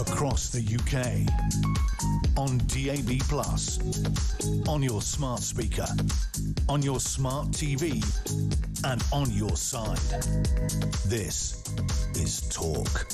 across the UK, on DAB+, on your smart speaker, on your smart TV, and on your side. This is Talk.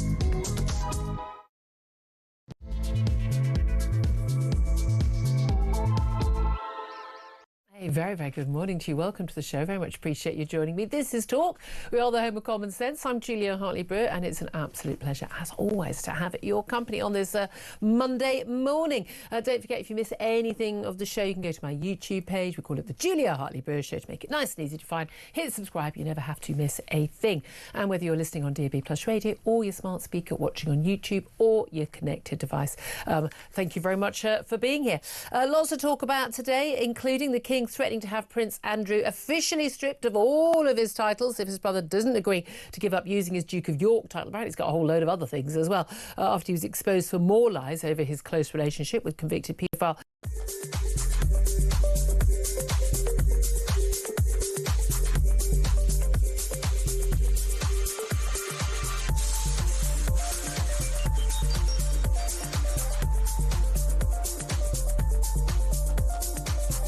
A very, very good morning to you. Welcome to the show. Very much appreciate you joining me. This is Talk. We are the home of common sense. I'm Julia Hartley-Brewer, and it's an absolute pleasure, as always, to have your company on this Monday morning. Don't forget, if you miss anything of the show, you can go to my YouTube page. We call it the Julia Hartley-Brewer Show to make it nice and easy to find. Hit subscribe. You never have to miss a thing. And whether you're listening on DAB+ radio or your smart speaker, watching on YouTube or your connected device, thank you very much for being here. Lots to talk about today, including the King threatening to have Prince Andrew officially stripped of all of his titles if his brother doesn't agree to give up using his Duke of York title. Apparently he's got a whole load of other things as well, after he was exposed for more lies over his close relationship with convicted paedophile.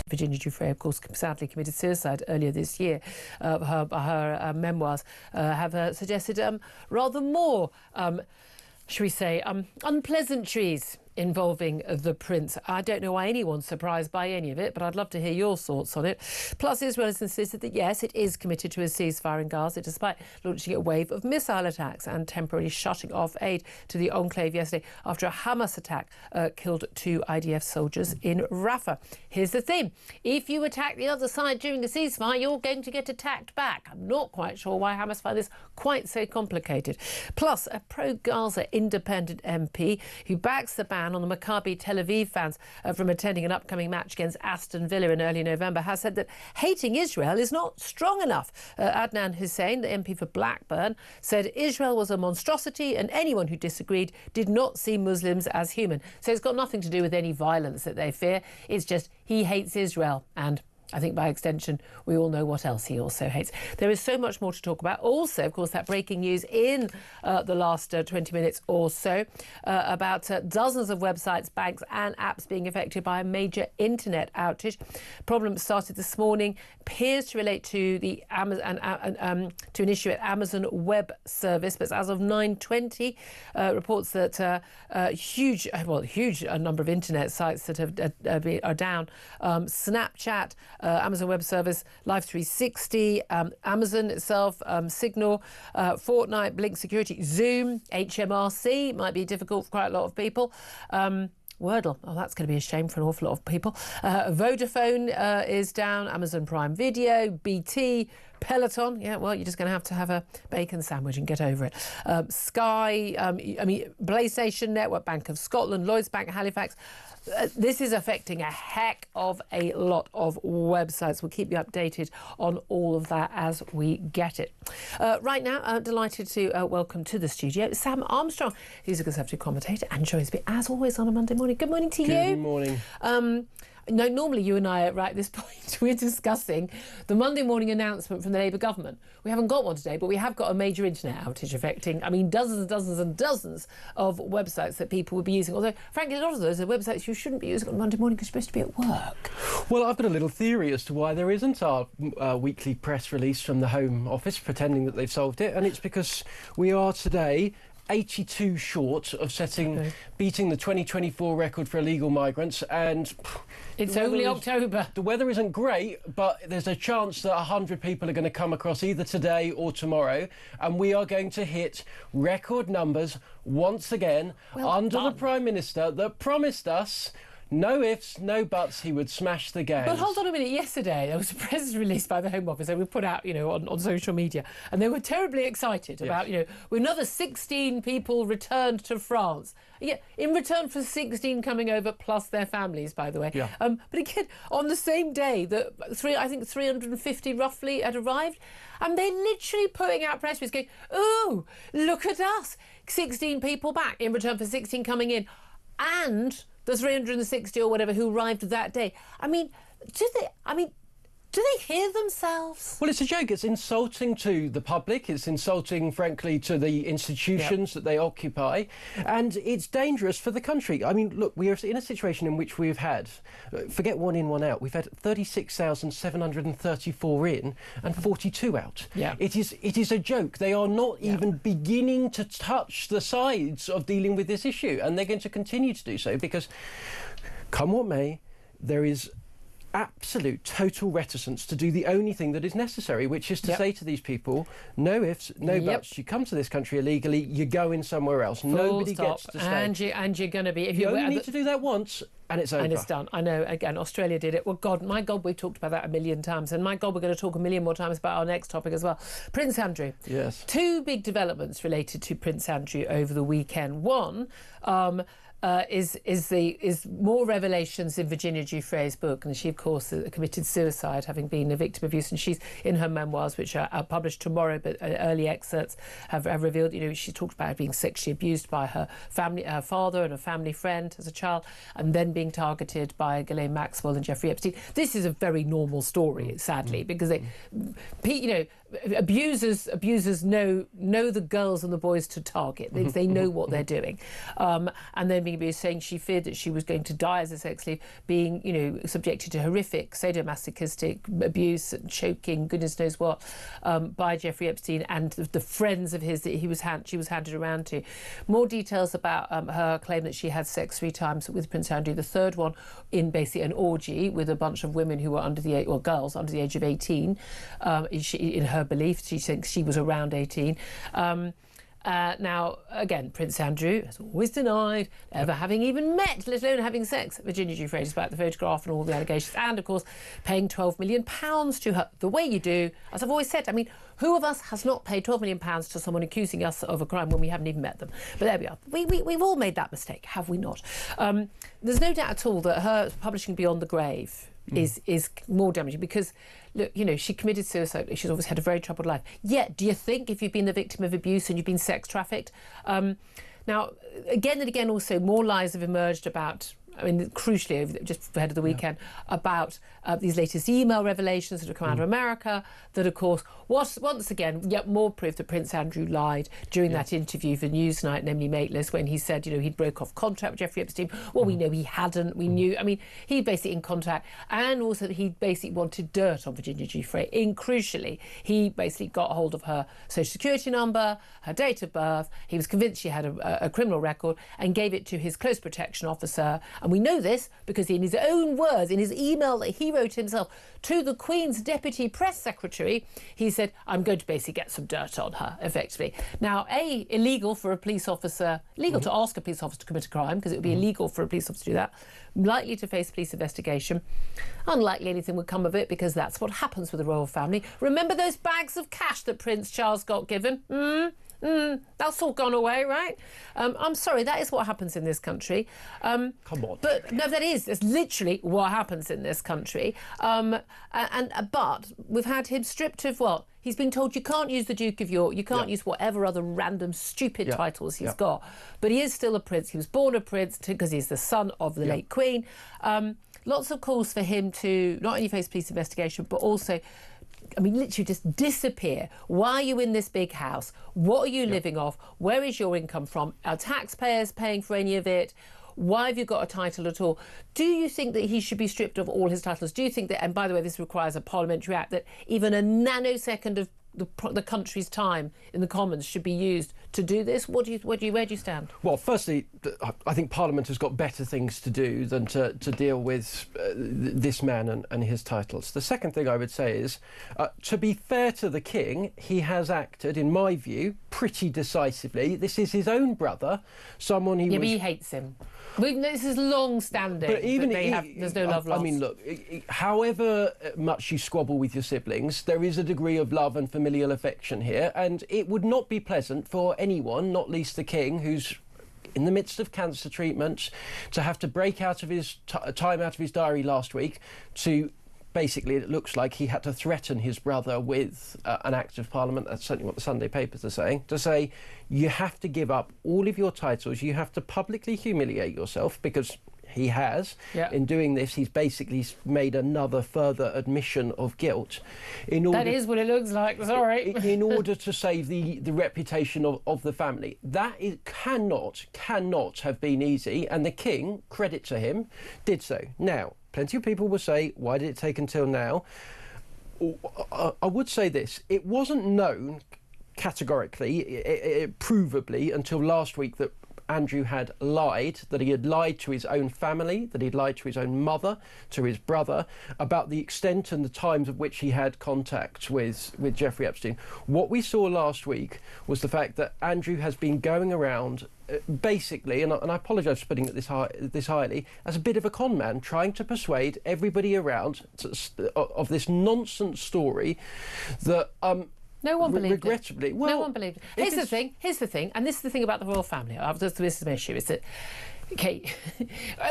Virginia Giuffre, of course, sadly committed suicide earlier this year. Her memoirs have suggested rather more, shall we say, unpleasantries involving the Prince. I don't know why anyone's surprised by any of it, but I'd love to hear your thoughts on it. Plus, Israel has insisted that, yes, it is committed to a ceasefire in Gaza, despite launching a wave of missile attacks and temporarily shutting off aid to the enclave yesterday after a Hamas attack killed 2 IDF soldiers in Rafah. Here's the thing. If you attack the other side during a ceasefire, you're going to get attacked back. I'm not quite sure why Hamas find this quite so complicated. Plus, a pro-Gaza independent MP who backs the ban on the Maccabi Tel Aviv fans from attending an upcoming match against Aston Villa in early November has said that hating Israel is not strong enough. Adnan Hussein, the MP for Blackburn, said Israel was a monstrosity and anyone who disagreed did not see Muslims as human. So it's got nothing to do with any violence that they fear. It's just he hates Israel, and I think by extension, we all know what else he also hates. There is so much more to talk about. Also, of course, that breaking news in the last 20 minutes or so about dozens of websites, banks and apps being affected by a major internet outage. Problem started this morning, appears to relate to the Amazon, to an issue at Amazon Web Service. But as of 9:20, reports that huge number of internet sites that are down. Snapchat, Amazon Web Service, Live 360, Amazon itself, Signal, Fortnite, Blink Security, Zoom, HMRC, might be difficult for quite a lot of people. Wordle, oh, that's going to be a shame for an awful lot of people. Vodafone is down, Amazon Prime Video, BT, Peloton, yeah, well, you're just going to have a bacon sandwich and get over it. Sky, PlayStation Network, Bank of Scotland, Lloyds Bank, Halifax. This is affecting a heck of a lot of websites. We'll keep you updated on all of that as we get it. Right now, I'm delighted to welcome to the studio Sam Armstrong, who's a Conservative commentator and joins me, as always, on a Monday morning. Good morning to you. Good morning. No, normally you and I, right at this point, we're discussing the Monday morning announcement from the Labour government. We haven't got one today, but we have got a major internet outage affecting, dozens and dozens and dozens of websites that people will be using. Although, frankly, a lot of those are websites you shouldn't be using on Monday morning because you're supposed to be at work. Well, I've got a little theory as to why there isn't our weekly press release from the Home Office pretending that they've solved it, and it's because we are today 82 short of beating the 2024 record for illegal migrants, and it's only October. The weather isn't great, but there's a chance that 100 people are going to come across either today or tomorrow, and we are going to hit record numbers once again under the Prime Minister that promised us no ifs, no buts, he would smash the games. But hold on a minute. Yesterday, there was a press release by the Home Office they were put out, on social media, and they were terribly excited about, with another 16 people returned to France. Yeah, in return for 16 coming over, plus their families, by the way. Yeah. But again, on the same day that 350 roughly had arrived, and they're literally putting out press releases going, "Oh, look at us, 16 people back in return for 16 coming in," and the 360 or whatever who arrived that day. Do they hear themselves? Well, it's a joke. It's insulting to the public. It's insulting, frankly, to the institutions that they occupy. And it's dangerous for the country. I mean, look, we are in a situation in which we've had, forget one in, one out, we've had 36,734 in and 42 out. Yeah. It is a joke. They are not even beginning to touch the sides of dealing with this issue. And they're going to continue to do so because, come what may, there is absolute total reticence to do the only thing that is necessary, which is to say to these people, no ifs, no buts, you come to this country illegally, you're going somewhere else. Nobody gets to stay. And you're going to be... You only need to do that once and it's over. And it's done. I know, again, Australia did it. Well, God, my God, we've talked about that a million times. And my God, we're going to talk a million more times about our next topic as well. Prince Andrew. Yes. Two big developments related to Prince Andrew over the weekend. One... is more revelations in Virginia Giuffre's book, and she, of course, committed suicide, having been a victim of abuse. And she's in her memoirs, which are published tomorrow, but early excerpts have revealed. You know, she talked about being sexually abused by her family, her father, and a family friend as a child, and then being targeted by Ghislaine Maxwell and Jeffrey Epstein. This is a very normal story, sadly, because they, you know, abusers know the girls and the boys to target. They know what they're doing, and then being abused, saying she feared that she was going to die as a sex slave, being, you know, subjected to horrific sadomasochistic abuse and choking, goodness knows what, by Jeffrey Epstein and the friends of his that she was handed around to. More details about her claim that she had sex 3 times with Prince Andrew. The third one in basically an orgy with a bunch of women who were under the age, or girls under the age of 18. In her belief, she thinks she was around 18. Now, again, Prince Andrew has always denied ever having even met, let alone having sex, Virginia Giuffre, despite the photograph and all the allegations, and, of course, paying £12 million to her the way you do. As I've always said, I mean, who of us has not paid £12 million to someone accusing us of a crime when we haven't even met them? But there we are. We've all made that mistake, have we not? There's no doubt at all that her publishing Beyond the Grave is more damaging because, look, you know, she committed suicide. She's obviously had a very troubled life. Yet, do you think if you've been the victim of abuse and you've been sex trafficked? Now, again and again, also, more lies have emerged about, I mean, crucially, just ahead of the weekend, about these latest email revelations that have come out of America, that, of course, once again, yet more proof that Prince Andrew lied during that interview for Newsnight and Emily Maitlis when he said, you know, he'd broke off contract with Jeffrey Epstein. Well, we know he hadn't. We knew, I mean, he basically in contact, and also that he basically wanted dirt on Virginia Giuffre. Crucially, he basically got hold of her social security number, her date of birth. He was convinced she had a criminal record and gave it to his close protection officer. And we know this because in his own words, in his email that he wrote himself to the Queen's Deputy Press Secretary, he said, I'm going to basically get some dirt on her, effectively. Now, illegal for a police officer, illegal to ask a police officer to commit a crime, because it would be illegal for a police officer to do that, likely to face police investigation. Unlikely anything would come of it, because that's what happens with the royal family. Remember those bags of cash that Prince Charles got given? That's all gone away, right? I'm sorry, that is what happens in this country. Come on. But no, that's literally what happens in this country. But we've had him stripped of what? He's been told you can't use the Duke of York, you can't use whatever other random stupid titles he's got. But he is still a prince. He was born a prince because he's the son of the late Queen. Lots of calls for him to not only face police investigation, but also, I mean, literally just disappear. Why are you in this big house? What are you living off? Where is your income from? Are taxpayers paying for any of it? Why have you got a title at all? Do you think that he should be stripped of all his titles? Do you think that, and by the way, this requires a parliamentary act, that even a nanosecond of the country's time in the Commons should be used to do this? Where do you stand? Well, firstly, I think Parliament has got better things to do than to deal with this man and his titles. The second thing I would say is, to be fair to the King, he has acted, in my view, pretty decisively. This is his own brother, someone he was... but he hates him. This is long-standing. But even there's no love lost. I mean, look, however much you squabble with your siblings, there is a degree of love and familial affection here, and it would not be pleasant for anyone, not least the King, who's in the midst of cancer treatment, to have to break out of his time out of his diary last week to... Basically, it looks like he had to threaten his brother with an act of Parliament. That's certainly what the Sunday papers are saying. To say, you have to give up all of your titles. You have to publicly humiliate yourself because he has. Yeah. In doing this, he's basically made another further admission of guilt. That is what it looks like, sorry. In order to save the reputation of the family. That cannot have been easy, and the King, credit to him, did so. Now, plenty of people will say, why did it take until now? I would say this, it wasn't known categorically, provably, until last week that Andrew had lied, that he had lied to his own family, that he'd lied to his own mother, to his brother, about the extent and the times of which he had contact with Jeffrey Epstein. What we saw last week was the fact that Andrew has been going around basically, and I apologise for putting it this highly, as a bit of a con man, trying to persuade everybody around of this nonsense story that no one believed regrettably, it. Well, no one believed it. Here's the thing, and this is the thing about the royal family. This is my issue, is that, okay,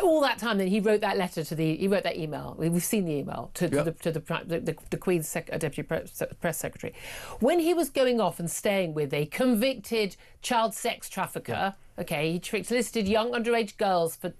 all that time then he wrote that letter he wrote that email. We've seen the email to the Queen's Deputy Press Secretary. When he was going off and staying with a convicted child sex trafficker, okay, he solicited young underage girls for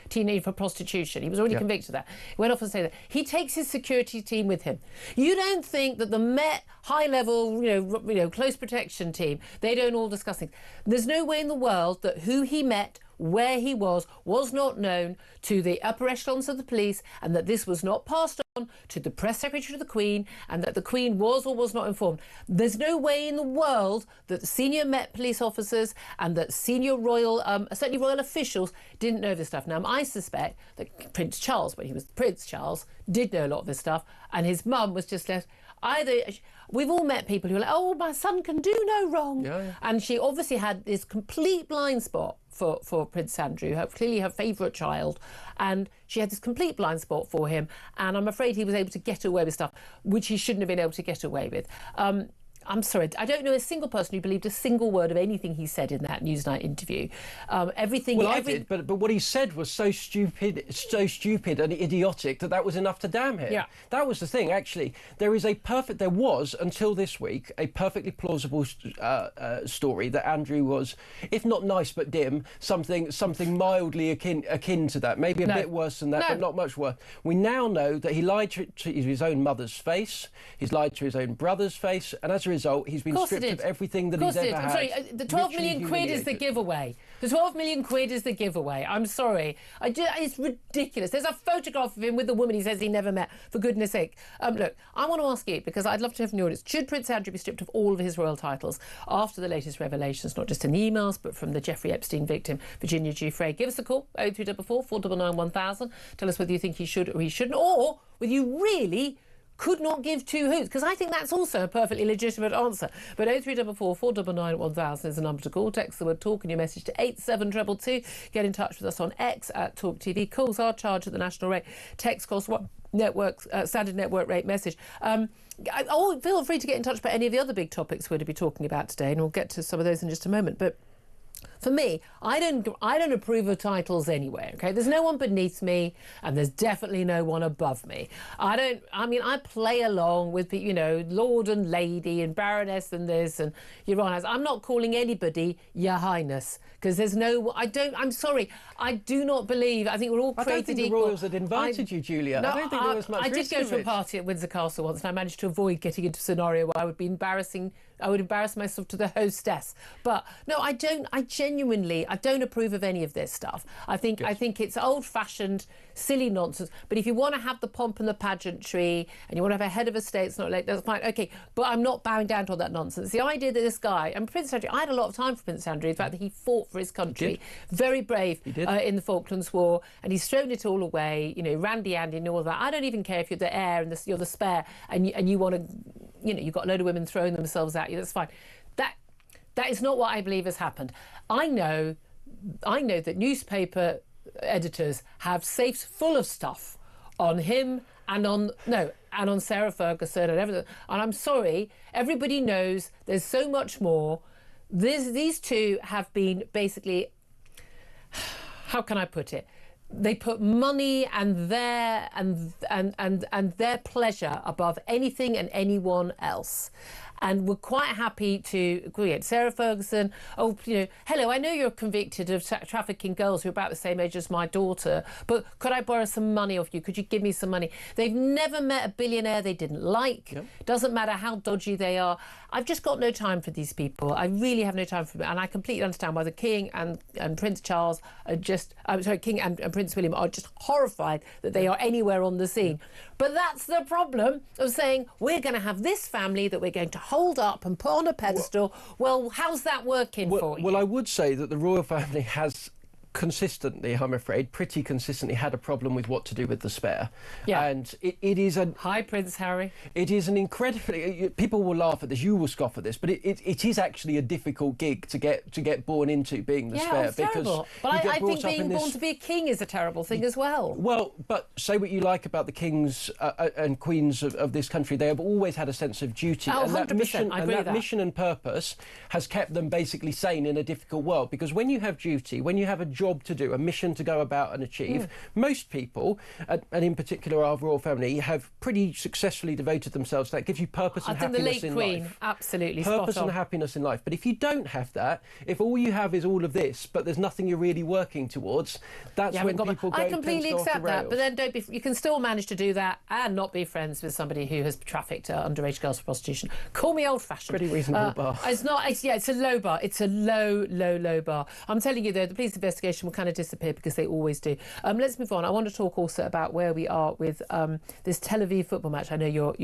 teenage for prostitution. He was already convicted of that. He went off and said that. He takes his security team with him. You don't think that the Met high-level, close protection team, they don't all discuss things? There's no way in the world that who he met, where he was not known to the upper echelons of the police, and that this was not passed on to the press secretary of the Queen, and that the Queen was or was not informed. There's no way in the world that senior Met police officers and that senior royal, certainly royal officials, didn't know this stuff. Now, I suspect that Prince Charles, when he was Prince Charles, did know a lot of this stuff, and his mum was just left either. We've all met people who are like, oh, my son can do no wrong. Yeah. And she obviously had this complete blind spot for Prince Andrew, clearly her favourite child, and she had this complete blind spot for him, and I'm afraid he was able to get away with stuff which he shouldn't have been able to get away with. I'm sorry, I don't know a single person who believed a single word of anything he said in that Newsnight interview. I did, but what he said was so stupid and idiotic that was enough to damn him. Yeah. That was the thing, actually. There was, until this week, a perfectly plausible story that Andrew was, if not nice but dim, something mildly akin to that. Maybe a bit worse than that, but not much worse. We now know that he lied to his own mother's face, he's lied to his own brother's face, and as a result, he's been stripped of everything that he's ever had. I'm sorry, the 12 million quid is the giveaway. The 12 million quid is the giveaway. I'm sorry. It's ridiculous. There's a photograph of him with the woman he says he never met, for goodness sake. Look, I want to ask you, because I'd love to hear from the audience, should Prince Andrew be stripped of all of his royal titles after the latest revelations, not just in the emails, but from the Jeffrey Epstein victim, Virginia Giuffre? Give us a call, 0344 499 1000. Tell us whether you think he should or he shouldn't, or whether you really could not give two hoots, because I think that's also a perfectly legitimate answer. But 0344 499 1000 is the number to call. Text the word talk and your message to 87222. Get in touch with us on X at talkTV. Calls are charged at the national rate. Text costs standard network rate message. Feel free to get in touch about any of the other big topics we're to be talking about today, and we'll get to some of those in just a moment. But for me, I don't approve of titles anyway, okay? There's no one beneath me, and there's definitely no one above me. I play along with, Lord and Lady and Baroness and this and Your Highness. I'm not calling anybody Your Highness, because I'm sorry, I do not believe, I think we're all created equal. I don't think the royals had invited you, Julia. I don't think there was much risk. I did go to a party at Windsor Castle once, and I managed to avoid getting into a scenario where I would embarrass myself to the hostess. But no, I genuinely don't approve of any of this stuff. I think it's old-fashioned, silly nonsense. But if you want to have the pomp and the pageantry, and you want to have a head of a state, it's not late, that's fine. Okay, but I'm not bowing down to all that nonsense. The idea that this guy, and Prince Andrew, I had a lot of time for Prince Andrew, the fact that he fought for his country, very brave in the Falklands War, and he's thrown it all away, Randy Andy and all of that. I don't even care if you're the heir and you're the spare, and you want to, you've got a load of women throwing themselves at you, that's fine. That is not what I believe has happened. I know that newspaper editors have safes full of stuff on him and on Sarah Ferguson and everything. And I'm sorry, everybody knows there's so much more. These two have been basically, how can I put it? They put money and their pleasure above anything and anyone else. and were quite happy to create Sarah Ferguson. Oh, hello, I know you're convicted of trafficking girls who are about the same age as my daughter, but could I borrow some money off you? Could you give me some money? They've never met a billionaire they didn't like. Yep. Doesn't matter how dodgy they are. I've just got no time for these people. I really have no time for them. And I completely understand why the King and Prince Charles are just, King and Prince William are just horrified that they are anywhere on the scene. But that's the problem of saying, we're going to have this family that we're going to hold up and put on a pedestal. Well, how's that working for you? Well, I would say that the royal family has consistently, I'm afraid, pretty consistently had a problem with what to do with the spare. Yeah. And it is a... Hi, Prince Harry. It is an incredibly... People will laugh at this, you will scoff at this, but it is actually a difficult gig to get born into, being the spare. It's terrible. But I think being born to be a king is a terrible thing as well. Well, but say what you like about the kings and queens of this country, they have always had a sense of duty. Oh, and 100%. I agree with that. mission and purpose has kept them basically sane in a difficult world. Because when you have duty, when you have a job to do, a mission to go about and achieve, most people, and in particular our royal family, have pretty successfully devoted themselves to that. It gives you purpose and happiness in life. I think the late Queen, absolutely purpose and happiness in life. But if you don't have that, if all you have is all of this, but there's nothing you're really working towards, that's when people go. I completely accept that, but then you can still manage to do that and not be friends with somebody who has trafficked underage girls for prostitution. Call me old-fashioned. Pretty reasonable bar. It's not. It's a low bar. It's a low bar. I'm telling you though, the police investigation will kind of disappear because they always do. Let's move on. I want to talk also about where we are with this Tel Aviv football match. I know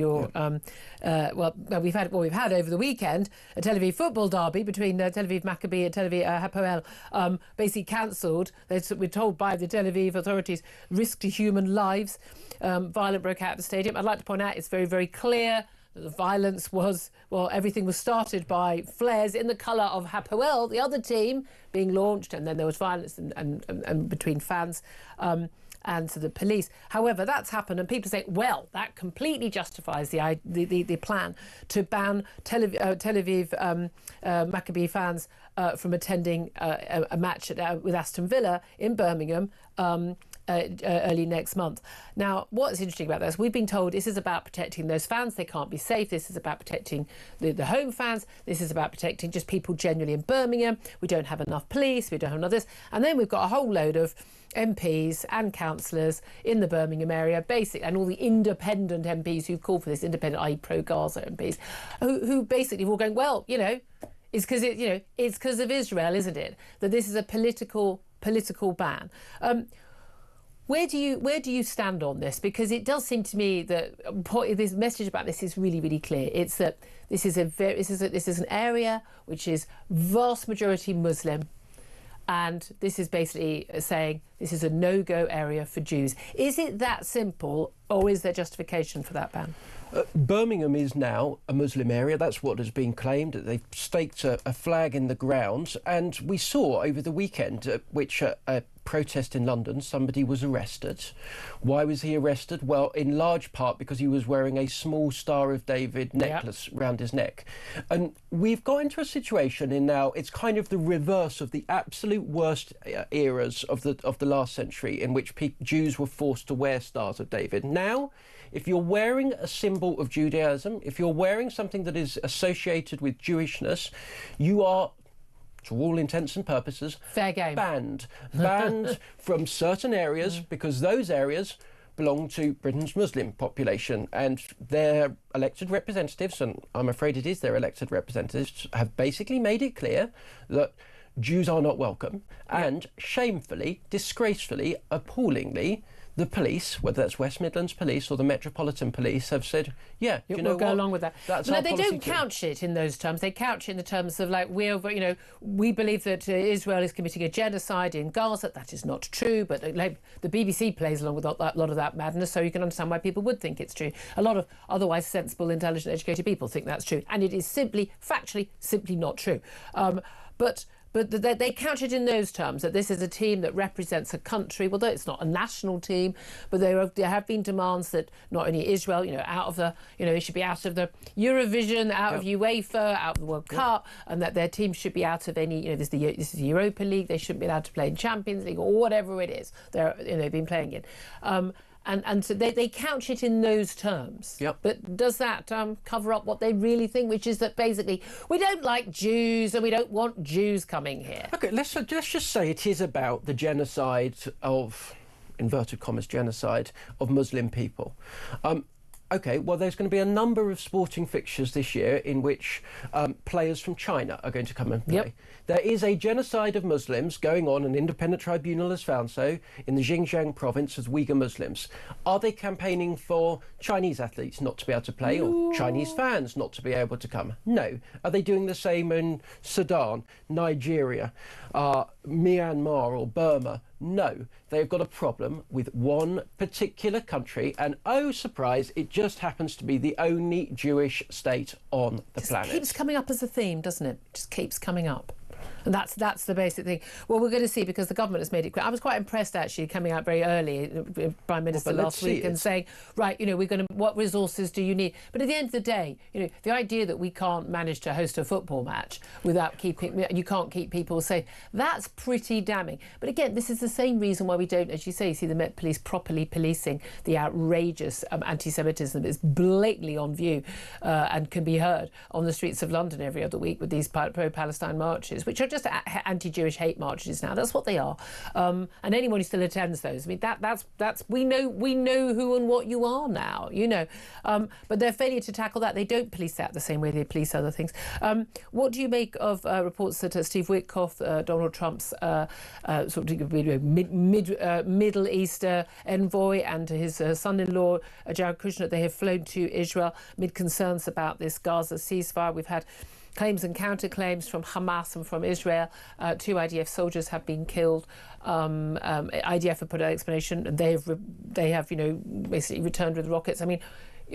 we've had over the weekend a Tel Aviv football derby between Tel Aviv Maccabi and Tel Aviv Hapoel, basically cancelled. We're told by the Tel Aviv authorities risk to human lives. Violence broke out at the stadium. I'd like to point out it's very, very clear that the violence was, everything was started by flares in the colour of Hapoel, the other team, being launched, and then there was violence and between fans and to the police. However, that's happened, and people say, well, that completely justifies the plan to ban Tel Aviv Maccabi fans from attending a match with Aston Villa in Birmingham early next month. Now, what's interesting about this, we've been told this is about protecting those fans. They can't be safe. This is about protecting the home fans. This is about protecting just people generally in Birmingham. We don't have enough police. We don't have enough this. And then we've got a whole load of MPs and councillors in the Birmingham area, and all the independent MPs who've called for this, independent, i.e. pro-Gaza MPs, who basically were all going, well, it's because of Israel, isn't it, that this is a political ban. Where do you stand on this? Because it does seem to me that this message about this is really, really clear. It's that this is an area which is vast majority Muslim, and this is basically saying this is a no-go area for Jews. Is it that simple, or is there justification for that ban? Birmingham is now a Muslim area. That's what has been claimed. They've staked a flag in the ground. And we saw over the weekend, a protest in London, somebody was arrested. Why was he arrested? Well, in large part because he was wearing a small Star of David necklace round his neck. And we've got into a situation now, it's kind of the reverse of the absolute worst eras of the last century, in which Jews were forced to wear Stars of David. Now, if you're wearing a symbol of Judaism, if you're wearing something that is associated with Jewishness, you are, to all intents and purposes, fair game, banned from certain areas, because those areas belong to Britain's Muslim population, and their elected representatives, and I'm afraid it is their elected representatives, have basically made it clear that Jews are not welcome, and shamefully, disgracefully, appallingly, the police, whether that's West Midlands Police or the Metropolitan Police, have said, we'll go along with that. That's no, our they policy don't couch it in those terms. They couch it in the terms of we believe that Israel is committing a genocide in Gaza. That is not true, but the BBC plays along with a lot of that madness, so you can understand why people would think it's true. A lot of otherwise sensible, intelligent, educated people think that's true, and it is factually not true. But they couch it in those terms, that this is a team that represents a country, although it's not a national team, but there have been demands that not only Israel, out of the, they should be out of the Eurovision, out of UEFA, out of the World Cup, and that their team should be out of any, this is the Europa League, they shouldn't be allowed to play in Champions League or whatever it is they've been playing in. And so they couch it in those terms. Yep. But does that cover up what they really think, which is that basically we don't like Jews and we don't want Jews coming here? OK, let's just say it is about the genocide of, inverted commas, genocide of Muslim people. OK, well, there's going to be a number of sporting fixtures this year in which players from China are going to come and play. Yep. There is a genocide of Muslims going on, an independent tribunal has found so, in the Xinjiang province of Uyghur Muslims. Are they campaigning for Chinese athletes not to be able to play or Chinese fans not to be able to come? No. Are they doing the same in Sudan, Nigeria, Myanmar or Burma? No. They've got a problem with one particular country, and oh, surprise, it just happens to be the only Jewish state on the planet. It keeps coming up as a theme, doesn't it? It just keeps coming up. And that's the basic thing. Well, we're going to see, because the government has made it clear. I was quite impressed, actually, coming out very early, Prime Minister last week, and saying, right, you know, we're going to, what resources do you need? But at the end of the day, you know, the idea that we can't manage to host a football match without keeping, you can't keep people safe, that's pretty damning. But again, this is the same reason why we don't, as you say, see the Met Police properly policing the outrageous anti-Semitism that's blatantly on view and can be heard on the streets of London every other week with these pro-Palestine marches, which are just anti-Jewish hate marches now. That's what they are. And anyone who still attends those, I mean, that's we know who and what you are now, you know. But their failure to tackle that, they don't police that the same way they police other things. What do you make of reports that Steve Witkoff, Donald Trump's sort of Middle East envoy, and his son-in-law, Jared Kushner, they have flown to Israel amid concerns about this Gaza ceasefire? We've had claims and counterclaims from Hamas and from Israel. 2 IDF soldiers have been killed. IDF have put an explanation, and they have, you know, basically returned with rockets. I mean,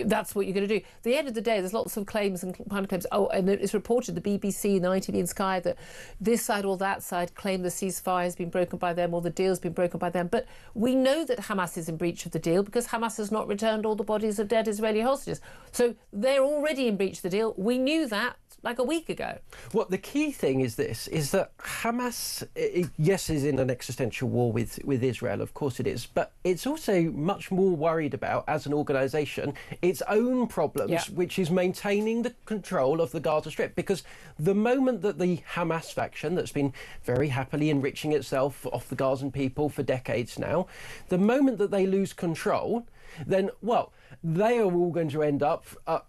that's what you're going to do. At the end of the day, there's lots of claims and counterclaims. Oh, and it's reported, the BBC and the ITV and Sky, that this side or that side claim the ceasefire has been broken by them or the deal's been broken by them. But we know that Hamas is in breach of the deal because Hamas has not returned all the bodies of dead Israeli hostages. So they're already in breach of the deal. We knew that like a week ago. Well, the key thing is this, is that Hamas, yes, is in an existential war with Israel, of course it is, but it's also much more worried about, as an organisation, its own problems, which is maintaining the control of the Gaza Strip. Because the moment that the Hamas faction, that's been very happily enriching itself off the Gazan people for decades now, the moment that they lose control, then, well, they are all going to end up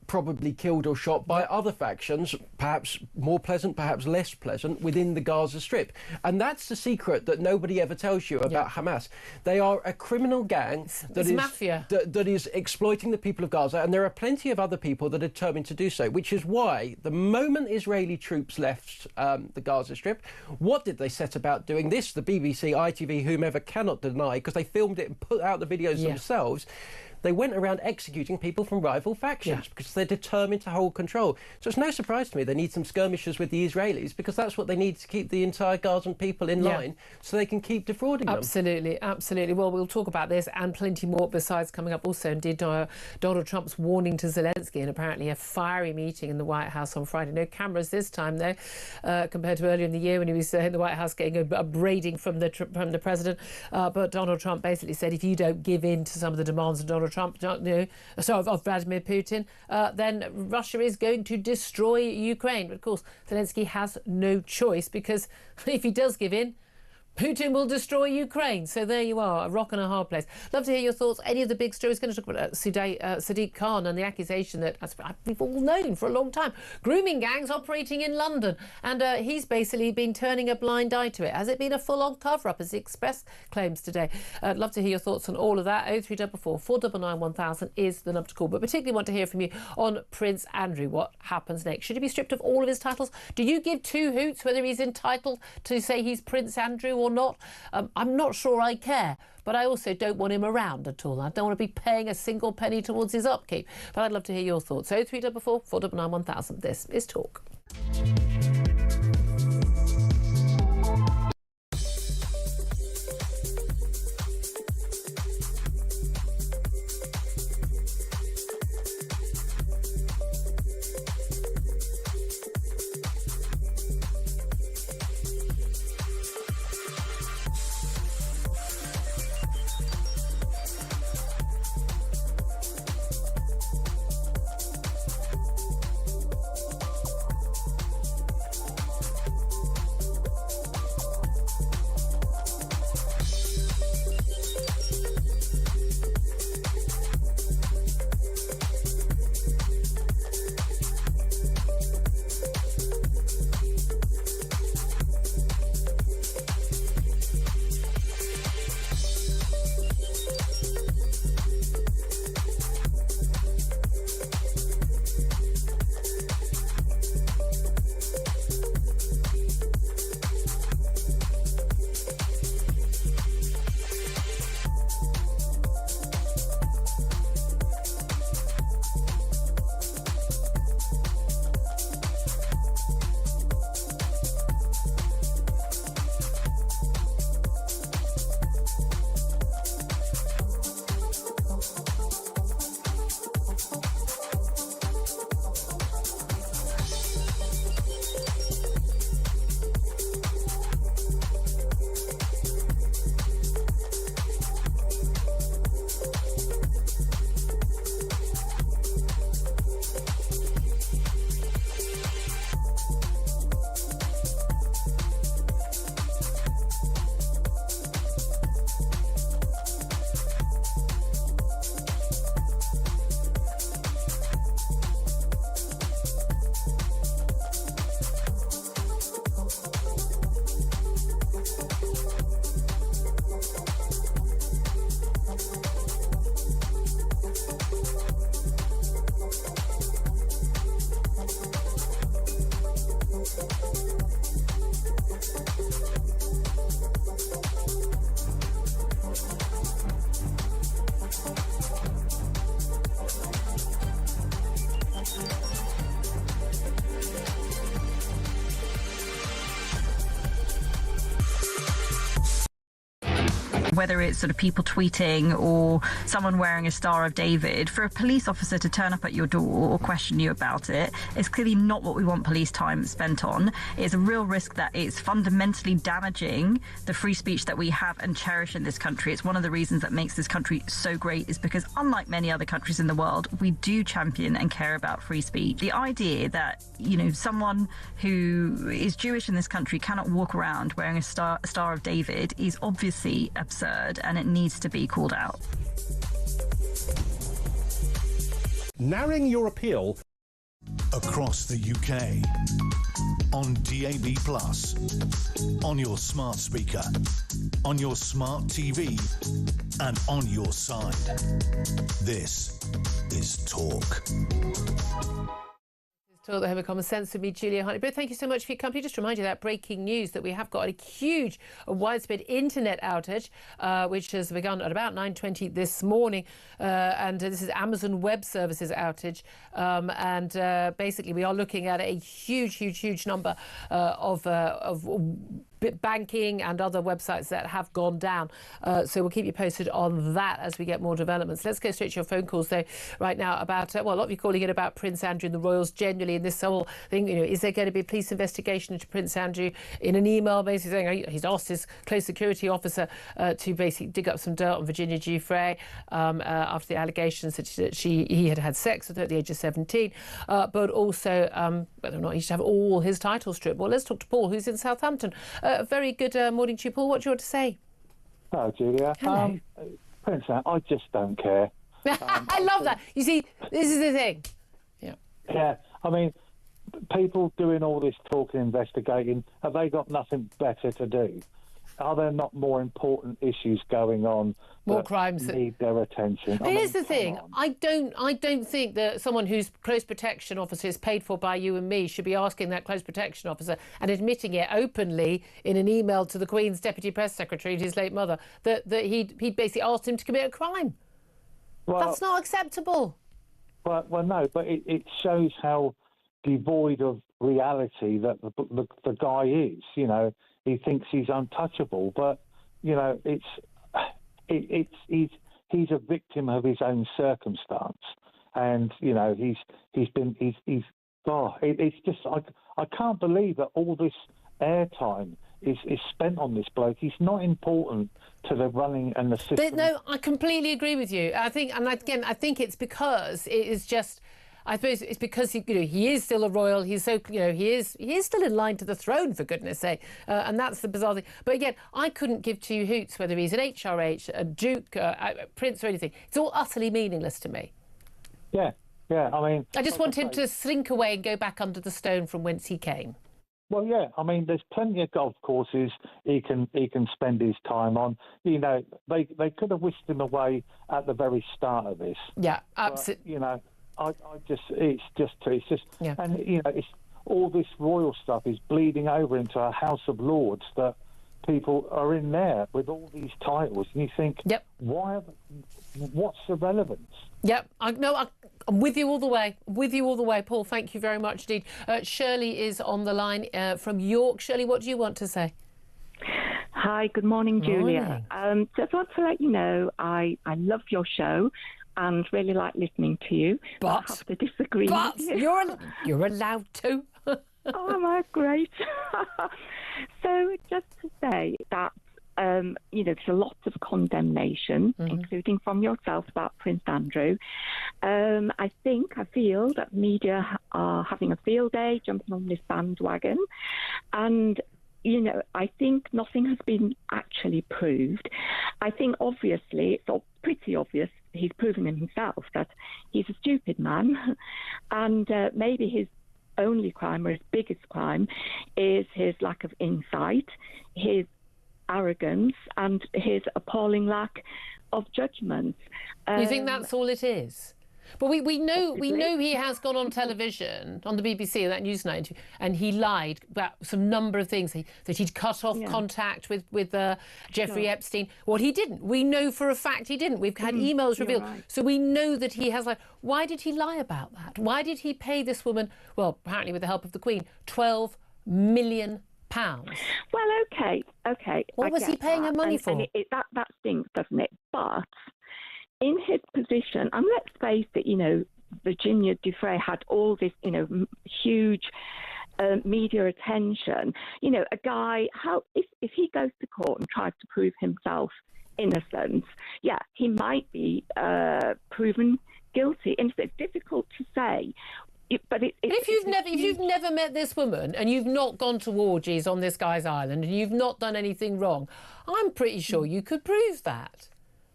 probably killed or shot by other factions, perhaps more pleasant, perhaps less pleasant, within the Gaza Strip. And that's the secret that nobody ever tells you about Hamas. They are a criminal gang that is mafia. That is exploiting the people of Gaza, and there are plenty of other people that are determined to do so, which is why the moment Israeli troops left the Gaza Strip, what did they set about doing? This, the BBC, ITV, whomever cannot deny, because they filmed it and put out the videos themselves. They went around executing people from rival factions because they're determined to hold control. So it's no surprise to me they need some skirmishes with the Israelis, because that's what they need to keep the entire Gazan people in line so they can keep defrauding them. Absolutely, absolutely. Well, we'll talk about this and plenty more besides coming up also. Indeed, Donald Trump's warning to Zelensky, and apparently a fiery meeting in the White House on Friday. No cameras this time, though, compared to earlier in the year when he was in the White House getting a braiding from the president. But Donald Trump basically said, if you don't give in to some of the demands of Donald Trump, of Vladimir Putin, then Russia is going to destroy Ukraine. But of course, Zelensky has no choice, because if he does give in, Putin will destroy Ukraine. So there you are, a rock and a hard place. Love to hear your thoughts. Any of the big stories. Going to talk about Sadiq Khan and the accusation that, as we've all known for a long time, grooming gangs operating in London. And he's basically been turning a blind eye to it. Has it been a full-on cover-up, as the Express claims today? I'd love to hear your thoughts on all of that. 0344 499 1000 is the number to call. But particularly want to hear from you on Prince Andrew. What happens next? Should he be stripped of all of his titles? Do you give two hoots whether he's entitled to say he's Prince Andrew or not? I'm not sure I care, but I also don't want him around at all. I don't want to be paying a single penny towards his upkeep. But I'd love to hear your thoughts. 0344 499 1000. This is Talk. whether it's sort of people tweeting or someone wearing a Star of David, for a police officer to turn up at your door or question you about it is clearly not what we want police time spent on. It's a real risk that it's fundamentally damaging the free speech that we have and cherish in this country. It's one of the reasons that makes this country so great, is because unlike many other countries in the world, we do champion and care about free speech. The idea that, you know, someone who is Jewish in this country cannot walk around wearing a Star of David is obviously absurd, and it needs to be called out. Narrowing your appeal across the UK on DAB+, on your smart speaker, on your smart TV, and on your side. This is Talk. Talk the Home of Common Sense with me, Julia Hartley-Brewer. Thank you so much for your company. Just to remind you that breaking news that we have got a huge, widespread internet outage, which has begun at about 9:20 this morning. And this is Amazon Web Services outage. Basically, we are looking at a huge number of banking and other websites that have gone down. So we'll keep you posted on that as we get more developments. Let's go straight to your phone calls, though, right now about, well, a lot of you calling in about Prince Andrew and the Royals generally in this whole thing. You know, is there going to be a police investigation into Prince Andrew? In an email basically saying he's asked his close security officer to basically dig up some dirt on Virginia Giuffre after the allegations that he had sex with her at the age of 17, but also whether or not he should have all his titles stripped. Well, let's talk to Paul, who's in Southampton. Very good morning to you, Paul. What do you want to say? Hello, Julia. Hello. Prince, I just don't care. I love that. You see, this is the thing. Yeah, I mean, people doing all this talking, investigating, have they got nothing better to do? Are there not more important issues going on? More crimes that need their attention. But here's the thing: I don't think that someone whose close protection officer is paid for by you and me should be asking that close protection officer and admitting it openly in an email to the Queen's Deputy Press Secretary and his late mother that he'd basically asked him to commit a crime. Well, that's not acceptable. Well, no, but it shows how devoid of reality that the guy is. You know, he thinks he's untouchable, but you know, he's a victim of his own circumstance, and you know, it's just I can't believe that all this airtime is spent on this bloke. He's not important to the running and the system. But no, I completely agree with you. I think it's because it is just. I suppose it's because he is still a royal. He's so he is still in line to the throne, for goodness sake, and that's the bizarre thing. But again, I couldn't give two hoots whether he's an HRH, a duke, a prince, or anything. It's all utterly meaningless to me. Yeah. I mean, I just want him to slink away and go back under the stone from whence he came. Well, yeah. I mean, there's plenty of golf courses he can spend his time on. You know, they could have whisked him away at the very start of this. Yeah, absolutely. You know. It's just, yeah. And you know, it's all this royal stuff is bleeding over into a House of Lords that people are in there with all these titles, and you think, yep. What's the relevance? Yep, I'm with you all the way. Paul. Thank you very much indeed. Shirley is on the line from York. Shirley, what do you want to say? Hi, good morning, Julia. Just want to let you know I love your show and really like listening to you. But I have to disagree with you. You're allowed to. Oh, am I great? So just to say that, there's a lot of condemnation, including from yourself, about Prince Andrew. I feel that media are having a field day, jumping on this bandwagon. And I think nothing has been actually proved. I think obviously it's pretty obvious he's proven himself that he's a stupid man, and maybe his only crime or his biggest crime is his lack of insight, his arrogance, and his appalling lack of judgment. You think that's all it is? But we know he has gone on television, on the BBC, that Newsnight, and he lied about some number of things, that he'd cut off contact with Jeffrey Epstein. What he didn't. We know for a fact he didn't. We've had emails revealed. Right. So we know that he has lied. Why did he lie about that? Why did he pay this woman, well, apparently with the help of the Queen, £12 million? Well, OK, Okay. What was he paying her money for? And that stinks, doesn't it? But in his position, and let's face it, Virginia Giuffre had all this, huge media attention. A guy, if he goes to court and tries to prove himself innocent, he might be proven guilty. And it's difficult to say. But if you've never met this woman and you've not gone to orgies on this guy's island and you've not done anything wrong, I'm pretty sure you could prove that.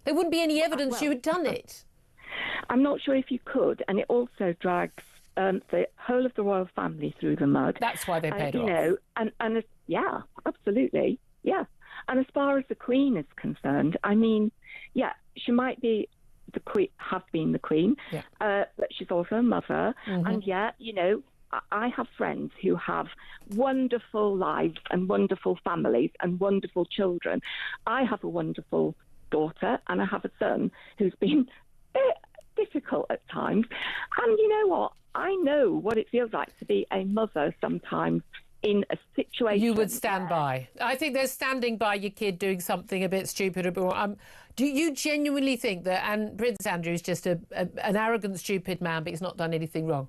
There wouldn't be any evidence you had done it. I'm not sure if you could, and it also drags the whole of the royal family through the mud. That's why they paid off. And yeah, absolutely, yeah. And as far as the Queen is concerned, I mean, she might be the Queen, have been the Queen, but she's also a mother, and I have friends who have wonderful lives and wonderful families and wonderful children. I have a wonderful daughter and I have a son who's been a bit difficult at times. And you know what? I know what it feels like to be a mother sometimes in a situation. You would stand by. I think they're standing by your kid doing something a bit stupid. Do you genuinely think that Prince Andrew is just an arrogant, stupid man, but he's not done anything wrong?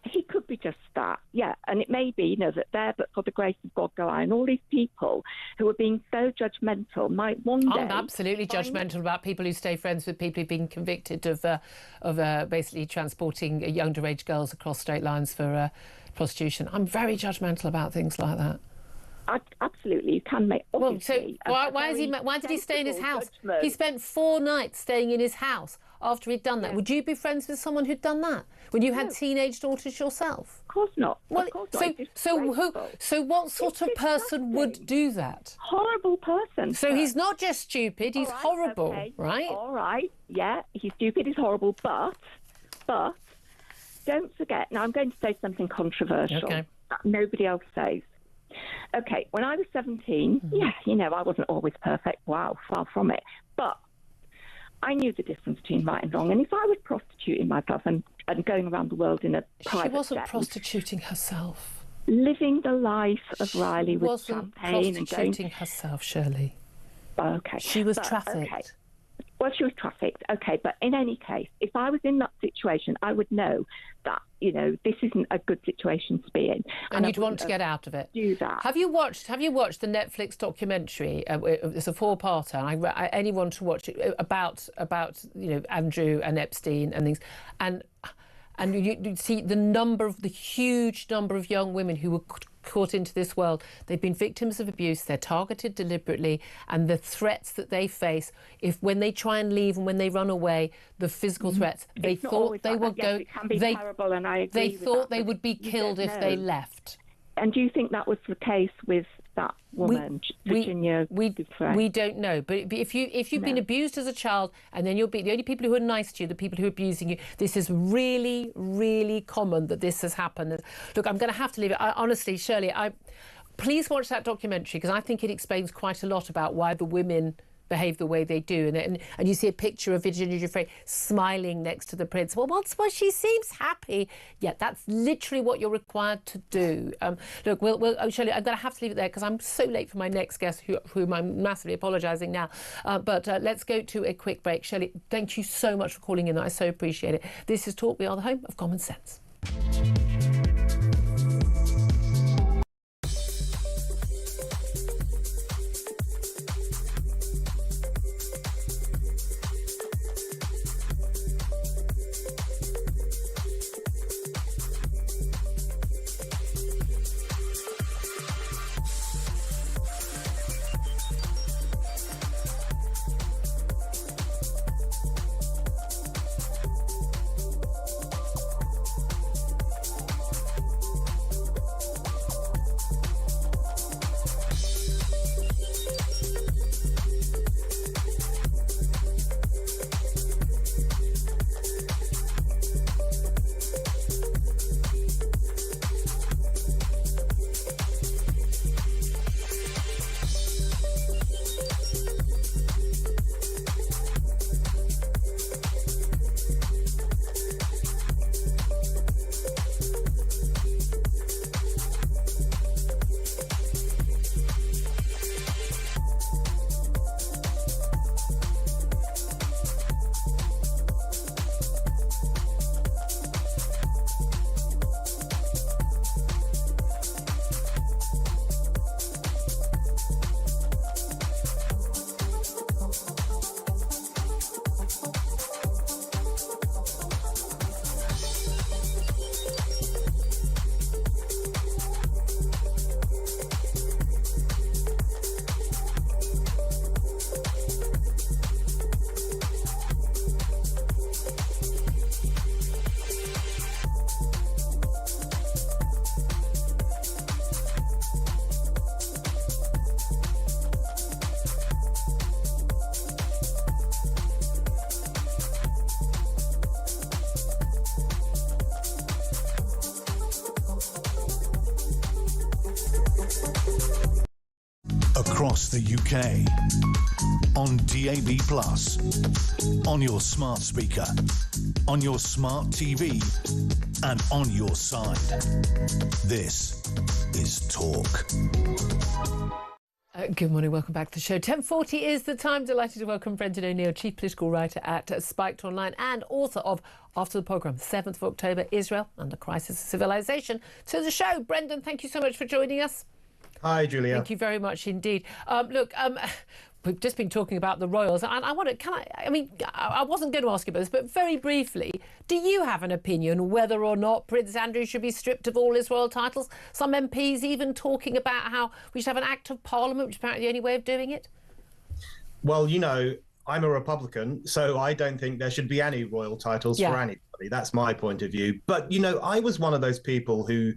He could be just that, and it may be, that there, but for the grace of God go I, and all these people who are being so judgmental might one day... I'm absolutely judgmental about people who stay friends with people who've been convicted of basically transporting underage girls across state lines for prostitution. I'm very judgmental about things like that. Absolutely, you can make... Well, so why did he stay in his house? Judgment. He spent 4 nights staying in his house after he'd done that. Would you be friends with someone who'd done that when you had teenage daughters yourself? Of course not. Well, so what sort of person would do that? Horrible person. So he's not just stupid, he's horrible, right? All right, he's stupid, he's horrible, but don't forget, now I'm going to say something controversial that nobody else says. Okay, when I was 17, I wasn't always perfect. Wow, far from it. But I knew the difference between right and wrong. And if I was prostituting myself and going around the world in a private She wasn't prostituting herself. Living the life of Riley with champagne and going... She wasn't prostituting herself, Shirley. Okay. She was trafficked. Okay. Well, she was trafficked, okay, but in any case, if I was in that situation, I would know that, this isn't a good situation to be in. And you'd want to get out of it. Do that. Have you watched the Netflix documentary? It's a 4-parter. Anyone to watch it about Andrew and Epstein and things, and you see the huge number of young women who were caught into this world. They've been victims of abuse. They're targeted deliberately, and the threats that they face when they try and leave and when they run away, the physical threats. They thought they would go. They thought they would be killed if they left. And do you think that was the case with that woman, Virginia? We don't know. But if you've been abused as a child, and then the only people who are nice to you, the people who are abusing you, this is really, really common that this has happened. Look, I'm going to have to leave it. Honestly, Shirley, please watch that documentary, because I think it explains quite a lot about why the women behave the way they do, and you see a picture of Virginia Giuffre smiling next to the prince. Well, she seems happy. Yeah, that's literally what you're required to do. Look, Shirley, I'm going to have to leave it there because I'm so late for my next guest, whom I'm massively apologising now. But let's go to a quick break. Shirley, thank you so much for calling in. I so appreciate it. This is Talk. We are the home of common sense. across the UK, on DAB+, on your smart speaker, on your smart TV, and on your side. This is Talk. Good morning, welcome back to the show. 10:40 is the time. Delighted to welcome Brendan O'Neill, Chief Political Writer at Spiked Online and author of After the Programme, 7th of October, Israel Under Crisis of Civilization, to the show. Brendan, thank you so much for joining us. Hi, Julia. Thank you very much indeed. We've just been talking about the royals, and I wasn't going to ask you about this, but very briefly, do you have an opinion whether or not Prince Andrew should be stripped of all his royal titles? Some MPs even talking about how we should have an Act of Parliament, which is apparently the only way of doing it. Well, you know, I'm a Republican, so I don't think there should be any royal titles for anybody. That's my point of view. But, you know, I was one of those people who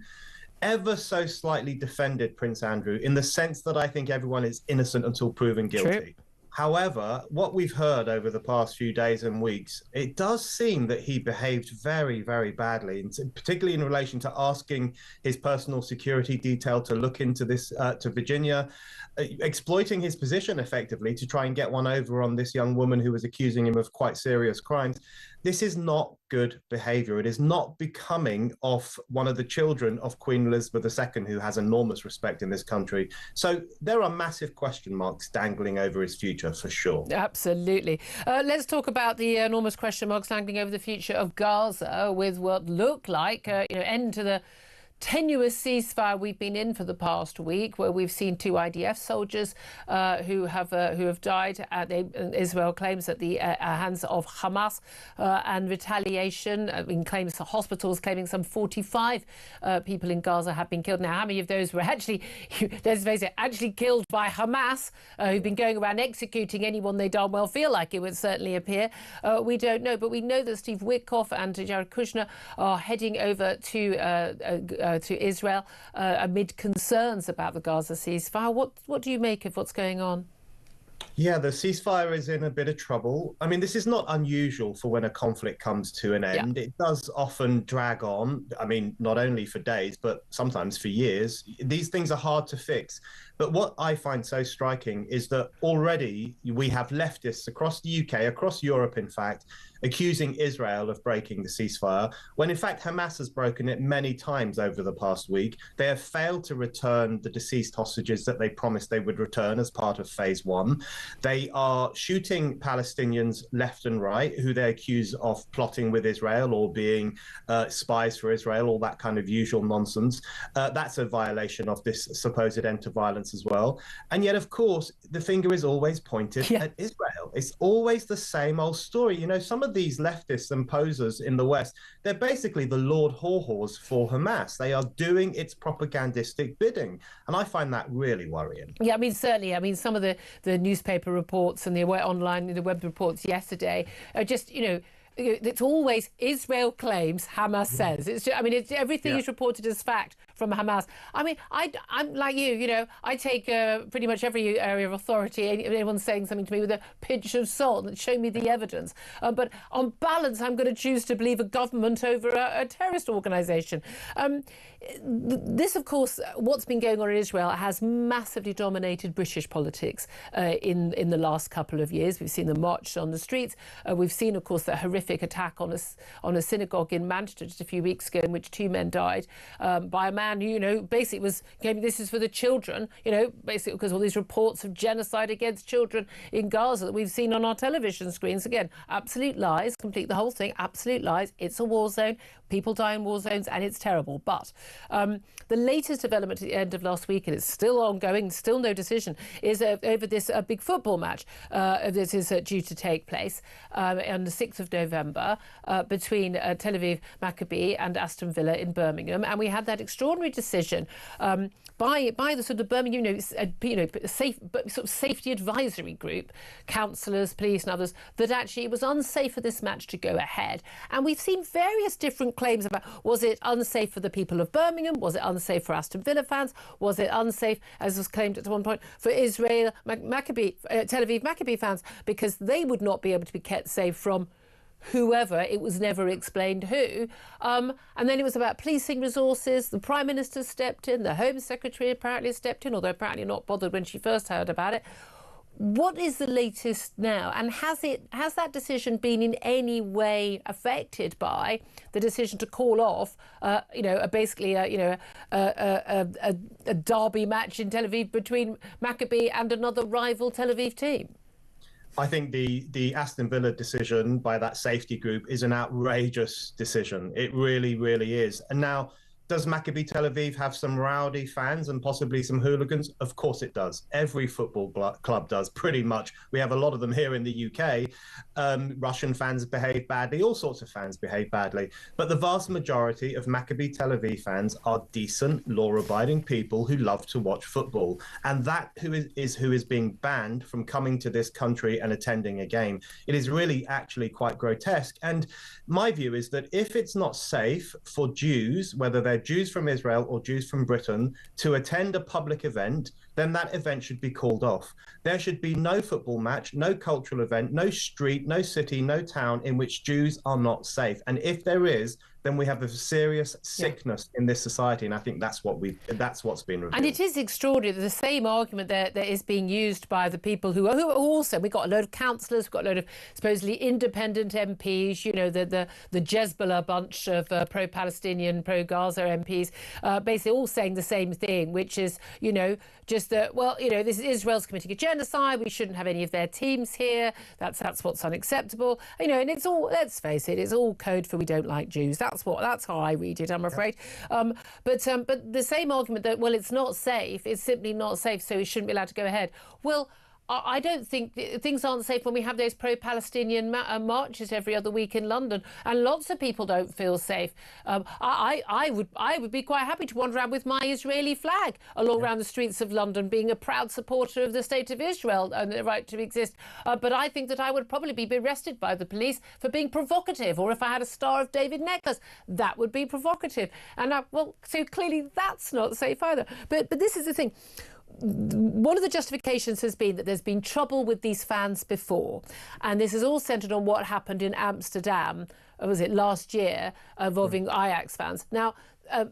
ever so slightly defended Prince Andrew in the sense that I think everyone is innocent until proven guilty. True. However, what we've heard over the past few days and weeks, it does seem that he behaved very, very badly, and particularly in relation to asking his personal security detail to look into this to Virginia, exploiting his position effectively to try and get one over on this young woman who was accusing him of quite serious crimes. This is not good behavior. It is not becoming of one of the children of Queen Elizabeth II, who has enormous respect in this country. So there are massive question marks dangling over his future, for sure. Absolutely. Let's talk about the enormous question marks dangling over the future of Gaza, with what looked like end to the tenuous ceasefire we've been in for the past week, where we've seen 2 IDF soldiers who have died. Israel claims at the hands of Hamas, and retaliation claims the hospitals claiming some 45 people in Gaza have been killed. Now, how many of those were actually, let's face it, actually killed by Hamas, who've been going around executing anyone they darn well feel like, it would certainly appear? We don't know, but we know that Steve Witkoff and Jared Kushner are heading over to Israel amid concerns about the Gaza ceasefire. What do you make of what's going on? Yeah, the ceasefire is in a bit of trouble. I mean, this is not unusual for when a conflict comes to an end. Yeah. It does often drag on. I mean, not only for days, but sometimes for years. These things are hard to fix. But what I find so striking is that already we have leftists across the UK, across Europe, in fact, accusing Israel of breaking the ceasefire, when in fact Hamas has broken it many times over the past week. They have failed to return the deceased hostages that they promised they would return as part of phase 1. They are shooting Palestinians left and right, who they accuse of plotting with Israel or being spies for Israel, all that kind of usual nonsense. That's a violation of this supposed end to violence as well. And yet, of course, the finger is always pointed at Israel. It's always the same old story. You know, some of these leftists and posers in the West, they're basically the Lord Haw-Haws for Hamas. They are doing its propagandistic bidding. And I find that really worrying. Yeah, I mean, certainly. I mean, some of the newspaper reports and the web reports yesterday are just, it's always Israel claims, Hamas says. Everything is reported as fact from Hamas. I mean, I'm like you, I take pretty much every area of authority, anyone saying something to me, with a pinch of salt and show me the evidence. But on balance, I'm going to choose to believe a government over a terrorist organisation. This, of course, what's been going on in Israel has massively dominated British politics in the last couple of years. We've seen the march on the streets. We've seen, of course, the horrific attack on a synagogue in Manchester just a few weeks ago, in which 2 men died by a man who, basically was claiming this is for the children, basically because all these reports of genocide against children in Gaza that we've seen on our television screens. Again, absolute lies, complete the whole thing, absolute lies. It's a war zone. People die in war zones, and it's terrible. But the latest development at the end of last week, and it's still ongoing, still no decision, is over this big football match. This is due to take place on the 6th of November between Tel Aviv Maccabi and Aston Villa in Birmingham. And we had that extraordinary decision by the sort of Birmingham, safety advisory group, councillors, police and others, that actually it was unsafe for this match to go ahead. And we've seen various different claims about, was it unsafe for the people of Birmingham? Was it unsafe for Aston Villa fans? Was it unsafe, as was claimed at one point, for Israel Tel Aviv Maccabi fans, because they would not be able to be kept safe from whoever. It was never explained who. And then it was about policing resources. The Prime Minister stepped in. The Home Secretary apparently stepped in, although apparently not bothered when she first heard about it. What is the latest now? And has that decision been in any way affected by the decision to call off, basically a derby match in Tel Aviv between Maccabi and another rival Tel Aviv team? I think the Aston Villa decision by that safety group is an outrageous decision. It really, really is. And now, does Maccabi Tel Aviv have some rowdy fans and possibly some hooligans? Of course it does. Every football club does, pretty much. We have a lot of them here in the UK. Russian fans behave badly. All sorts of fans behave badly. But the vast majority of Maccabi Tel Aviv fans are decent, law-abiding people who love to watch football. And that who is being banned from coming to this country and attending a game. It is really actually quite grotesque. And my view is that if it's not safe for Jews, whether they're Jews from Israel or Jews from Britain, to attend a public event, then that event should be called off. There should be no football match, no cultural event, no street, no city, no town in which Jews are not safe. And if there is, then we have a serious sickness in this society, and I think that's what's been revealed. And it is extraordinary. The same argument that is being used by the people who also, we've got a load of councillors, we've got a load of supposedly independent MPs, the Jezbollah bunch of pro-Palestinian, pro-Gaza MPs, basically all saying the same thing, which is, just that, this is Israel's committing a genocide. We shouldn't have any of their teams here. That's what's unacceptable. And it's all, let's face it, it's all code for we don't like Jews. That's how I read it, I'm afraid. But the same argument that, it's not safe, it's simply not safe, so it shouldn't be allowed to go ahead. Well, I don't think things aren't safe when we have those pro-Palestinian marches every other week in London, and lots of people don't feel safe. I would be quite happy to wander around with my Israeli flag along around the streets of London, being a proud supporter of the state of Israel and the right to exist. But I think that I would probably be arrested by the police for being provocative, or if I had a Star of David necklace, that would be provocative. And so clearly that's not safe either. But this is the thing. One of the justifications has been that there's been trouble with these fans before, and this is all centred on what happened in Amsterdam, was it last year, involving Ajax fans. Now,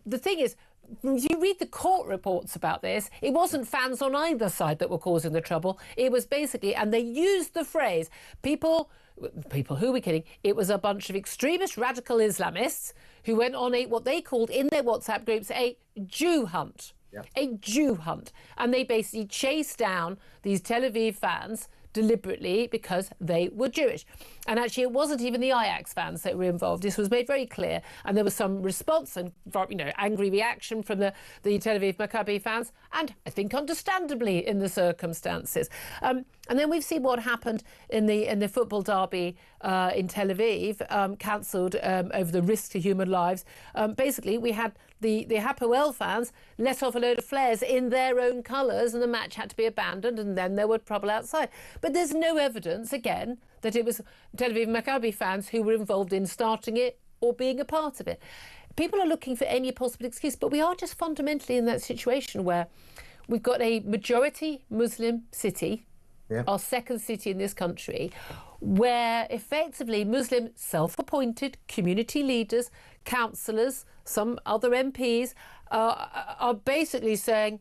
the thing is, you read the court reports about this, it wasn't fans on either side that were causing the trouble. It was basically, and they used the phrase, people, who are we kidding? It was a bunch of extremist radical Islamists who went on what they called in their WhatsApp groups a Jew hunt. A Jew hunt. And they basically chased down these Tel Aviv fans deliberately because they were Jewish. And actually, it wasn't even the Ajax fans that were involved. This was made very clear. And there was some response and, angry reaction from the Tel Aviv Maccabi fans, and I think understandably in the circumstances. And then we've seen what happened in the football derby in Tel Aviv, cancelled over the risk to human lives. Basically, we had the Hapoel fans let off a load of flares in their own colours, and the match had to be abandoned, and then there was trouble outside. But there's no evidence, again, that it was Tel Aviv Maccabi fans who were involved in starting it or being a part of it. People are looking for any possible excuse, but we are just fundamentally in that situation where we've got a majority Muslim city, our second city in this country, where effectively Muslim self-appointed community leaders, councillors, some other MPs are basically saying,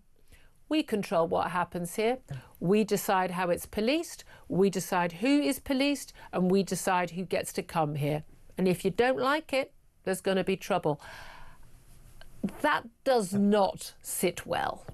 we control what happens here. We decide how it's policed. We decide who is policed, and we decide who gets to come here. And if you don't like it, there's going to be trouble. That does not sit well.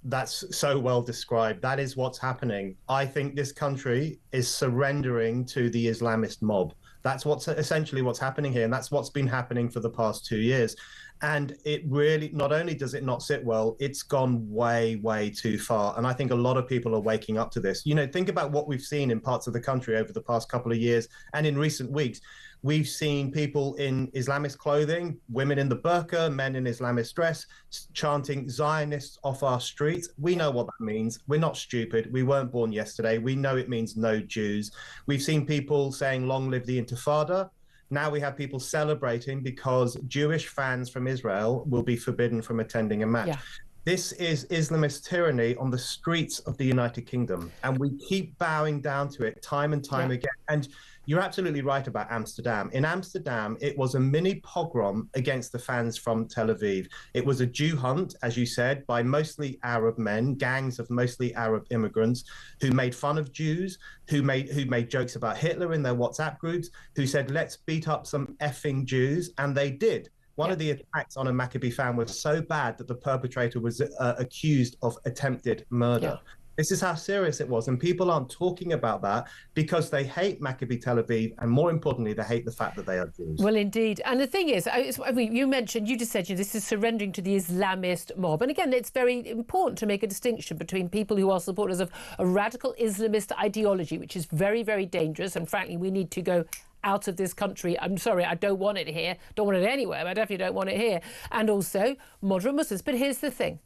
That's so well described. That is what's happening. I think this country is surrendering to the Islamist mob. That's essentially what's happening here, and that's what's been happening for the past 2 years. And it really, not only does it not sit well, it's gone way, way too far. And I think a lot of people are waking up to this. Think about what we've seen in parts of the country over the past couple of years and in recent weeks. We've seen people in Islamist clothing, women in the burqa, men in Islamist dress, chanting Zionists off our streets. We know what that means. We're not stupid. We weren't born yesterday. We know it means no Jews. We've seen people saying, long live the Intifada. Now we have people celebrating because Jewish fans from Israel will be forbidden from attending a match. Yeah. This is Islamist tyranny on the streets of the United Kingdom, and we keep bowing down to it time and time again. And You're absolutely right about Amsterdam. In Amsterdam, it was a mini pogrom against the fans from Tel Aviv. It was a Jew hunt, as you said, by mostly Arab men, gangs of mostly Arab immigrants who made fun of Jews, who made jokes about Hitler in their WhatsApp groups, who said, let's beat up some effing Jews, and they did. One of the attacks on a Maccabi fan was so bad that the perpetrator was accused of attempted murder. Yeah. This is how serious it was, and people aren't talking about that because they hate Maccabi Tel Aviv, and more importantly, they hate the fact that they are Jews. Well, indeed. And the thing is, I mean, you just said this is surrendering to the Islamist mob. And again, it's very important to make a distinction between people who are supporters of a radical Islamist ideology, which is very, very dangerous. And frankly, we need to go out of this country. I'm sorry, I don't want it here. Don't want it anywhere, but I definitely don't want it here. And also moderate Muslims. But here's the thing.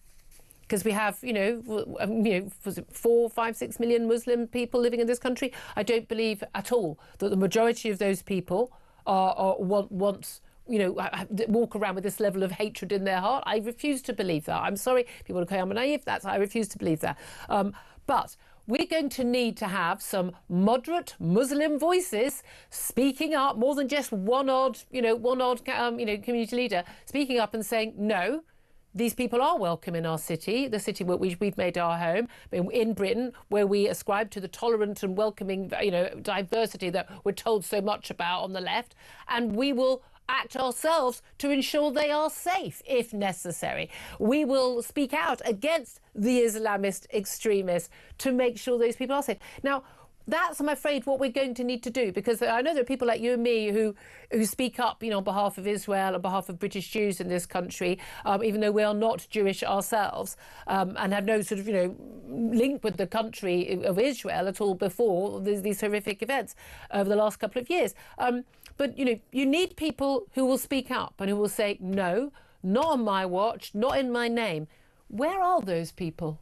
Because we have, was it 4, 5, 6 million Muslim people living in this country? I don't believe at all that the majority of those people want walk around with this level of hatred in their heart. I refuse to believe that. I'm sorry, people will say I'm naive. I refuse to believe that. But we're going to need to have some moderate Muslim voices speaking up, more than just one odd community leader speaking up and saying no. These people are welcome in our city, the city which we've made our home, in Britain, where we ascribe to the tolerant and welcoming, diversity that we're told so much about on the left, and we will act ourselves to ensure they are safe if necessary. We will speak out against the Islamist extremists to make sure those people are safe. Now, that's, I'm afraid, what we're going to need to do, because I know there are people like you and me who speak up, on behalf of Israel, on behalf of British Jews in this country, even though we are not Jewish ourselves, and have no sort of, link with the country of Israel at all before these horrific events over the last couple of years. But, you need people who will speak up and who will say, no, not on my watch, not in my name. Where are those people?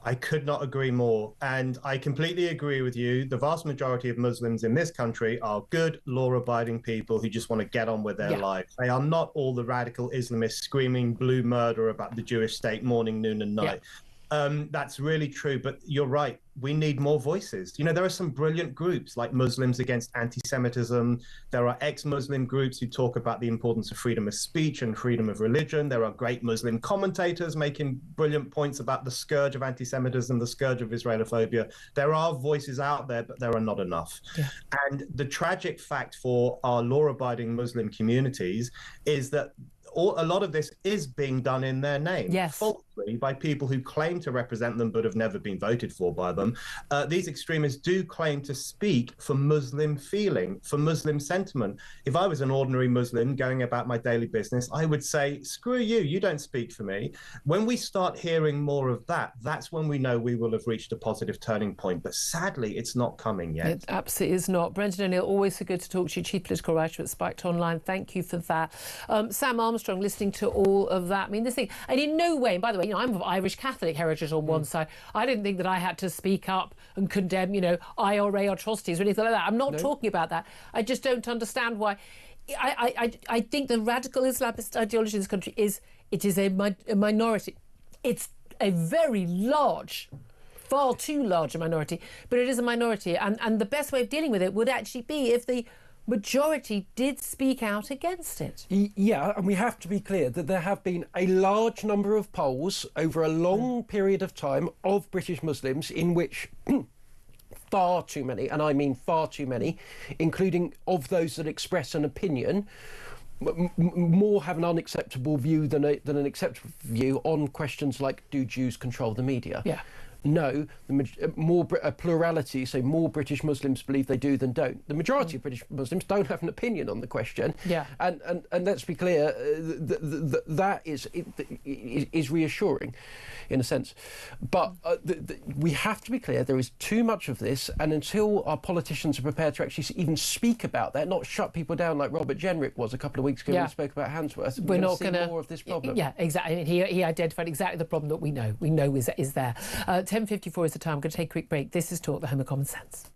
I could not agree more. And I completely agree with you. The vast majority of Muslims in this country are good, law-abiding people who just want to get on with their lives. They are not all the radical Islamists screaming blue murder about the Jewish state morning, noon and night. That's really true. But you're right. We need more voices. There are some brilliant groups like Muslims Against Anti-Semitism. There are ex-Muslim groups who talk about the importance of freedom of speech and freedom of religion. There are great Muslim commentators making brilliant points about the scourge of anti-Semitism, the scourge of Islamophobia. There are voices out there, but there are not enough. Yeah. And the tragic fact for our law-abiding Muslim communities is that a lot of this is being done in their name, falsely, by people who claim to represent them but have never been voted for by them. These extremists do claim to speak for Muslim feeling, for Muslim sentiment. If I was an ordinary Muslim going about my daily business, I would say, screw you, you don't speak for me. When we start hearing more of that, that's when we know we will have reached a positive turning point. But sadly, it's not coming yet. It absolutely is not. Brendan O'Neill, always so good to talk to you, Chief Political Writer at Spiked Online. Thank you for that. Sam Armstrong, listening to all of that. I mean, this thing, and in no way, by the way, I'm of Irish Catholic heritage on one side. I didn't think that I had to speak up and condemn, IRA atrocities or anything like that. I'm not talking about that. I just don't understand why. I think the radical Islamist ideology in this country is a minority. It's a very large, far too large a minority, but it is a minority. And the best way of dealing with it would actually be if the majority did speak out against it. Yeah, and we have to be clear that there have been a large number of polls over a long period of time of British Muslims in which far too many, and I mean far too many, including of those that express an opinion, more have an unacceptable view than an acceptable view on questions like, do Jews control the media? Yeah. No, a plurality, so more British Muslims believe they do than don't. The majority of British Muslims don't have an opinion on the question. Yeah. And let's be clear, that is reassuring, in a sense. But we have to be clear, there is too much of this, and until our politicians are prepared to actually even speak about that, not shut people down like Robert Jenrick was a couple of weeks ago when he spoke about Handsworth, we're not going to see more of this problem. Yeah, exactly. He identified exactly the problem that we know is there. 10:54 is the time. I'm going to take a quick break. This is Talk, the home of common sense.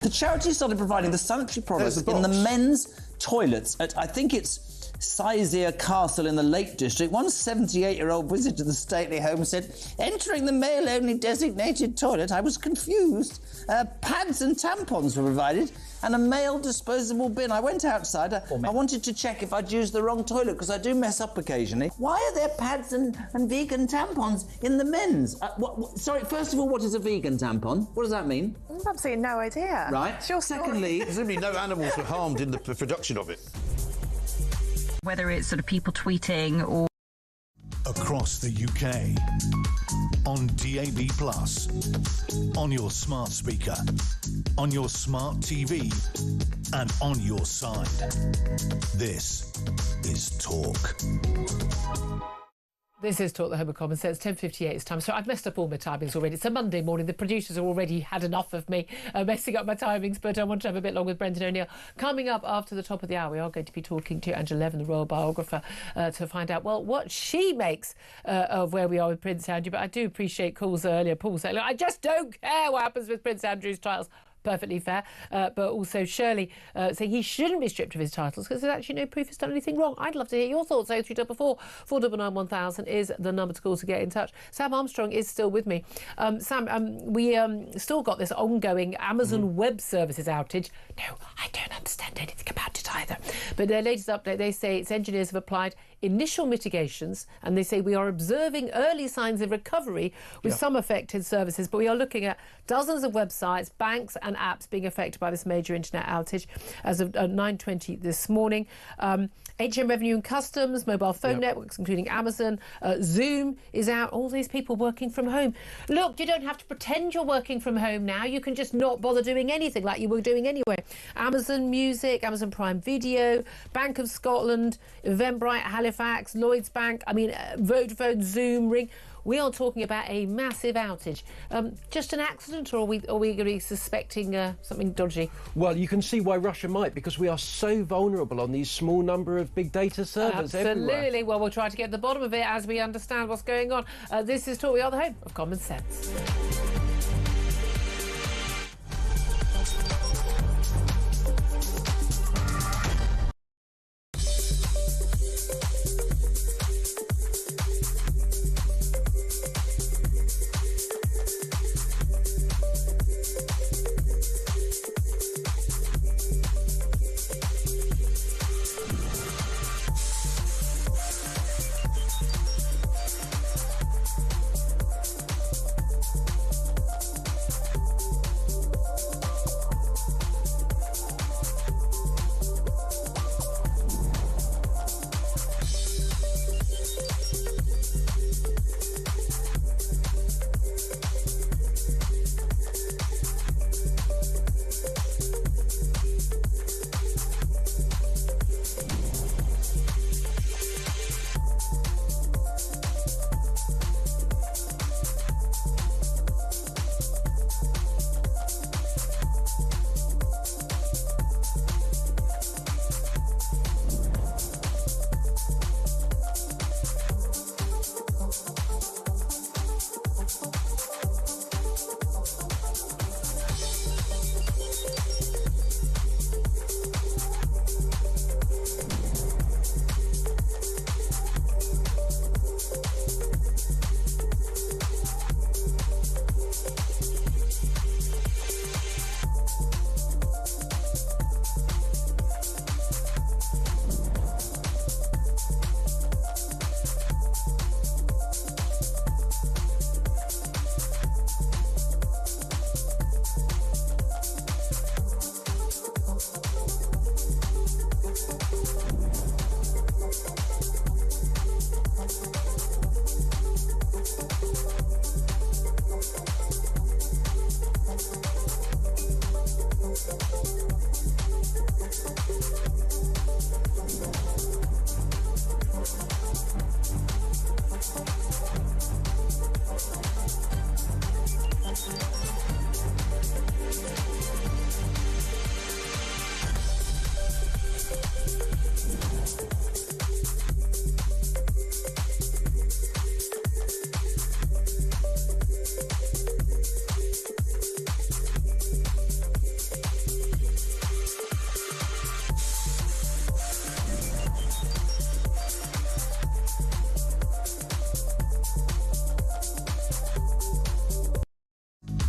The charity started providing the sanitary products in the men's toilets at, I think it's Sizergh Castle in the Lake District. One 78-year-old visitor the stately home said, entering the male-only designated toilet, I was confused. Pads and tampons were provided and a male disposable bin. I went outside. I wanted to check if I'd used the wrong toilet because I do mess up occasionally. Why are there pads and vegan tampons in the men's? Sorry, first of all, what is a vegan tampon? What does that mean? I've absolutely no idea. Right. Sure. Secondly, presumably no animals were harmed in the production of it. Whether it's sort of people tweeting or... Across the UK, on DAB+, on your smart speaker, on your smart TV, and on your side. This is Talk. This is Talk, the Home of Common Sense, 10:58 it's time. So I've messed up all my timings already. It's a Monday morning. The producers have already had enough of me messing up my timings, but I want to have a bit long with Brendan O'Neill. Coming up after the top of the hour, we are going to be talking to Angela Levin, the royal biographer, to find out, well, what she makes of where we are with Prince Andrew. But I do appreciate calls earlier. Paul saying, look, I just don't care what happens with Prince Andrew's titles. Perfectly fair, but also Shirley saying he shouldn't be stripped of his titles because there's actually no proof he's done anything wrong. I'd love to hear your thoughts. 0344 499 1000 is the number to call to get in touch. Sam Armstrong is still with me. Sam, we still got this ongoing Amazon Web Services outage. No, I don't understand anything about it either. But their latest update, they say its engineers have applied initial mitigations and they say we are observing early signs of recovery with some affected services, but we are looking at dozens of websites, banks and apps being affected by this major internet outage as of 9:20 this morning. HM Revenue and Customs, mobile phone networks, including Amazon, Zoom is out. All these people working from home. Look, you don't have to pretend you're working from home now. You can just not bother doing anything like you were doing anyway. Amazon Music, Amazon Prime Video, Bank of Scotland, Eventbrite, Halifax, Lloyds Bank, Vodafone, Zoom, Ring. We are talking about a massive outage. Just an accident, or are we going to be suspecting something dodgy? Well, you can see why Russia might, because we are so vulnerable on these small number of big data servers everywhere. Absolutely. Well, we'll try to get to the bottom of it as we understand what's going on. This is Talk. We are the home of Common Sense.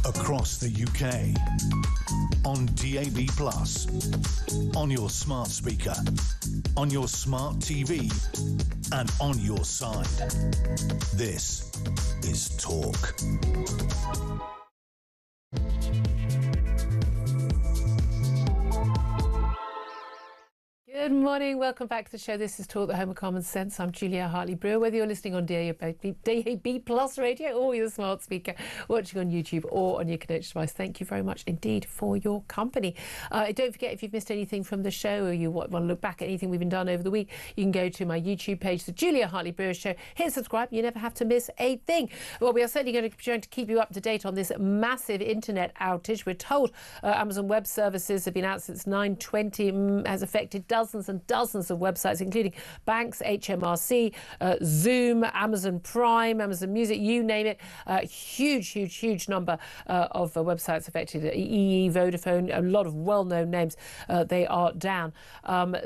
across the UK, on DAB+, on your smart speaker, on your smart TV, and on your side. This is Talk. Good morning, welcome back to the show. This is Talk, the home of common sense. I'm Julia Hartley-Brewer. Whether you're listening on DAB Plus radio or your smart speaker, watching on YouTube or on your connected device, thank you very much indeed for your company. Don't forget, if you've missed anything from the show or you want to look back at anything we've been done over the week, you can go to my YouTube page, the Julia Hartley-Brewer Show. Hit subscribe, you never have to miss a thing. Well, we are certainly going to keep you up to date on this massive internet outage. We're told Amazon Web Services have been out since 9:20, has affected dozens and dozens of websites, including banks, HMRC, Zoom, Amazon Prime, Amazon Music, you name it. Huge number of websites affected. EE, Vodafone, a lot of well-known names. They are down. But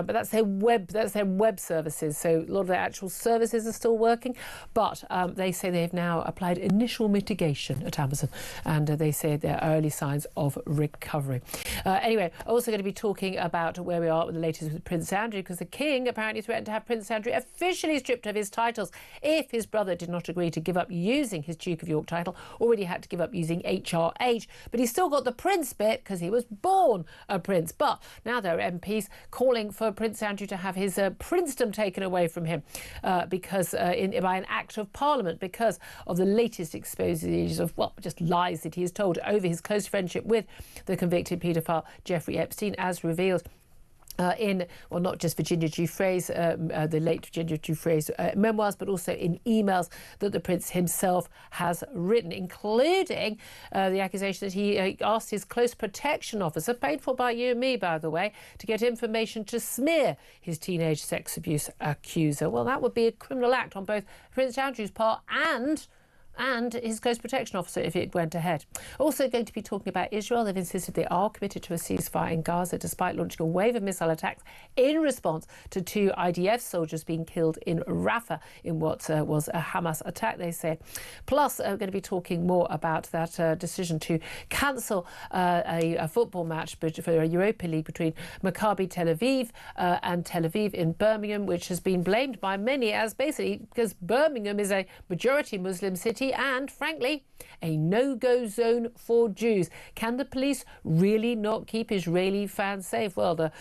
that's their web services. So a lot of their actual services are still working. But they say they've now applied initial mitigation at Amazon, and they say there are early signs of recovery. Anyway, also going to be talking about where we are with the latest with Prince Andrew, because the King apparently threatened to have Prince Andrew officially stripped of his titles if his brother did not agree to give up using his Duke of York title. Already had to give up using HRH, but he's still got the Prince bit because he was born a prince. But now there are MPs calling for Prince Andrew to have his princedom taken away from him because by an act of Parliament, because of the latest exposures of, well, just lies that he has told over his close friendship with the convicted paedophile Jeffrey Epstein, as revealed not just Virginia Giuffre's, the late Virginia Giuffre's memoirs, but also in emails that the Prince himself has written, including the accusation that he asked his close protection officer, paid for by you and me, by the way, to get information to smear his teenage sex abuse accuser. Well, that would be a criminal act on both Prince Andrew's part and his close protection officer if it went ahead. Also going to be talking about Israel. They've insisted they are committed to a ceasefire in Gaza despite launching a wave of missile attacks in response to 2 IDF soldiers being killed in Rafah in what was a Hamas attack, they say. Plus, we're going to be talking more about that decision to cancel a football match for a Europa League between Maccabi Tel Aviv and Tel Aviv in Birmingham, which has been blamed by many as basically because Birmingham is a majority Muslim city and, frankly, a no-go zone for Jews. Can the police really not keep Israeli fans safe? Well, the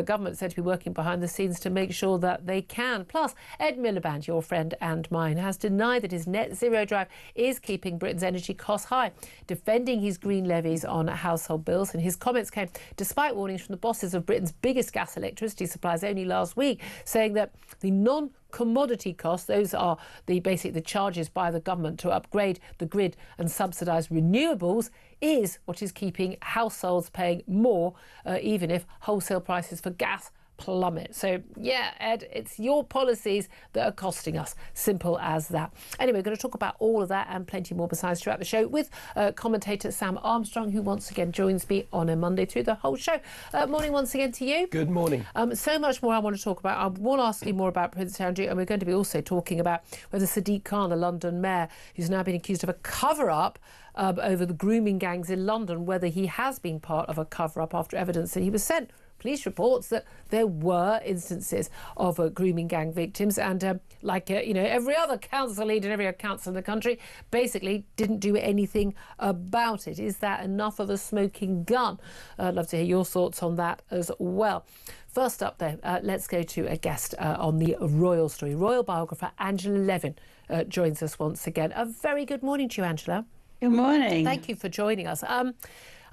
government said to be working behind the scenes to make sure that they can. Plus, Ed Miliband, your friend and mine, has denied that his net zero drive is keeping Britain's energy costs high, defending his green levies on household bills. And his comments came despite warnings from the bosses of Britain's biggest gas electricity suppliers only last week, saying that the non-commodity costs, those are the charges by the government to upgrade the grid and subsidise renewables, is what is keeping households paying more, even if wholesale prices for gas plummet. So, yeah, Ed, it's your policies that are costing us. Simple as that. Anyway, we're going to talk about all of that and plenty more besides throughout the show with commentator Sam Armstrong, who once again joins me on a Monday through the whole show. Morning once again to you. Good morning. So much more I want to talk about. I want to ask you more about Prince Andrew, and we're going to be also talking about whether Sadiq Khan, the London mayor, who's now been accused of a cover-up over the grooming gangs in London, whether he has been part of a cover-up after evidence that he was sent police reports that there were instances of grooming gang victims, and every other council leader and every other council in the country basically didn't do anything about it. Is that enough of a smoking gun? I'd love to hear your thoughts on that as well. First up, though, let's go to a guest on the royal story. Royal biographer Angela Levin joins us once again. A very good morning to you, Angela. Good morning. Thank you for joining us.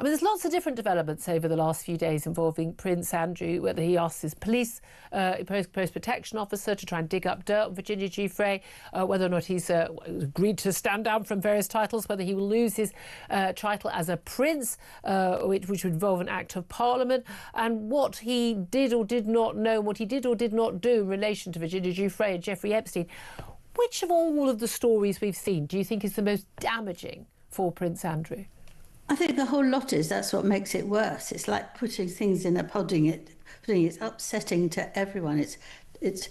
There's lots of different developments over the last few days involving Prince Andrew, whether he asked his police post protection officer to try and dig up dirt on Virginia Giuffre, whether or not he's agreed to stand down from various titles, whether he will lose his title as a prince, which would involve an act of Parliament, and what he did or did not know, what he did or did not do in relation to Virginia Giuffre and Jeffrey Epstein. Which of all of the stories we've seen do you think is the most damaging for Prince Andrew? I think the whole lot is. That's what makes it worse. It's like putting things in a pudding. It's upsetting to everyone. It's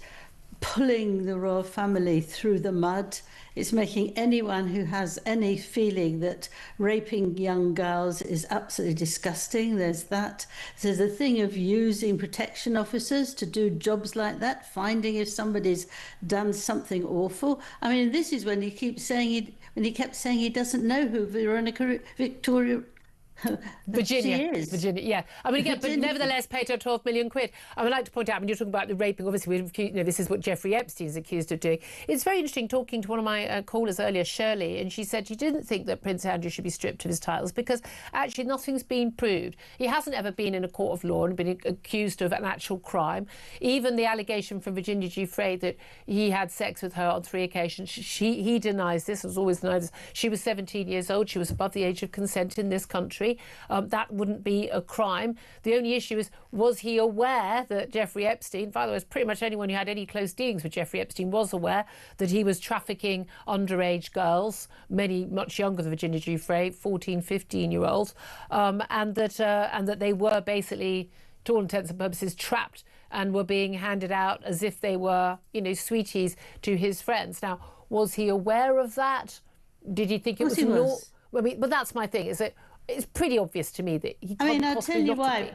pulling the royal family through the mud. It's making anyone who has any feeling that raping young girls is absolutely disgusting. There's that. There's a thing of using protection officers to do jobs like that, finding if somebody's done something awful. I mean, this is when he kept saying he doesn't know who Victoria. Virginia, she is. Virginia, yeah. I mean, again, Virginia. but nevertheless paid her 12 million quid. I would like to point out, when you're talking about the raping, obviously, this is what Jeffrey Epstein is accused of doing. It's very interesting talking to one of my callers earlier, Shirley, and she said she didn't think that Prince Andrew should be stripped of his titles because actually nothing's been proved. He hasn't ever been in a court of law and been accused of an actual crime. Even the allegation from Virginia Giuffre that he had sex with her on 3 occasions, he denies this, has always denied this. She was 17 years old. She was above the age of consent in this country. That wouldn't be a crime. The only issue is, was he aware that Jeffrey Epstein, by the way, pretty much anyone who had any close dealings with Jeffrey Epstein was aware that he was trafficking underage girls, many much younger than Virginia Giuffre, 14, 15-year-olds, and that they were basically, to all intents and purposes, trapped and were being handed out as if they were, sweeties to his friends. Now, was he aware of that? Did he think it was normal? But that's my thing, is that it's pretty obvious to me that he can't possibly not have been.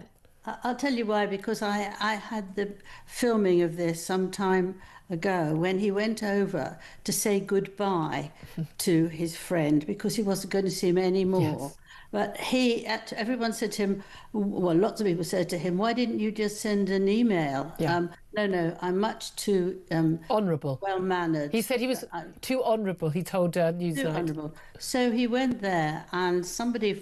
I'll tell you why, because I had the filming of this some time ago when he went over to say goodbye to his friend because he wasn't going to see him anymore. Yes. But everyone said to him, well, lots of people said to him, why didn't you just send an email? Yeah. No, I'm much too honourable, well-mannered. He said he was too honourable, he told Newsnight. Too honourable. So he went there, and somebody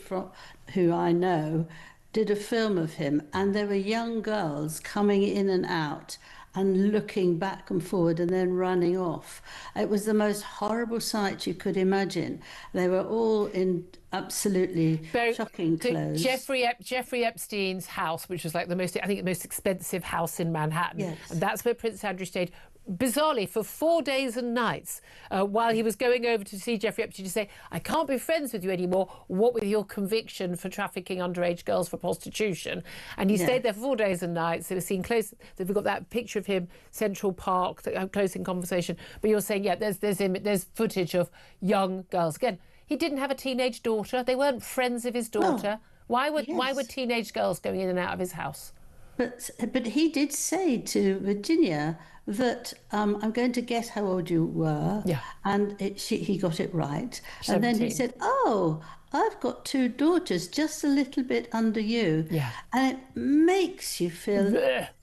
who I know did a film of him, and there were young girls coming in and out and looking back and forward and then running off. It was the most horrible sight you could imagine. They were all in absolutely shocking clothes. Jeffrey Epstein's house, which was like the most expensive house in Manhattan, yes. And that's where Prince Andrew stayed, bizarrely, for 4 days and nights while he was going over to see Jeffrey Epstein to say, I can't be friends with you anymore, what with your conviction for trafficking underage girls for prostitution. And he stayed there for 4 days and nights. They were seen close. We've got that picture of him, Central Park, close in conversation. But you're saying, there's footage of young girls. Again, he didn't have a teenage daughter. They weren't friends of his daughter. Why were teenage girls going in and out of his house? But he did say to Virginia that I'm going to guess how old you were. Yeah. And he got it right. 17. And then he said, oh, I've got 2 daughters just a little bit under you. Yeah. And it makes you feel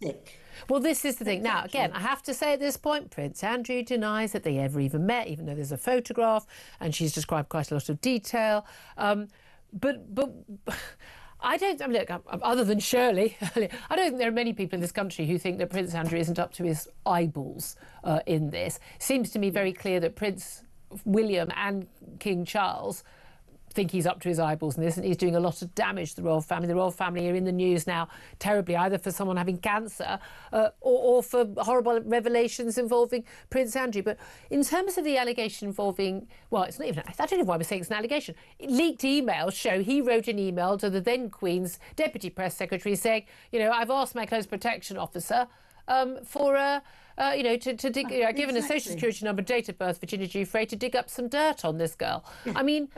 sick. Well, this is the thing. Now, again, I have to say at this point, Prince Andrew denies that they ever even met, even though there's a photograph and she's described quite a lot of detail. But I don't, look, other than Shirley, I don't think there are many people in this country who think that Prince Andrew isn't up to his eyeballs in this. Seems to me very clear that Prince William and King Charles think he's up to his eyeballs in this, and he's doing a lot of damage to the royal family. The royal family are in the news now terribly, either for someone having cancer or for horrible revelations involving Prince Andrew. But in terms of the allegation involving, well, it's not even, I don't know why we're saying it's an allegation. Leaked emails show he wrote an email to the then Queen's Deputy Press Secretary saying, I've asked my close protection officer for to dig, given a social security number, date of birth, Virginia Giuffre, to dig up some dirt on this girl. Yeah. I mean,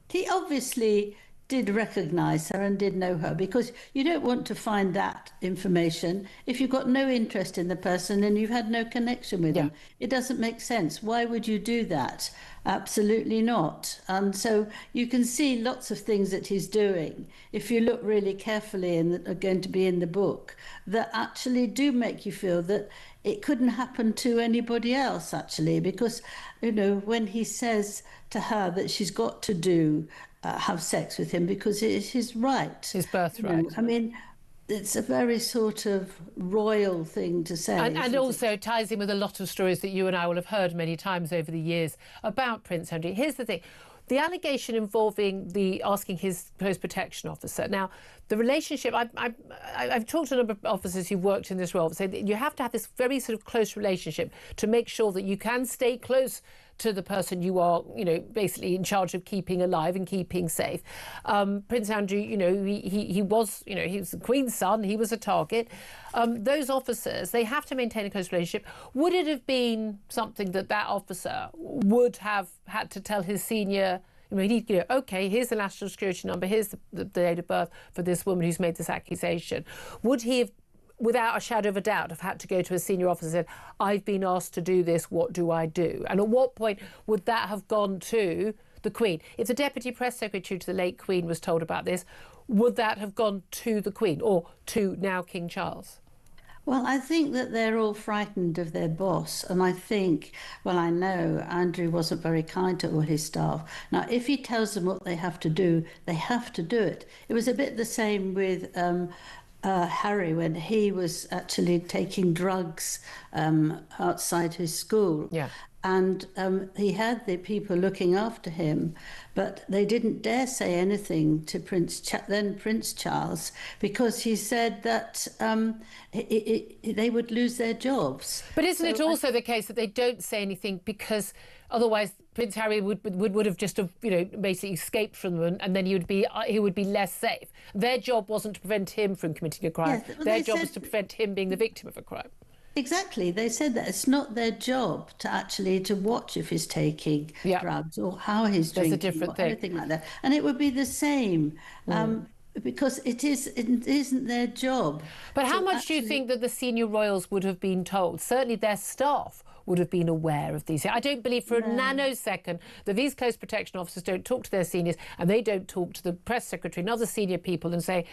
he obviously did recognise her and did know her, because you don't want to find that information if you've got no interest in the person and you've had no connection with them. It doesn't make sense. Why would you do that? Absolutely not. And so you can see lots of things that he's doing, if you look really carefully and that are going to be in the book, that actually do make you feel that it couldn't happen to anybody else, actually, because, when he says to her that she's got to have sex with him because it is his right. His birthright. I mean, it's a very sort of royal thing to say. And also it ties in with a lot of stories that you and I will have heard many times over the years about Prince Andrew. Here's the thing. the allegation involving the asking his post protection officer. Now, the relationship, I've talked to a number of officers who've worked in this role, say that you have to have this very sort of close relationship to make sure that you can stay close to the person you are, basically in charge of keeping alive and keeping safe. Prince Andrew, he was the Queen's son, he was a target. Those officers, they have to maintain a close relationship. Would it have been something that officer would have had to tell his senior, okay, here's the national security number, here's the date of birth for this woman who's made this accusation. Would he have, without a shadow of a doubt, have had to go to a senior officer and said, I've been asked to do this, what do I do? And at what point would that have gone to the Queen? If the Deputy Press Secretary to the late Queen was told about this, would that have gone to the Queen or to now King Charles? Well, I think that they're all frightened of their boss. And I think, well, I know Andrew wasn't very kind to all his staff. Now, if he tells them what they have to do, they have to do it. It was a bit the same with Harry when he was actually taking drugs outside his school. Yeah. And he had the people looking after him, but they didn't dare say anything to then Prince Charles, because he said that they would lose their jobs. But isn't it also the case that they don't say anything because otherwise Prince Harry would have just basically escaped from them, and then he would be less safe. Their job wasn't to prevent him from committing a crime. Yes, well, their job was to prevent him being the victim of a crime. Exactly. They said that it's not their job to watch if he's taking drugs or how he's drinking. That's a different thing. Anything like that. And it would be the same because it isn't their job. But how much do you think that the senior royals would have been told? Certainly their staff would have been aware of these. I don't believe for a nanosecond that these close protection officers don't talk to their seniors and they don't talk to the press secretary and other senior people and say,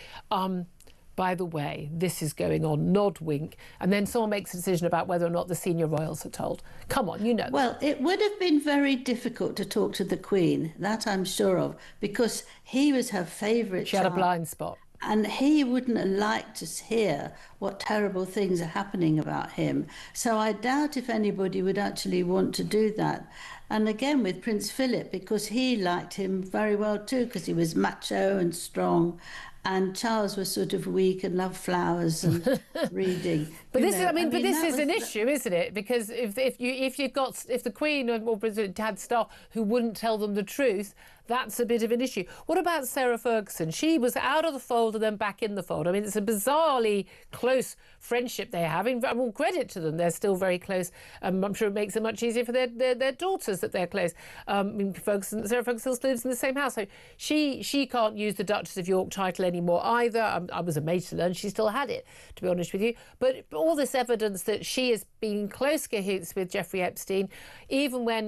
by the way, this is going on, nod, wink, and then someone makes a decision about whether or not the senior royals are told. Come on, you know. Well, it would have been very difficult to talk to the Queen, that I'm sure of, because he was her favourite child. She had a blind spot. And he wouldn't have liked to hear what terrible things are happening about him. So I doubt if anybody would actually want to do that. And again with Prince Philip, because he liked him very well too, because he was macho and strong. And Charles was sort of weak and loved flowers and reading. But this is an issue, isn't it? Because if the Queen or President had staff who wouldn't tell them the truth, that's a bit of an issue. What about Sarah Ferguson? She was out of the fold and then back in the fold. I mean, it's a bizarrely close friendship they have. All credit to them. They're still very close. I'm sure it makes it much easier for their daughters that they're close. Sarah Ferguson still lives in the same house. So she can't use the Duchess of York title anymore either. I was a maid to learn. She still had it, to be honest with you. But all this evidence that she has been in close cahoots with Jeffrey Epstein, even when,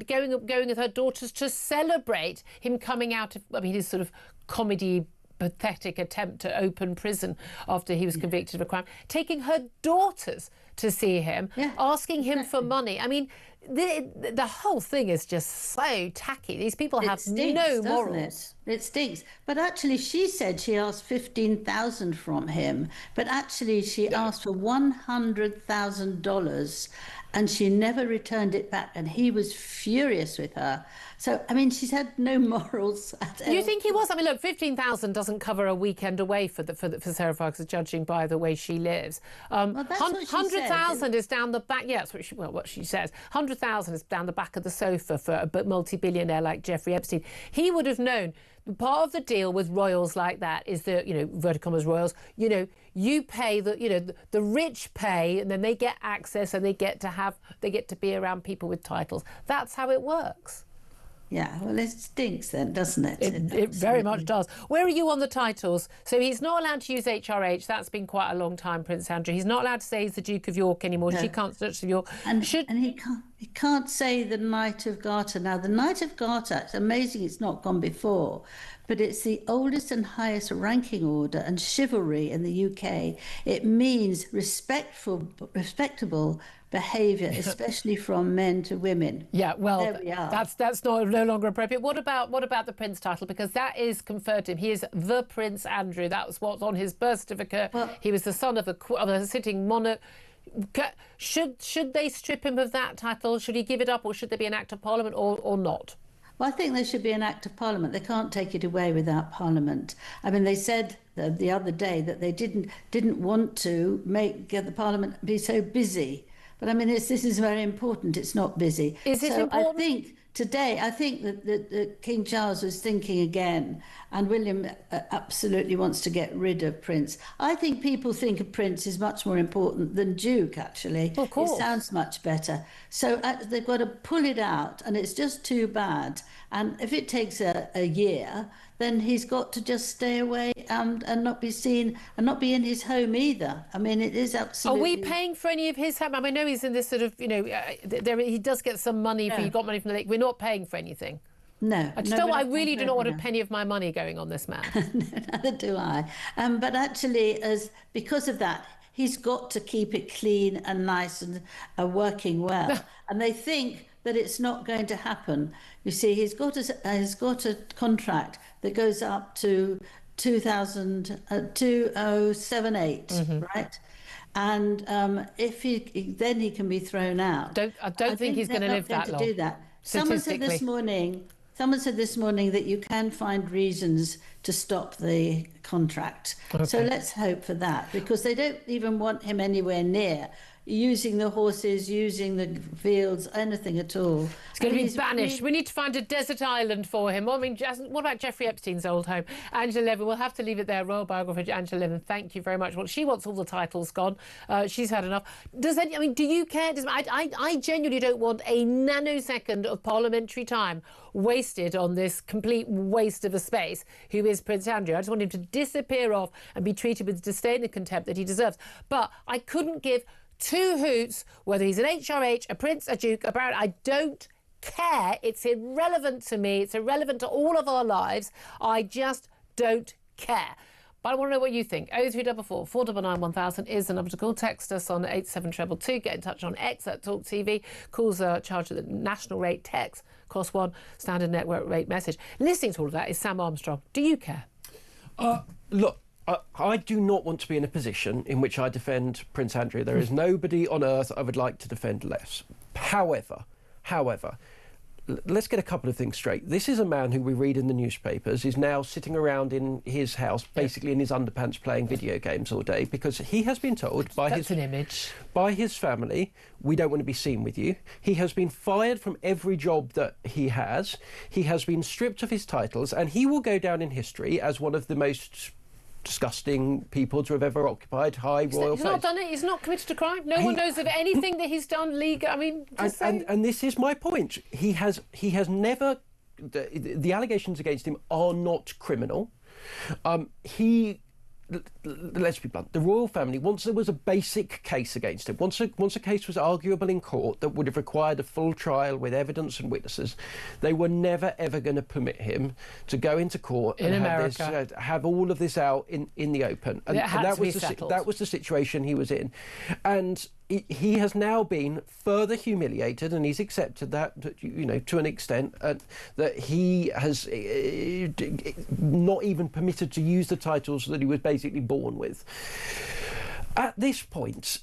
going with her daughters to celebrate him coming out of, his sort of comedy, pathetic attempt to open prison after he was convicted of a crime, taking her daughters to see him, asking him for money. I mean, the whole thing is just so tacky. These people have no morals. It stinks. But actually, she said she asked $15,000 from him, but actually she asked for $100,000 and she never returned it back, and he was furious with her. So, she's had no morals at all. You think he was? Look, $15,000 doesn't cover a weekend away for Sarah Ferguson, judging by the way she lives. $100,000 is down the back. Yeah, that's what she says. $100,000 is down the back of the sofa for a multi-billionaire like Jeffrey Epstein. He would have known. Part of the deal with royals like that is that, inverted commas royals, you pay the rich pay, and then they get access and they get to be around people with titles. That's how it works. Yeah, well, it stinks then, doesn't it? It very much does. Where are you on the titles? So he's not allowed to use HRH. That's been quite a long time, Prince Andrew. He's not allowed to say he's the Duke of York anymore. No. She can't Duchess of York. And he can't say the Knight of Garter. Now, the Knight of Garter, it's amazing it's not gone before, but it's the oldest and highest ranking order and chivalry in the UK. It means respectable behaviour, especially from men to women. Yeah, well, there we are. That's no longer appropriate. What about the Prince title? Because that is conferred to him. He is the Prince Andrew. That was what's on his birth certificate. Well, he was the son of a sitting monarch. Should they strip him of that title? Should he give it up, or should there be an Act of Parliament, or not? Well, I think there should be an Act of Parliament. They can't take it away without Parliament. I mean, they said the other day that they didn't want to get the Parliament be so busy. But I mean, this is very important. It's not busy. Is it important? I think today, that King Charles was thinking again, and William absolutely wants to get rid of Prince. I think people think of Prince is much more important than Duke, actually. Of course. It sounds much better. So they've got to pull it out, and it's just too bad. And if it takes a year, then he's got to just stay away and not be seen and not be in his home either. I mean, it is absolutely... Are we paying for any of his... I know he's in this sort of, he does get some money, he got money from the lake. We're not paying for anything. No. I really do not want a penny of my money going on this man. Neither do I. But actually, because of that, he's got to keep it clean and nice and working well. And they think that it's not going to happen. You see, he's got a contract that goes up to 2078, right? And if then he can be thrown out. I don't think he's going to live that long. Do that. Someone said this morning that you can find reasons to stop the contract. Okay. So let's hope for that, because they don't even want him anywhere near using the horses, using the fields, anything at all. He's going to be banished. We need to find a desert island for him. I mean, what about Jeffrey Epstein's old home? Angela Levin, we'll have to leave it there. Royal biographer Angela Levin, thank you very much. Well, she wants all the titles gone. She's had enough. Do you care? I genuinely don't want a nanosecond of parliamentary time wasted on this complete waste of a space who is Prince Andrew. I just want him to disappear off and be treated with the disdain and contempt that he deserves. But I couldn't give two hoots whether he's an HRH, a prince, a duke, a baron. I don't care. It's irrelevant to me. It's irrelevant to all of our lives. I just don't care. But I want to know what you think. 0344 499 1000 is the number to call. Text us on 87222. Get in touch on X at talkTV. Calls are charged at the national rate. Text cost one, standard network rate message. Listening to all of that is Sam Armstrong. Do you care? Look, I do not want to be in a position in which I defend Prince Andrew. There is nobody on earth I would like to defend less. However, let's get a couple of things straight. This is a man who we read in the newspapers is now sitting around in his house, basically in his underpants, playing video games all day, because he has been told by his family, we don't want to be seen with you. He has been fired from every job that he has. He has been stripped of his titles, and he will go down in history as one of the most disgusting people to have ever occupied high royal He's not done it. He's not committed a crime. No one knows of anything that he's done legal. I mean, and this is my point. He has never. The allegations against him are not criminal. Let's be blunt, the royal family, once there was a basic case against him, once a case was arguable in court that would have required a full trial with evidence and witnesses, they were never ever going to permit him to go into court in and America. have all of this out in the open. And that was the situation he was in. And he has now been further humiliated, and he's accepted that, to an extent, that he has not even permitted to use the titles that he was basically born with. At this point,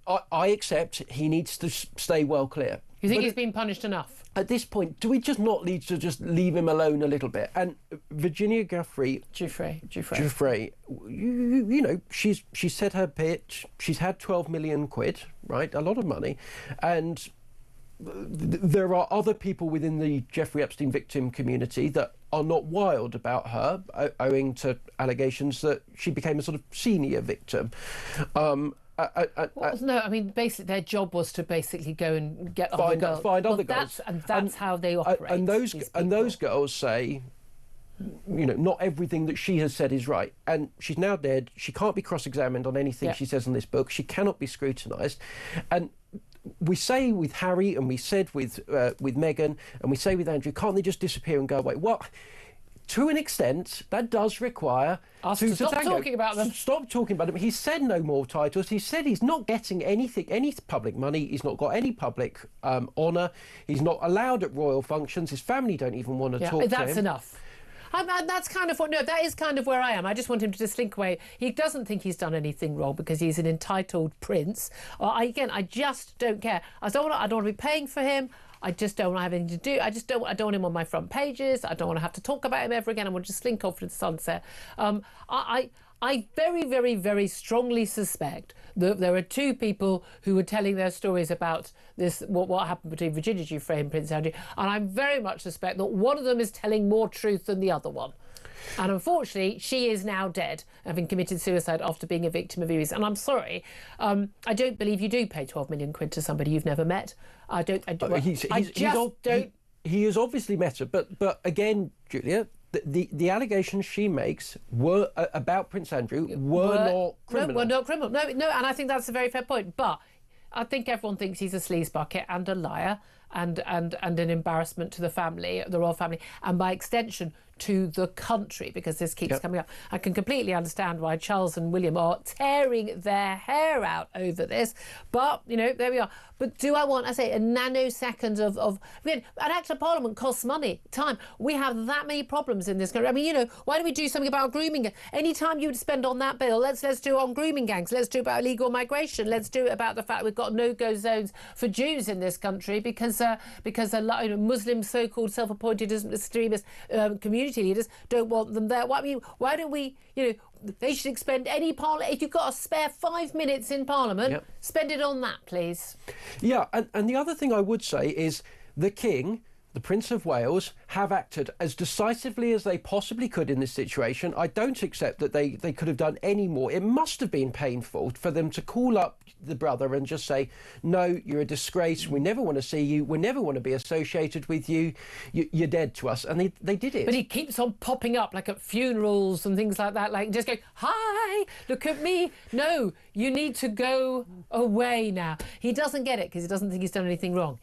I accept he needs to stay well clear. You think he's been punished enough? At this point, do we just not need to just leave him alone a little bit? And Virginia Giuffre, she's said her pitch. She's had 12 million quid, right? A lot of money. And there are other people within the Jeffrey Epstein victim community that are not wild about her, owing to allegations that she became a sort of senior victim. No, I mean, basically their job was to basically go and get other girls. Find other girls. That's how they operate. And those girls say, not everything that she has said is right. And she's now dead. She can't be cross-examined on anything she says in this book. She cannot be scrutinised. And we say with Harry, and we said with Meghan, and we say with Andrew, can't they just disappear and go away? Well, to an extent, that does require us to stop talking about them. Stop talking about them. He said no more titles. He said he's not getting anything, any public money. He's not got any public honour. He's not allowed at royal functions. His family don't even want to talk to him. That's enough. That's kind of that is kind of where I am. I just want him to just slink away. He doesn't think he's done anything wrong because he's an entitled prince. I just don't care. I don't want to be paying for him. I just don't want to have anything to do. I don't want him on my front pages. I don't want to have to talk about him ever again. I want to just slink off into the sunset. I very, very, very strongly suspect that there are two people who were telling their stories about this, what happened between Virginia Giuffre and Prince Andrew, and I very much suspect that one of them is telling more truth than the other one. And unfortunately, she is now dead, having committed suicide after being a victim of abuse. And I'm sorry, I don't believe you do pay 12 million quid to somebody you've never met. He has obviously met her, but again, Julia, the allegations she makes were about Prince Andrew were not criminal. No, were not criminal. No, and I think that's a very fair point. But I think everyone thinks he's a sleaze bucket and a liar and an embarrassment to the family, the royal family, and by extension to the country, because this keeps coming up. I can completely understand why Charles and William are tearing their hair out over this, but, you know, there we are. But do I want, I say, a nanosecond of an act of parliament costs money, time. We have that many problems in this country. I mean, you know, why don't we do something about grooming? Any time you would spend on that bill, let's do it on grooming gangs. Let's do it about illegal migration. Let's do it about the fact we've got no-go zones for Jews in this country because a lot of Muslim so-called self-appointed extremist community leaders don't want them there. I mean, why don't we, you know, they should expend any parliament. If you've got a spare 5 minutes in Parliament, spend it on that, please. Yeah, and the other thing I would say is the King, the Prince of Wales, have acted as decisively as they possibly could in this situation. I don't accept that they could have done any more. It must have been painful for them to call up the brother and just say, no, you're a disgrace. We never want to see you. We never want to be associated with you. You're dead to us. And they did it. But he keeps on popping up, like at funerals and things like that, like just going, hi, look at me. No, you need to go away now. He doesn't get it because he doesn't think he's done anything wrong.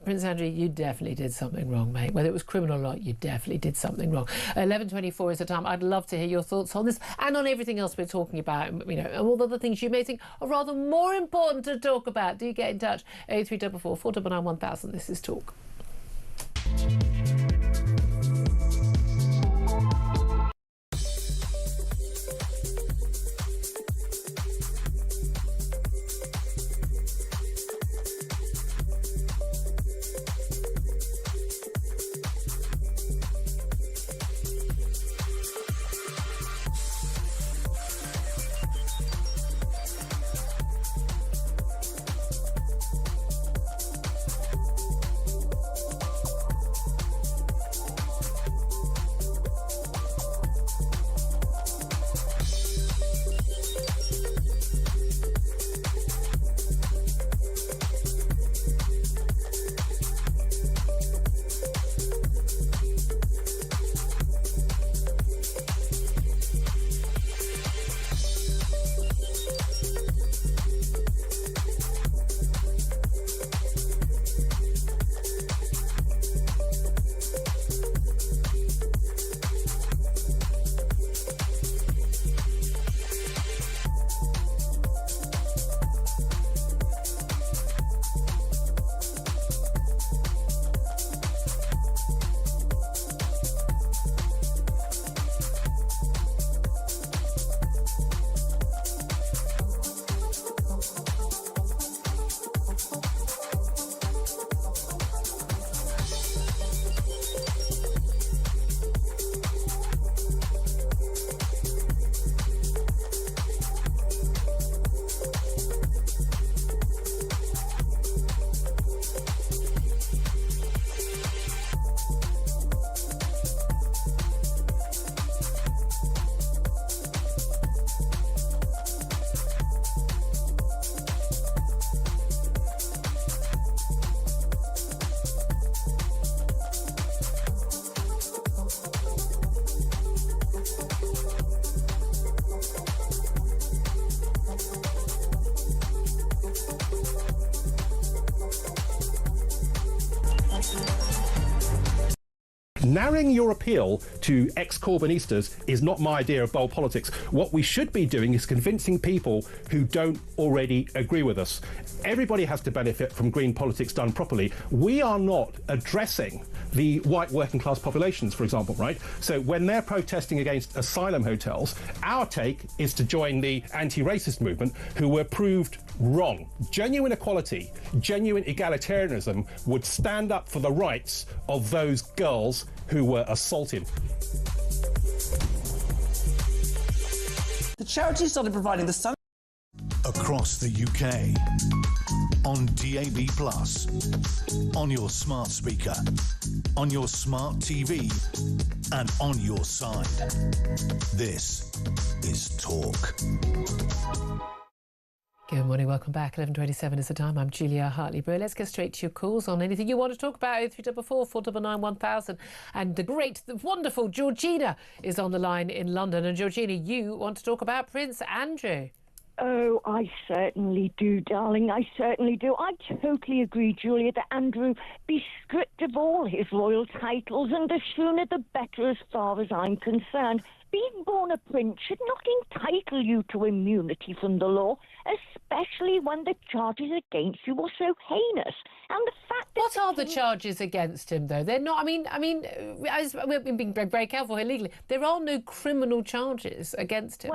Prince Andrew, you definitely did something wrong, mate. Whether it was criminal or not, you definitely did something wrong. 11:24 is the time. I'd love to hear your thoughts on this and on everything else we're talking about, you know, and all the other things you may think are rather more important to talk about. Do get in touch. 0344 499 1000. This is Talk. Narrowing your appeal to ex-Corbynistas is not my idea of bold politics. What we should be doing is convincing people who don't already agree with us. Everybody has to benefit from green politics done properly. We are not addressing the white working class populations, for example, right? So when they're protesting against asylum hotels, our take is to join the anti-racist movement, who were proved Wrong. Genuine equality, genuine egalitarianism would stand up for the rights of those girls who were assaulted. The charity started providing the sun across the UK, on DAB+, on your smart speaker, on your smart TV, and on your side. This is Talk. Good morning, welcome back. 11:27 is the time. I'm Julia Hartley-Brewer. Let's get straight to your calls on anything you want to talk about. 0344 499 1000. And the wonderful Georgina is on the line in London. And Georgina, you want to talk about Prince Andrew. Oh, I certainly do, darling. I certainly do. I totally agree, Julia, that Andrew be stripped of all his royal titles, and the sooner the better as far as I'm concerned. Being born a prince should not entitle you to immunity from the law, especially when the charges against you are so heinous. And the fact that... What are the charges against him, though? They're not... I mean, as we're being very careful here legally, there are no criminal charges against him.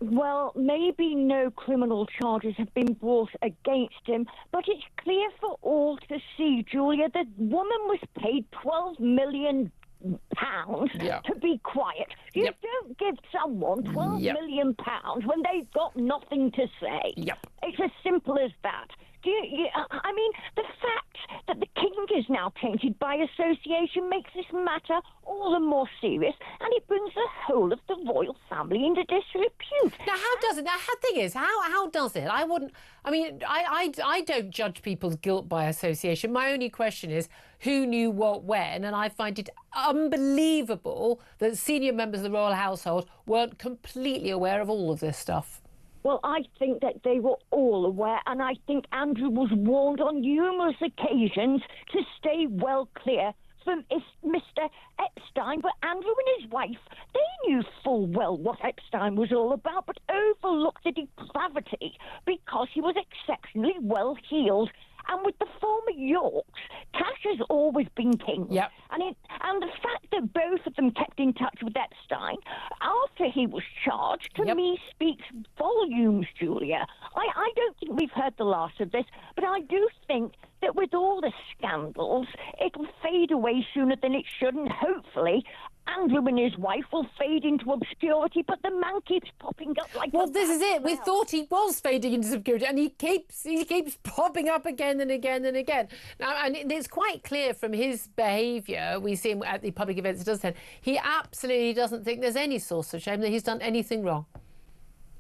Well, maybe no criminal charges have been brought against him, but it's clear for all to see, Julia, the woman was paid £12 million to be quiet. You don't give someone £12 million when they've got nothing to say. It's as simple as that. I mean, the fact that the king is now tainted by association makes this matter all the more serious, and it brings the whole of the royal family into disrepute. Now, how does it? Now, the thing is, how does it? I don't judge people's guilt by association. My only question is, who knew what when? And I find it unbelievable that senior members of the royal household weren't completely aware of all of this stuff. Well, I think that they were all aware, and I think Andrew was warned on numerous occasions to stay well clear from Mr. Epstein. But Andrew and his wife, they knew full well what Epstein was all about, but overlooked the depravity because he was exceptionally well-heeled. And with the former Yorks, cash has always been king. And the fact that both of them kept in touch with Epstein after he was charged, to me, speaks volumes, Julia. I don't think we've heard the last of this, but I do think that with all the scandals, it'll fade away sooner than it should, and hopefully Andrew and his wife will fade into obscurity, but the man keeps popping up like... Well, this is it. We thought he was fading into obscurity, and he keeps popping up again and again and again. Now, and it's quite clear from his behaviour, we see him at the public events he does attend, he absolutely doesn't think there's any source of shame that he's done anything wrong.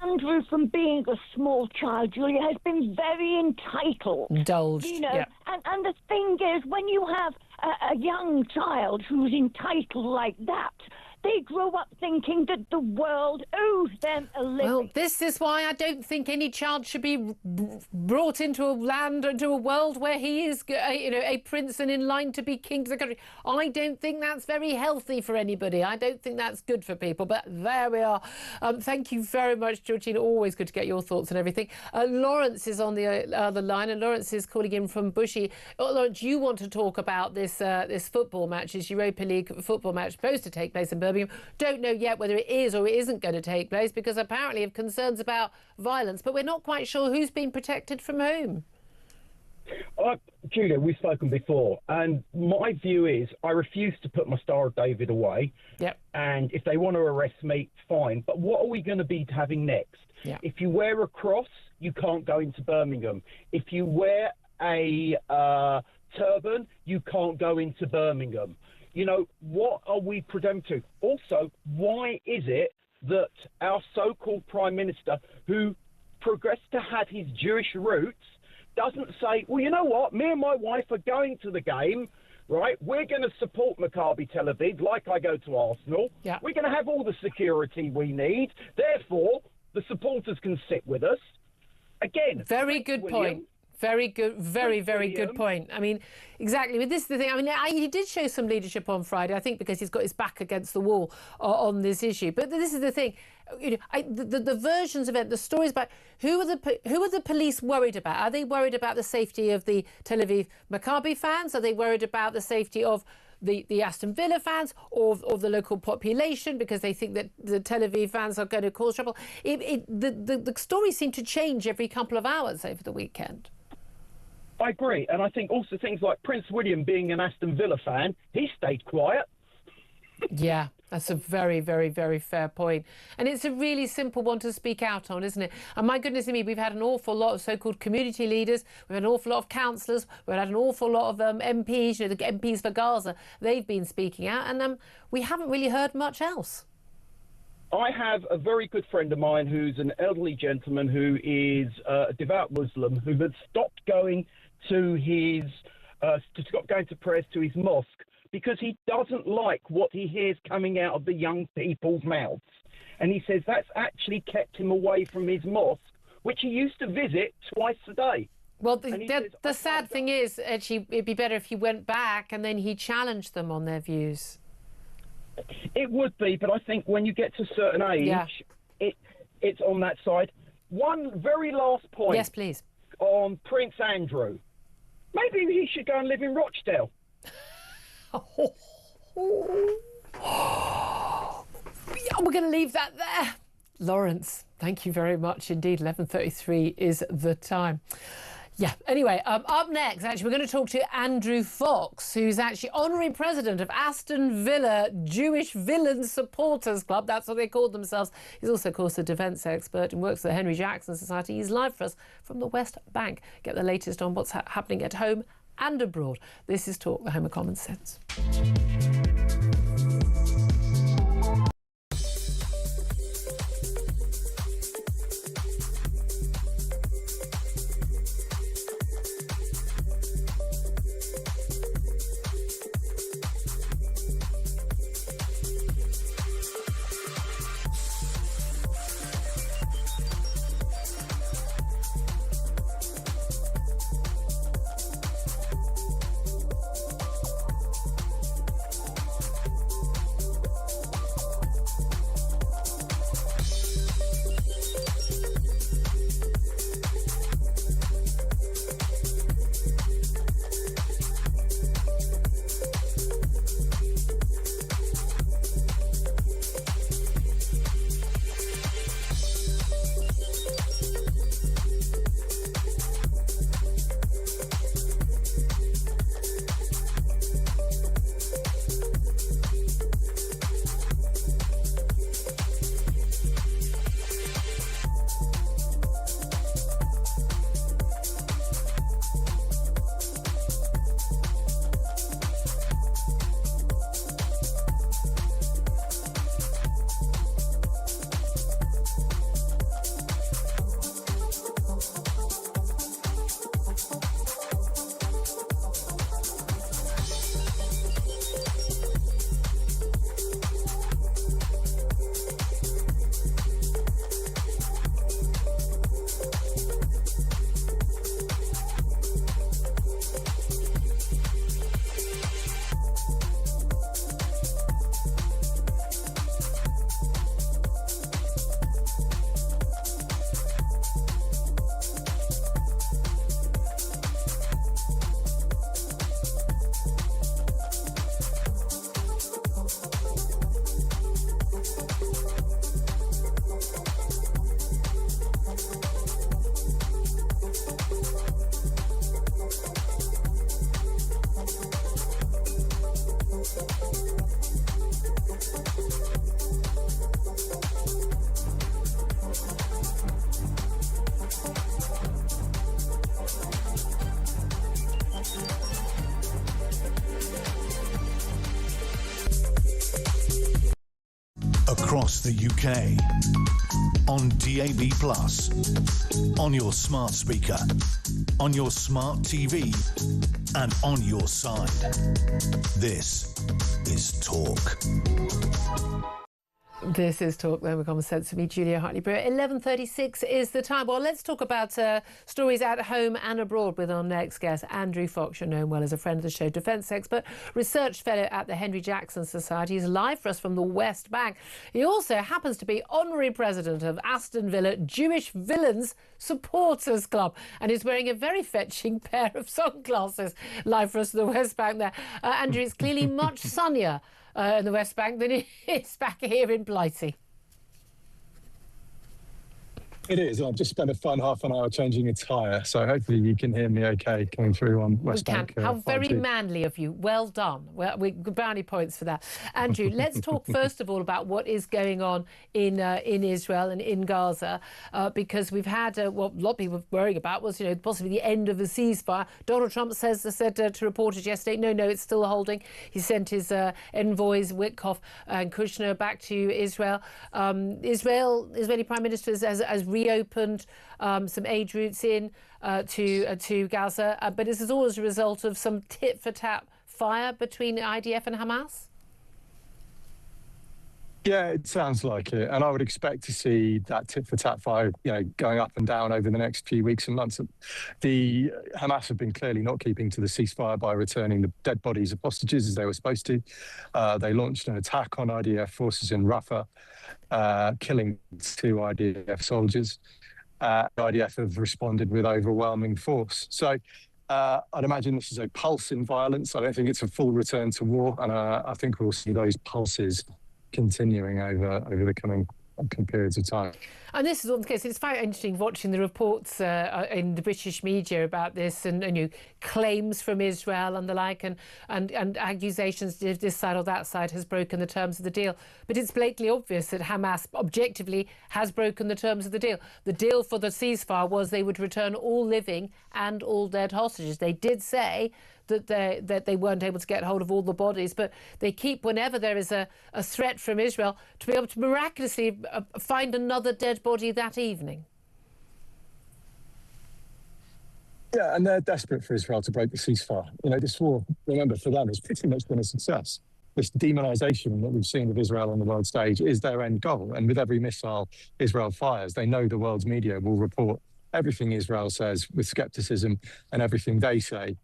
Andrew, from being a small child, Julia, has been very entitled. Indulged, you know. And the thing is, when you have a young child who's entitled like that, they grow up thinking that the world owes them a living. Well, this is why I don't think any child should be brought into a land, into a world where he is, a prince and in line to be king of the country. I don't think that's very healthy for anybody. I don't think that's good for people. But there we are. Thank you very much, Georgina. Always good to get your thoughts on everything. Lawrence is on the other line, and Lawrence is calling in from Bushy. Lawrence, you want to talk about this football match, this Europa League football match supposed to take place in Birmingham. Don't know yet whether it is or it isn't going to take place because apparently of concerns about violence, but we're not quite sure who's being protected from whom. Julia, we've spoken before, and my view is I refuse to put my Star of David away. And if they want to arrest me, fine. But what are we going to be having next? If you wear a cross, you can't go into Birmingham. If you wear a turban, you can't go into Birmingham. You know, what are we condemned to? Also, why is it that our so-called Prime Minister, who progressed to have his Jewish roots, doesn't say, well, you know what, me and my wife are going to the game, right? We're going to support Maccabi Tel Aviv like I go to Arsenal. We're going to have all the security we need. Therefore, the supporters can sit with us. Again, very good point. Very good, very good point. I mean, exactly. But this is the thing. I mean, he did show some leadership on Friday, I think, because he's got his back against the wall on this issue. But this is the thing. You know, the versions of it, the stories about who are the police worried about? Are they worried about the safety of the Tel Aviv Maccabi fans? Are they worried about the safety of the Aston Villa fans or the local population because they think that the Tel Aviv fans are going to cause trouble. The stories seem to change every couple of hours over the weekend. I agree, and I think also things like Prince William being an Aston Villa fan, he stayed quiet. Yeah, that's a very, very, very fair point. And it's a really simple one to speak out on, isn't it? And my goodness me, we've had an awful lot of so-called community leaders, we've had an awful lot of councillors, we've had an awful lot of MPs, the MPs for Gaza. They've been speaking out, and we haven't really heard much else. I have a very good friend of mine who's an elderly gentleman who is a devout Muslim who had stopped going to prayers to his mosque because he doesn't like what he hears coming out of the young people's mouths. And he says that's actually kept him away from his mosque, which he used to visit twice a day. Well, the sad thing is, actually, it'd be better if he went back and then he challenged them on their views. It would be, but I think when you get to a certain age, it's on that side. One very last point. Yes, please. On Prince Andrew. Maybe he should go and live in Rochdale. We're going to leave that there. Lawrence, thank you very much indeed. 11:33 is the time. Yeah, anyway, up next, actually, we're going to talk to Andrew Fox, who's actually honorary president of Aston Villa Jewish Villain Supporters Club. That's what they called themselves. He's also, of course, a defence expert and works at the Henry Jackson Society. He's live for us from the West Bank. Get the latest on what's happening at home and abroad. This is Talk, the Home of Common Sense. Across the UK, on DAB+, on your smart speaker, on your smart TV, and on your side. This is Talk. This is Talk Then with Common Sense for me, Julia Hartley-Brewer. 11:36 is the time. Well, let's talk about stories at home and abroad with our next guest, Andrew Fox. You're known well as a friend of the show, defence expert, research fellow at the Henry Jackson Society. He's live for us from the West Bank. He also happens to be honorary president of Aston Villa Jewish Villains Supporters Club, and he's wearing a very fetching pair of sunglasses. Live for us from the West Bank there. Andrew, it's clearly much sunnier in the West Bank than it is back here in Blighty. It is. I've just spent a fun half an hour changing a tyre, so hopefully you can hear me okay coming through on West Bank. How very manly of you. Well done. Well, we brownie points for that. Andrew, let's talk first of all about what is going on in Israel and in Gaza, because we've had what a lot of people were worrying about was, possibly the end of the ceasefire. Donald Trump said to reporters yesterday, no, it's still holding. He sent his envoys, Witkoff and Kushner, back to Israel. Israeli Prime Minister has reopened some aid routes in to Gaza, but this is all as a result of some tit-for-tat fire between IDF and Hamas? Yeah, it sounds like it, and I would expect to see that tit-for-tat fire, going up and down over the next few weeks and months. The Hamas have been clearly not keeping to the ceasefire by returning the dead bodies of hostages as they were supposed to. They launched an attack on IDF forces in Rafah, killing 2 IDF soldiers. IDF have responded with overwhelming force. So I'd imagine this is a pulse in violence. I don't think it's a full return to war, and I think we'll see those pulses continuing over the coming periods of time. And this is all the case. It's very interesting watching the reports in the British media about this, and claims from Israel and the like, and accusations this side or that side has broken the terms of the deal. But it's blatantly obvious that Hamas objectively has broken the terms of the deal. The deal for the ceasefire was they would return all living and all dead hostages. They did say that they weren't able to get hold of all the bodies, but they keep, whenever there is a threat from Israel, to be able to miraculously find another dead body that evening. Yeah, and they're desperate for Israel to break the ceasefire. This war, remember, for them, has pretty much been a success. This demonisation that we've seen of Israel on the world stage is their end goal. And with every missile Israel fires, they know the world's media will report everything Israel says with scepticism, and everything they say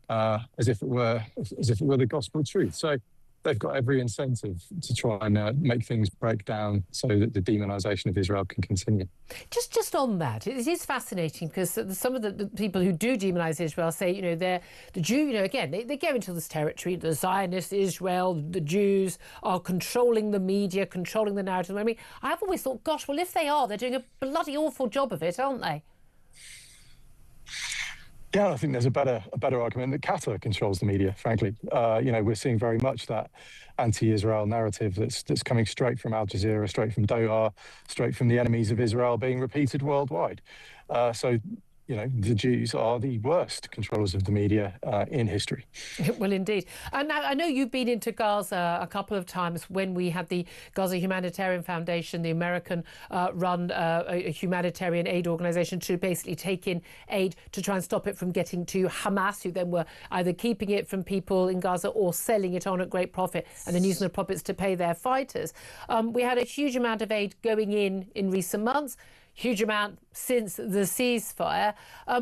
as if it were the gospel truth. So they've got every incentive to try and make things break down so that the demonisation of Israel can continue. Just on that, it is fascinating because some of the people who do demonise Israel say, they're the Jew, again, they go into this territory, the Zionist Israel, the Jews are controlling the media, controlling the narrative. I mean, I've always thought, gosh, well, if they are, they're doing a bloody awful job of it, aren't they? Yeah, I think there's a better argument that Qatar controls the media, frankly. We're seeing very much that anti-Israel narrative that's coming straight from Al Jazeera, straight from Doha, straight from the enemies of Israel being repeated worldwide. The Jews are the worst controllers of the media in history. Well, indeed. And now, I know you've been into Gaza a couple of times when we had the Gaza Humanitarian Foundation, the American-run a humanitarian aid organisation, to basically take in aid to try and stop it from getting to Hamas, who then were either keeping it from people in Gaza or selling it on at great profit and then using the profits to pay their fighters. We had a huge amount of aid going in recent months. Huge amount since the ceasefire.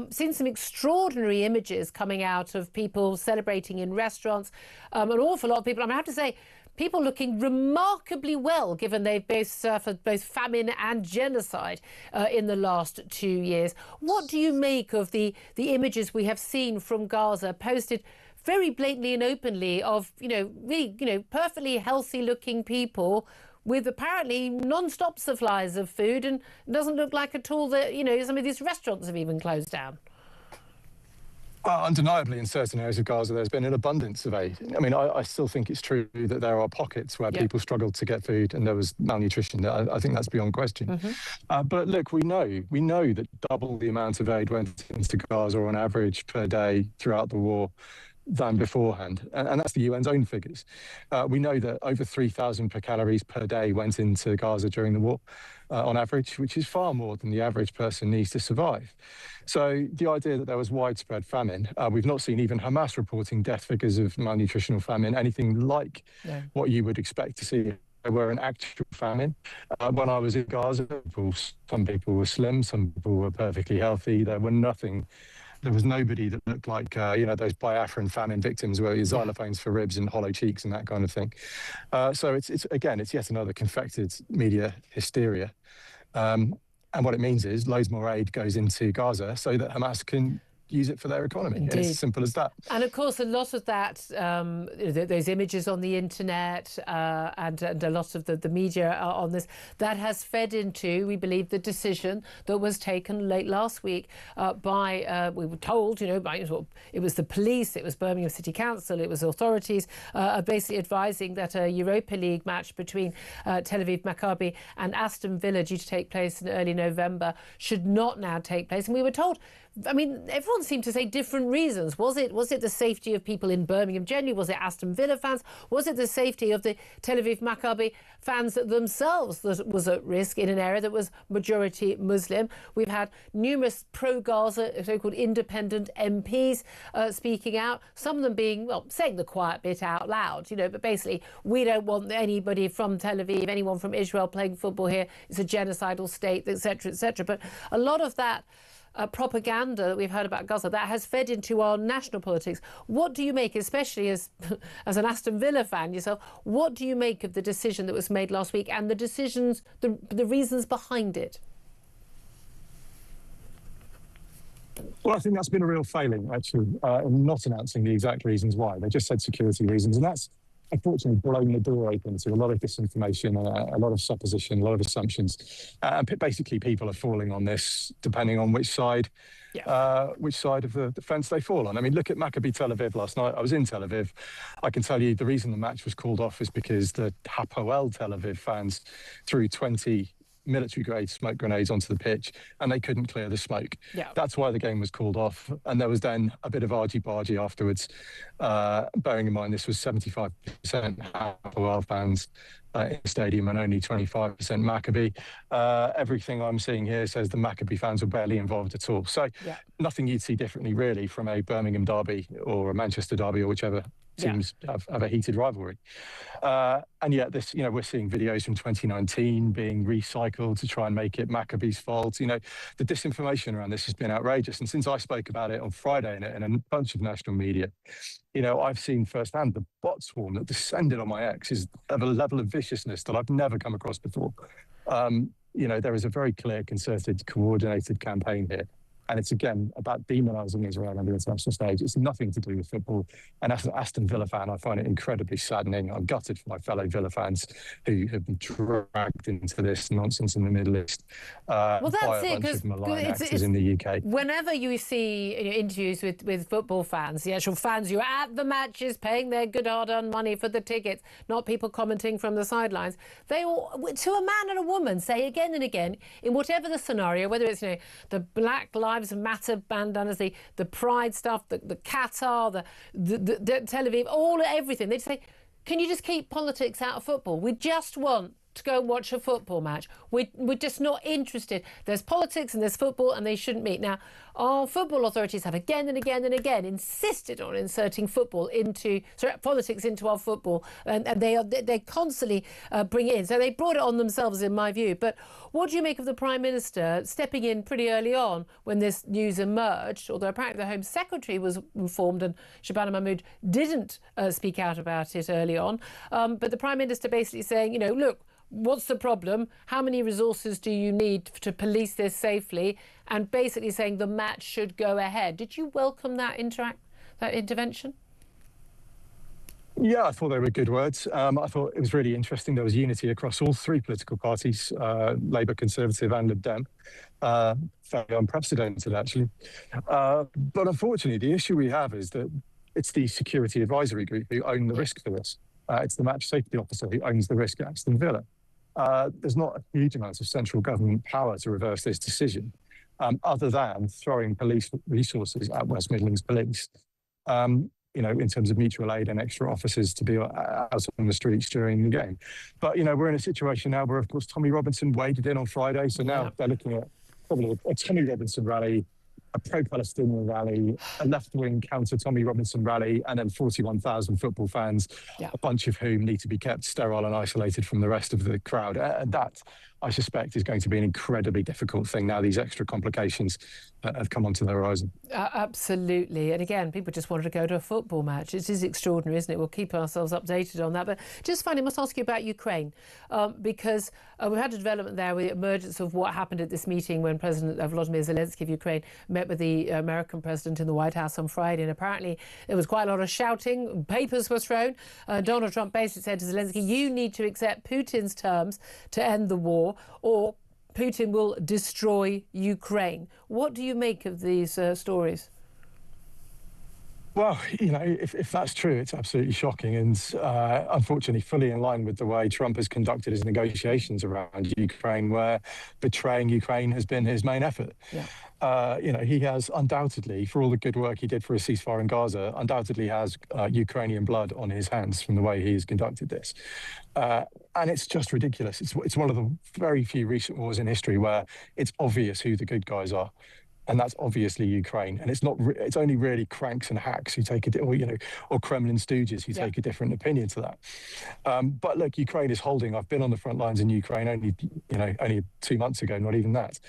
Seen some extraordinary images coming out of people celebrating in restaurants. An awful lot of people, I have to say, people looking remarkably well, given they've both suffered both famine and genocide in the last 2 years. What do you make of the images we have seen from Gaza posted very blatantly and openly of, really, perfectly healthy looking people with apparently non-stop supplies of food, and it doesn't look like at all that, some of these restaurants have even closed down? Undeniably, in certain areas of Gaza, there's been an abundance of aid. I mean, I still think it's true that there are pockets where people struggled to get food and there was malnutrition. I think that's beyond question. Mm-hmm. But look, we know that double the amount of aid went into Gaza on average per day throughout the war than beforehand, and that's the UN's own figures. We know that over 3,000 calories per day went into Gaza during the war on average, which is far more than the average person needs to survive. So the idea that there was widespread famine, we've not seen even Hamas reporting death figures of malnutritional famine, anything like what you would expect to see were an actual famine. When I was in Gaza, some people were slim, some people were perfectly healthy. There was nobody that looked like, those Biafran famine victims where your xylophones for ribs and hollow cheeks and that kind of thing. So it's yet another confected media hysteria. And what it means is loads more aid goes into Gaza so that Hamas can use it for their economy. Indeed. It's as simple as that. And of course, a lot of that, those images on the internet and a lot of the media on this, that has fed into, we believe, the decision that was taken late last week by, we were told, it was the police, it was Birmingham City Council, it was authorities basically advising that a Europa League match between Tel Aviv Maccabi and Aston Villa, due to take place in early November, should not now take place. And we were told, everyone seemed to say different reasons. Was it the safety of people in Birmingham generally? Was it Aston Villa fans? Was it the safety of the Tel Aviv Maccabi fans themselves that was at risk in an area that was majority Muslim? We've had numerous pro-Gaza, so-called independent MPs speaking out, some of them being, saying the quiet bit out loud, but basically, we don't want anybody from Tel Aviv, anyone from Israel playing football here. It's a genocidal state, etc., etc. But a lot of that propaganda that we've heard about Gaza, that has fed into our national politics. What do you make, especially as an Aston Villa fan yourself, what do you make of the decision that was made last week and the decisions, the reasons behind it? Well, I think that's been a real failing, actually, in not announcing the exact reasons why. They just said security reasons, and that's unfortunately blown the door open to a lot of disinformation, a lot of supposition, a lot of assumptions. And basically, people are falling on this depending on which side of the fence they fall on. I mean, look at Maccabi Tel Aviv last night. I was in Tel Aviv. I can tell you the reason the match was called off is because the Hapoel Tel Aviv fans threw 20 military-grade smoke grenades onto the pitch, and they couldn't clear the smoke. Yeah. That's why the game was called off. And there was then a bit of argy-bargy afterwards, bearing in mind this was 75% Hapoel fans in the stadium and only 25% Maccabi. Everything I'm seeing here says the Maccabi fans were barely involved at all. So nothing you'd see differently, really, from a Birmingham derby or a Manchester derby or whichever teams have a heated rivalry. And yet this, we're seeing videos from 2019 being recycled to try and make it Maccabi's fault. The disinformation around this has been outrageous. And since I spoke about it on Friday in a bunch of national media, I've seen firsthand the bot swarm that descended on my ex is of a level of viciousness that I've never come across before. There is a very clear, concerted, coordinated campaign here. And it's, again, about demonising Israel on the international stage. It's nothing to do with football. And as an Aston Villa fan, I find it incredibly saddening. I'm gutted for my fellow Villa fans who have been dragged into this nonsense in the Middle East by a bunch of malign actors in the UK. Whenever you see interviews with football fans, the actual fans who are at the matches paying their good hard-earned money for the tickets, not people commenting from the sidelines, they all, to a man and a woman, say again and again, in whatever the scenario, whether it's the Black Lives Matter bandanas, the Pride stuff, the Qatar, the Tel Aviv, everything. They say, can you just keep politics out of football? We just want to go and watch a football match. We're just not interested. There's politics and there's football, and they shouldn't meet. Now, our football authorities have again and again and again insisted on inserting politics into our football, and they constantly bring it in. So they brought it on themselves, in my view. But what do you make of the Prime Minister stepping in pretty early on when this news emerged, although apparently the Home Secretary was informed and Shabana Mahmood didn't speak out about it early on. But the Prime Minister basically saying, look, what's the problem? How many resources do you need to police this safely? And basically saying the match should go ahead. Did you welcome that intervention? Yeah, I thought they were good words. I thought it was really interesting. There was unity across all three political parties, Labour, Conservative and Lib Dem. Fairly unprecedented, actually. But unfortunately, the issue we have is that it's the Security Advisory Group who own the risk for this. It's the match safety officer who owns the risk at Aston Villa. There's not a huge amount of central government power to reverse this decision, other than throwing police resources at West Midlands Police, in terms of mutual aid and extra officers to be out on the streets during the game. But, we're in a situation now where, of course, Tommy Robinson waded in on Friday. So now they're looking at probably a Tommy Robinson rally a pro-Palestinian rally, a left-wing counter-Tommy Robinson rally, and then 41,000 football fans, a bunch of whom need to be kept sterile and isolated from the rest of the crowd. And that, I suspect, is going to be an incredibly difficult thing now these extra complications have come onto the horizon. Absolutely. And again, people just wanted to go to a football match. It is extraordinary, isn't it? We'll keep ourselves updated on that. But just finally, I must ask you about Ukraine, because we had a development there with the emergence of what happened at this meeting when President Volodymyr Zelensky of Ukraine met with the American president in the White House on Friday. And apparently there was quite a lot of shouting. Papers were thrown. Donald Trump basically said to Zelensky, you need to accept Putin's terms to end the war, or Putin will destroy Ukraine. What do you make of these stories? Well, you know, if that's true, it's absolutely shocking and unfortunately fully in line with the way Trump has conducted his negotiations around Ukraine, where betraying Ukraine has been his main effort. Yeah. You know, he has undoubtedly, for all the good work he did for a ceasefire in Gaza, undoubtedly has Ukrainian blood on his hands from the way he's conducted this. And it's just ridiculous. It's one of the very few recent wars in history where it's obvious who the good guys are. And that's obviously Ukraine, and it's not. It's only really cranks and hacks who take or Kremlin stooges who take a different opinion to that. But look, Ukraine is holding. I've been on the front lines in Ukraine only 2 months ago, not even that.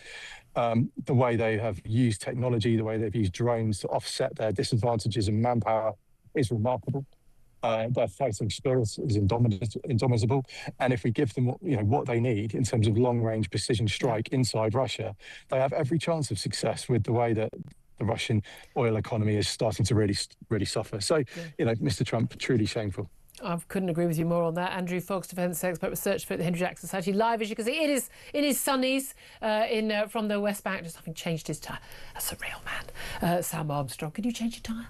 The way they have used technology, the way they've used drones to offset their disadvantages in manpower is remarkable. Their fighting spirit is indomitable, and if we give them what they need in terms of long-range precision strike inside Russia, they have every chance of success with the way that the Russian oil economy is starting to really suffer. So, Mr. Trump, truly shameful. I couldn't agree with you more on that. Andrew Fox, defence expert, research for the Henry Jackson Society, live, as you can see. It is Sunny's from the West Bank, just having changed his tyre. That's a real man. Sam Armstrong, can you change your tyre?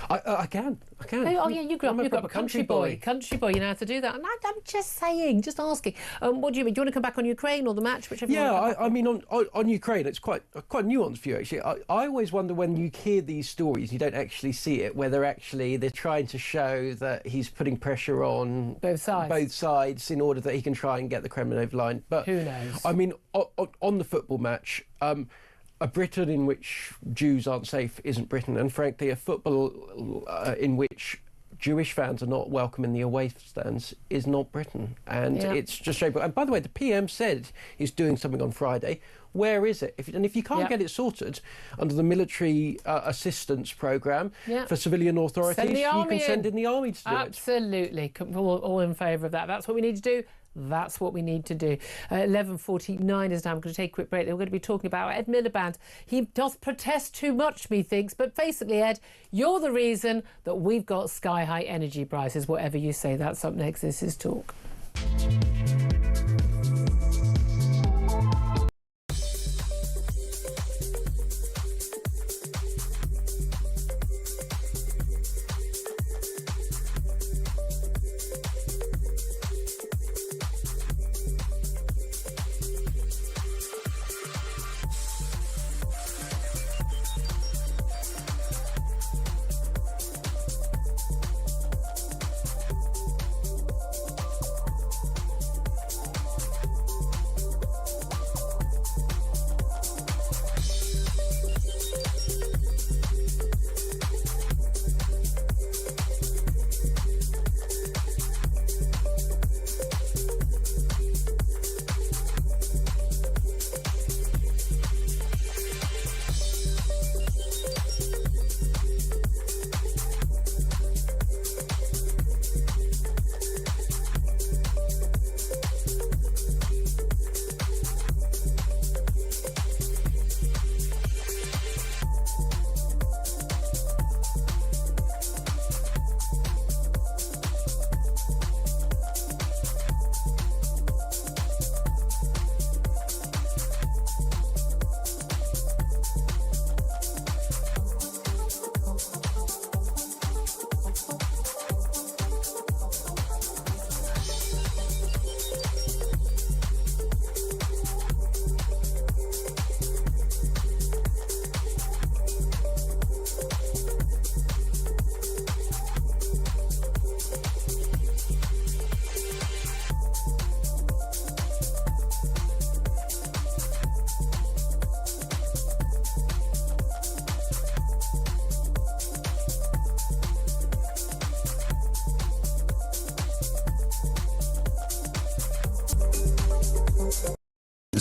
I can. Oh yeah, you grew up a country boy. Country boy, you know how to do that. And I'm just saying, just asking. What do you mean? Do you want to come back on Ukraine or the match, whichever? Yeah, I mean on Ukraine, it's quite a nuanced view actually. I always wonder when you hear these stories, you don't actually see it, whether actually they're trying to show that he's putting pressure on both sides in order that he can try and get the Kremlin over the line. But who knows? I mean, on the football match. A Britain in which Jews aren't safe isn't Britain, and frankly, a football in which Jewish fans are not welcome in the away stands is not Britain, and it's just shameful. And by the way, the PM said he's doing something on Friday. Where is it? If you can't get it sorted under the military assistance programme for civilian authorities, you can send in the army to do it. Absolutely, all in favour of that. That's what we need to do. That's what we need to do. 11:49 is now. I'm going to take a quick break. We're going to be talking about Ed Miliband. He does protest too much, methinks. But basically, Ed, you're the reason that we've got sky-high energy prices. Whatever you say, that's up next. This is Talk.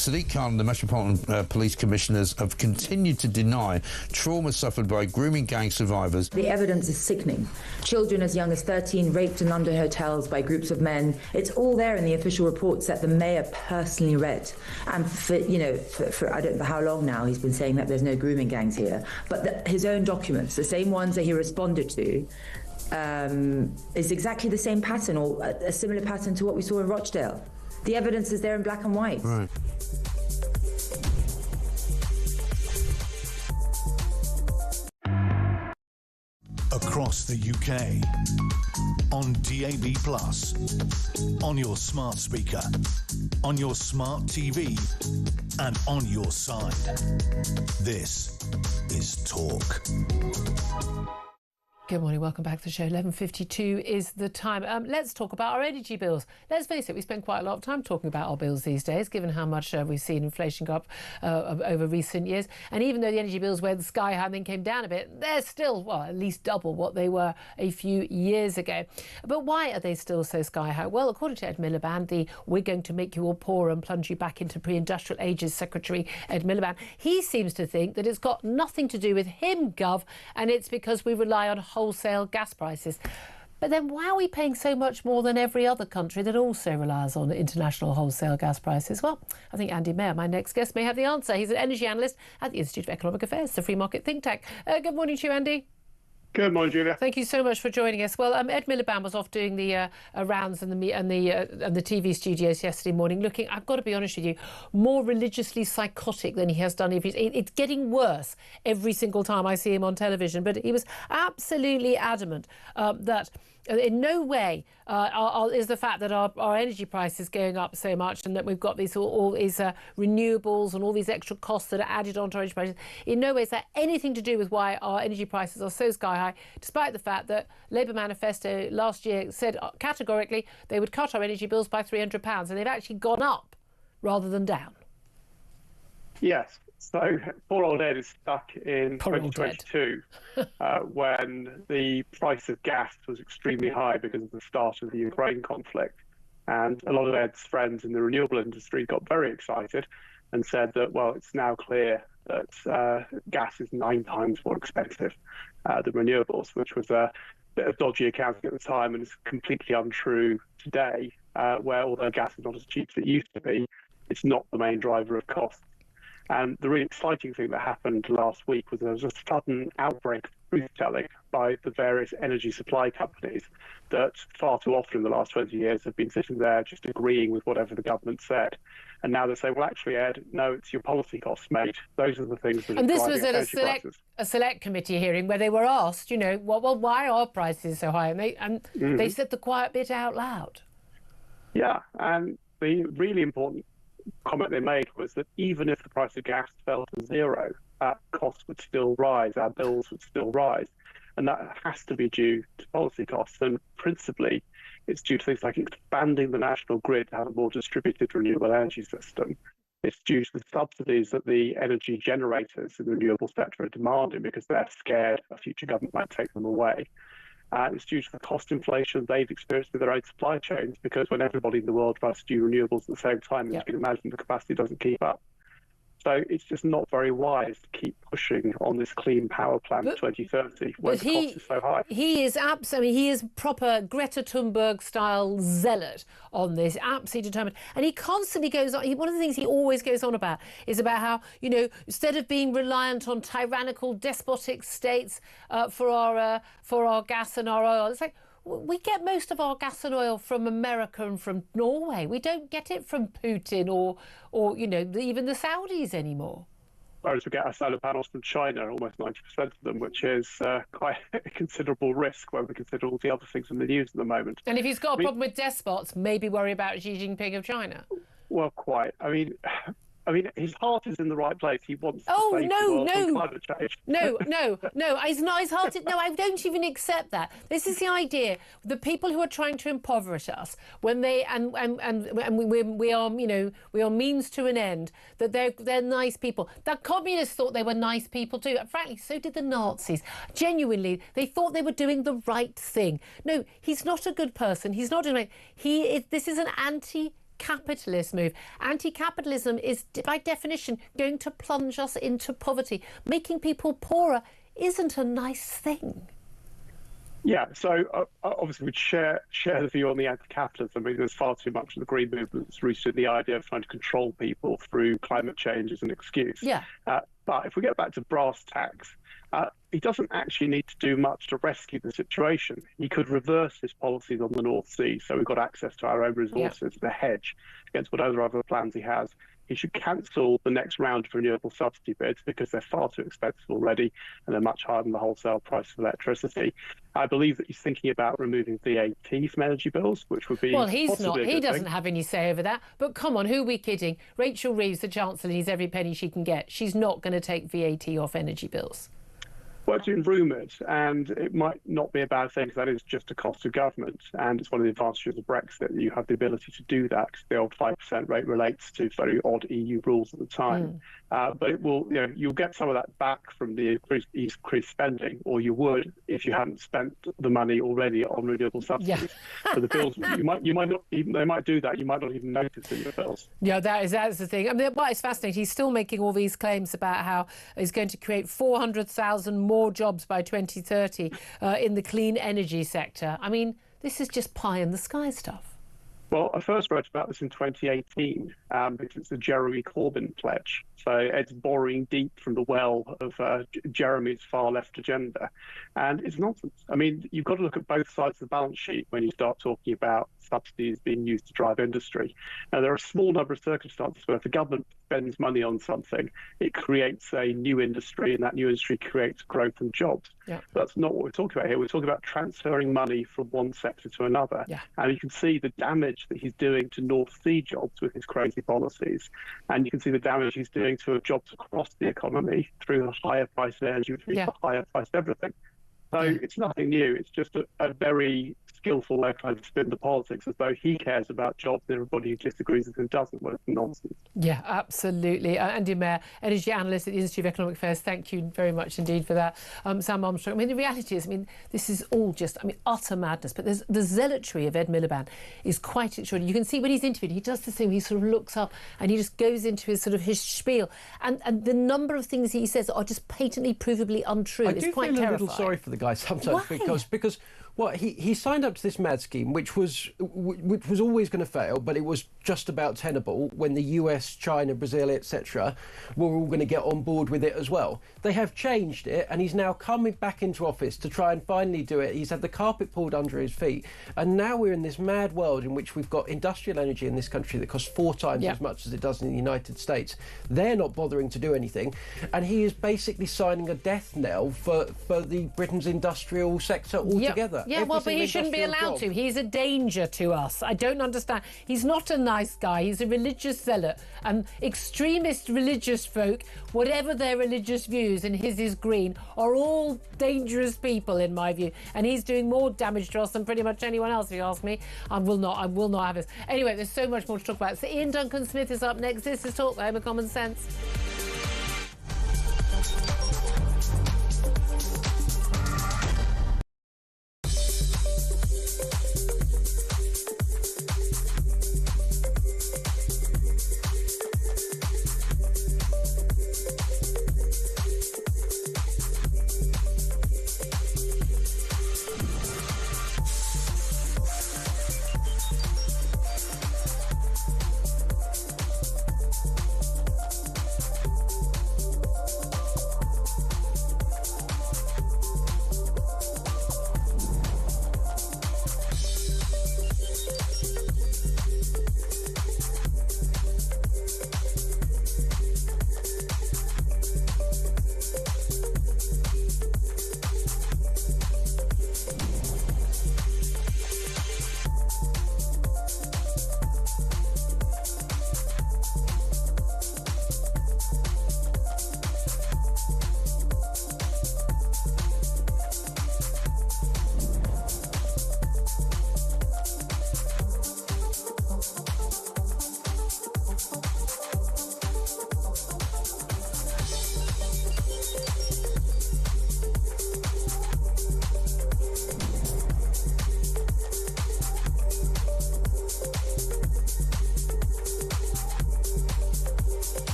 Sadiq Khan and the Metropolitan Police Commissioners have continued to deny trauma suffered by grooming gang survivors. The evidence is sickening. Children as young as 13 raped in London hotels by groups of men. It's all there in the official reports that the mayor personally read. And for I don't know how long now he's been saying that there's no grooming gangs here. But his own documents, the same ones that he responded to, is exactly the same pattern, or a similar pattern to what we saw in Rochdale. The evidence is there in black and white. Right. Across the UK, on DAB+, on your smart speaker, on your smart TV, and on your side. This is Talk. Good morning, welcome back to the show. 11:52 is the time. Let's talk about our energy bills. Let's face it, we spend quite a lot of time talking about our bills these days, given how much we've seen inflation go up over recent years. And even though the energy bills went sky high and then came down a bit, they're still, well, at least double what they were a few years ago. But why are they still so sky high? Well, according to Ed Miliband, the "We're going to make you all poor and plunge you back into pre-industrial ages" Secretary Ed Miliband, he seems to think that it's got nothing to do with him, Gov, and it's because we rely on wholesale gas prices. But then why are we paying so much more than every other country that also relies on international wholesale gas prices? Well, I think Andy Mayer, my next guest, may have the answer. He's an energy analyst at the Institute of Economic Affairs, the free market think tank. Good morning to you, Andy. Good morning, Julia. Thank you so much for joining us. Well, Ed Miliband was off doing the rounds and the TV studios yesterday morning, looking, I've got to be honest with you, more religiously psychotic than he has done. It's getting worse every single time I see him on television. But he was absolutely adamant that in no way is the fact that our energy price is going up so much and that we've got all these renewables and all these extra costs that are added onto our energy prices. In no way is that anything to do with why our energy prices are so sky high, despite the fact that Labour manifesto last year said categorically they would cut our energy bills by £300, and they've actually gone up rather than down. Yes. So poor old Ed is stuck in 2022 when the price of gas was extremely high because of the start of the Ukraine conflict. And a lot of Ed's friends in the renewable industry got very excited and said that, well, it's now clear that gas is 9 times more expensive than renewables, which was a bit of dodgy accounting at the time and is completely untrue today, where although gas is not as cheap as it used to be, it's not the main driver of costs. And the really exciting thing that happened last week was there was a sudden outbreak of truth-telling by the various energy supply companies that far too often in the last 20 years have been sitting there just agreeing with whatever the government said. And now they say, well, actually, Ed, no, it's your policy costs, mate. Those are the things that are driving energy prices. And this was at a select committee hearing where they were asked, well, why are prices so high? And they said the quiet bit out loud. Yeah, and the really important comment they made was that even if the price of gas fell to zero, costs would still rise, our bills would still rise. And that has to be due to policy costs. And principally, it's due to things like expanding the national grid to have a more distributed renewable energy system. It's due to the subsidies that the energy generators in the renewable sector are demanding because they're scared a future government might take them away. It's due to the cost inflation they've experienced with their own supply chains, because when everybody in the world tries to do renewables at the same time, as you can imagine, the capacity doesn't keep up. So it's just not very wise to keep pushing on this clean power plan to 2030 when the cost is so high. He is he is proper Greta Thunberg style zealot on this, absolutely determined. And he constantly goes on. One of the things he always goes on about is about how, instead of being reliant on tyrannical, despotic states for our gas and our oil, it's like, we get most of our gas and oil from America and from Norway. We don't get it from Putin or even the Saudis anymore. Whereas we get our solar panels from China, almost 90% of them, which is quite a considerable risk when we consider all the other things in the news at the moment. And if he's got a problem with despots, maybe worry about Xi Jinping of China. Well, quite. I mean, his heart is in the right place. He wants to save the world from climate change. No, he's not. His heart. No, I don't even accept that. This is the idea: the people who are trying to impoverish us, when they and we are, we are means to an end. That they're nice people. The communists thought they were nice people too. And frankly, so did the Nazis. Genuinely, they thought they were doing the right thing. No, he's not a good person. He's not doing it. This is an capitalist move. Anti-capitalism is, by definition, going to plunge us into poverty. Making people poorer isn't a nice thing. Yeah, so obviously we'd share the view on the anti-capitalism. I mean, there's far too much of the Green movement that's rooted in the idea of trying to control people through climate change as an excuse. Yeah. But if we get back to brass tacks, he doesn't actually need to do much to rescue the situation. He could reverse his policies on the North Sea, so we've got access to our own resources, the hedge against whatever other plans he has. He should cancel the next round of renewable subsidy bids because they're far too expensive already and they're much higher than the wholesale price of electricity. I believe that he's thinking about removing VAT from energy bills, which would be... Well, he's not. He doesn't thing. have any say over that. But come on, who are we kidding? Rachel Reeves, the Chancellor, needs every penny she can get. She's not going to take VAT off energy bills. Well, it's been rumoured, and it might not be a bad thing because that is just a cost of government, and it's one of the advantages of Brexit that you have the ability to do that because the old 5% rate relates to very odd EU rules at the time. But it will, you'll get some of that back from the increased spending, or you would if you hadn't spent the money already on renewable subsidies. Yeah. So the bills, you might not even, they might do that. You might not even notice in your bills. Yeah, that's the thing. I mean, what is fascinating, he's still making all these claims about how he's going to create 400,000 more jobs by 2030 in the clean energy sector. I mean, this is just pie in the sky stuff. Well, I first wrote about this in 2018 because it's the Jeremy Corbyn pledge. So it's borrowing deep from the well of Jeremy's far left agenda. And it's nonsense. I mean, you've got to look at both sides of the balance sheet when you start talking about subsidies being used to drive industry. Now, there are a small number of circumstances where if the government spends money on something, it creates a new industry, and that new industry creates growth and jobs. Yeah. That's not what we're talking about here. We're talking about transferring money from one sector to another. Yeah. And you can see the damage that he's doing to North Sea jobs with his crazy policies. And you can see the damage he's doing to jobs across the economy through the higher price of energy, through the higher price of everything. So it's nothing new. It's just a very skillful way of trying to spin the politics as though he cares about jobs and everybody who disagrees with him doesn't. Well, it's nonsense. Yeah, absolutely. Andy Mayer, energy analyst at the Institute of Economic Affairs, thank you very much indeed for that. Sam Armstrong, I mean, the reality is, this is all just, utter madness. But the zealotry of Ed Miliband is quite extraordinary. You can see when he's interviewed, he does this thing, he sort of looks up and he just goes into his spiel. And the number of things he says are just patently, provably untrue. It's quite terrifying. I do feel a little sorry for the guy sometimes. Why? because well, he signed up to this mad scheme, which was always going to fail, but it was just about tenable when the US, China, Brazil, etc. were all going to get on board with it as well. They have changed it, and he's now coming back into office to try and finally do it. He's had the carpet pulled under his feet, and now we're in this mad world in which we've got industrial energy in this country that costs 4 times as much as it does in the United States. They're not bothering to do anything, and he is basically signing a death knell for the Britain's industrial sector altogether. Yeah, well, but he shouldn't be allowed to. He's a danger to us. I don't understand. He's not a nice guy. He's a religious zealot. And extremist religious folk, whatever their religious views, and his is green, are all dangerous people, in my view. And he's doing more damage to us than pretty much anyone else, if you ask me. I will not have this. Anyway, there's so much more to talk about. So Ian Duncan-Smith is up next. This is Talk, the Home of Common Sense.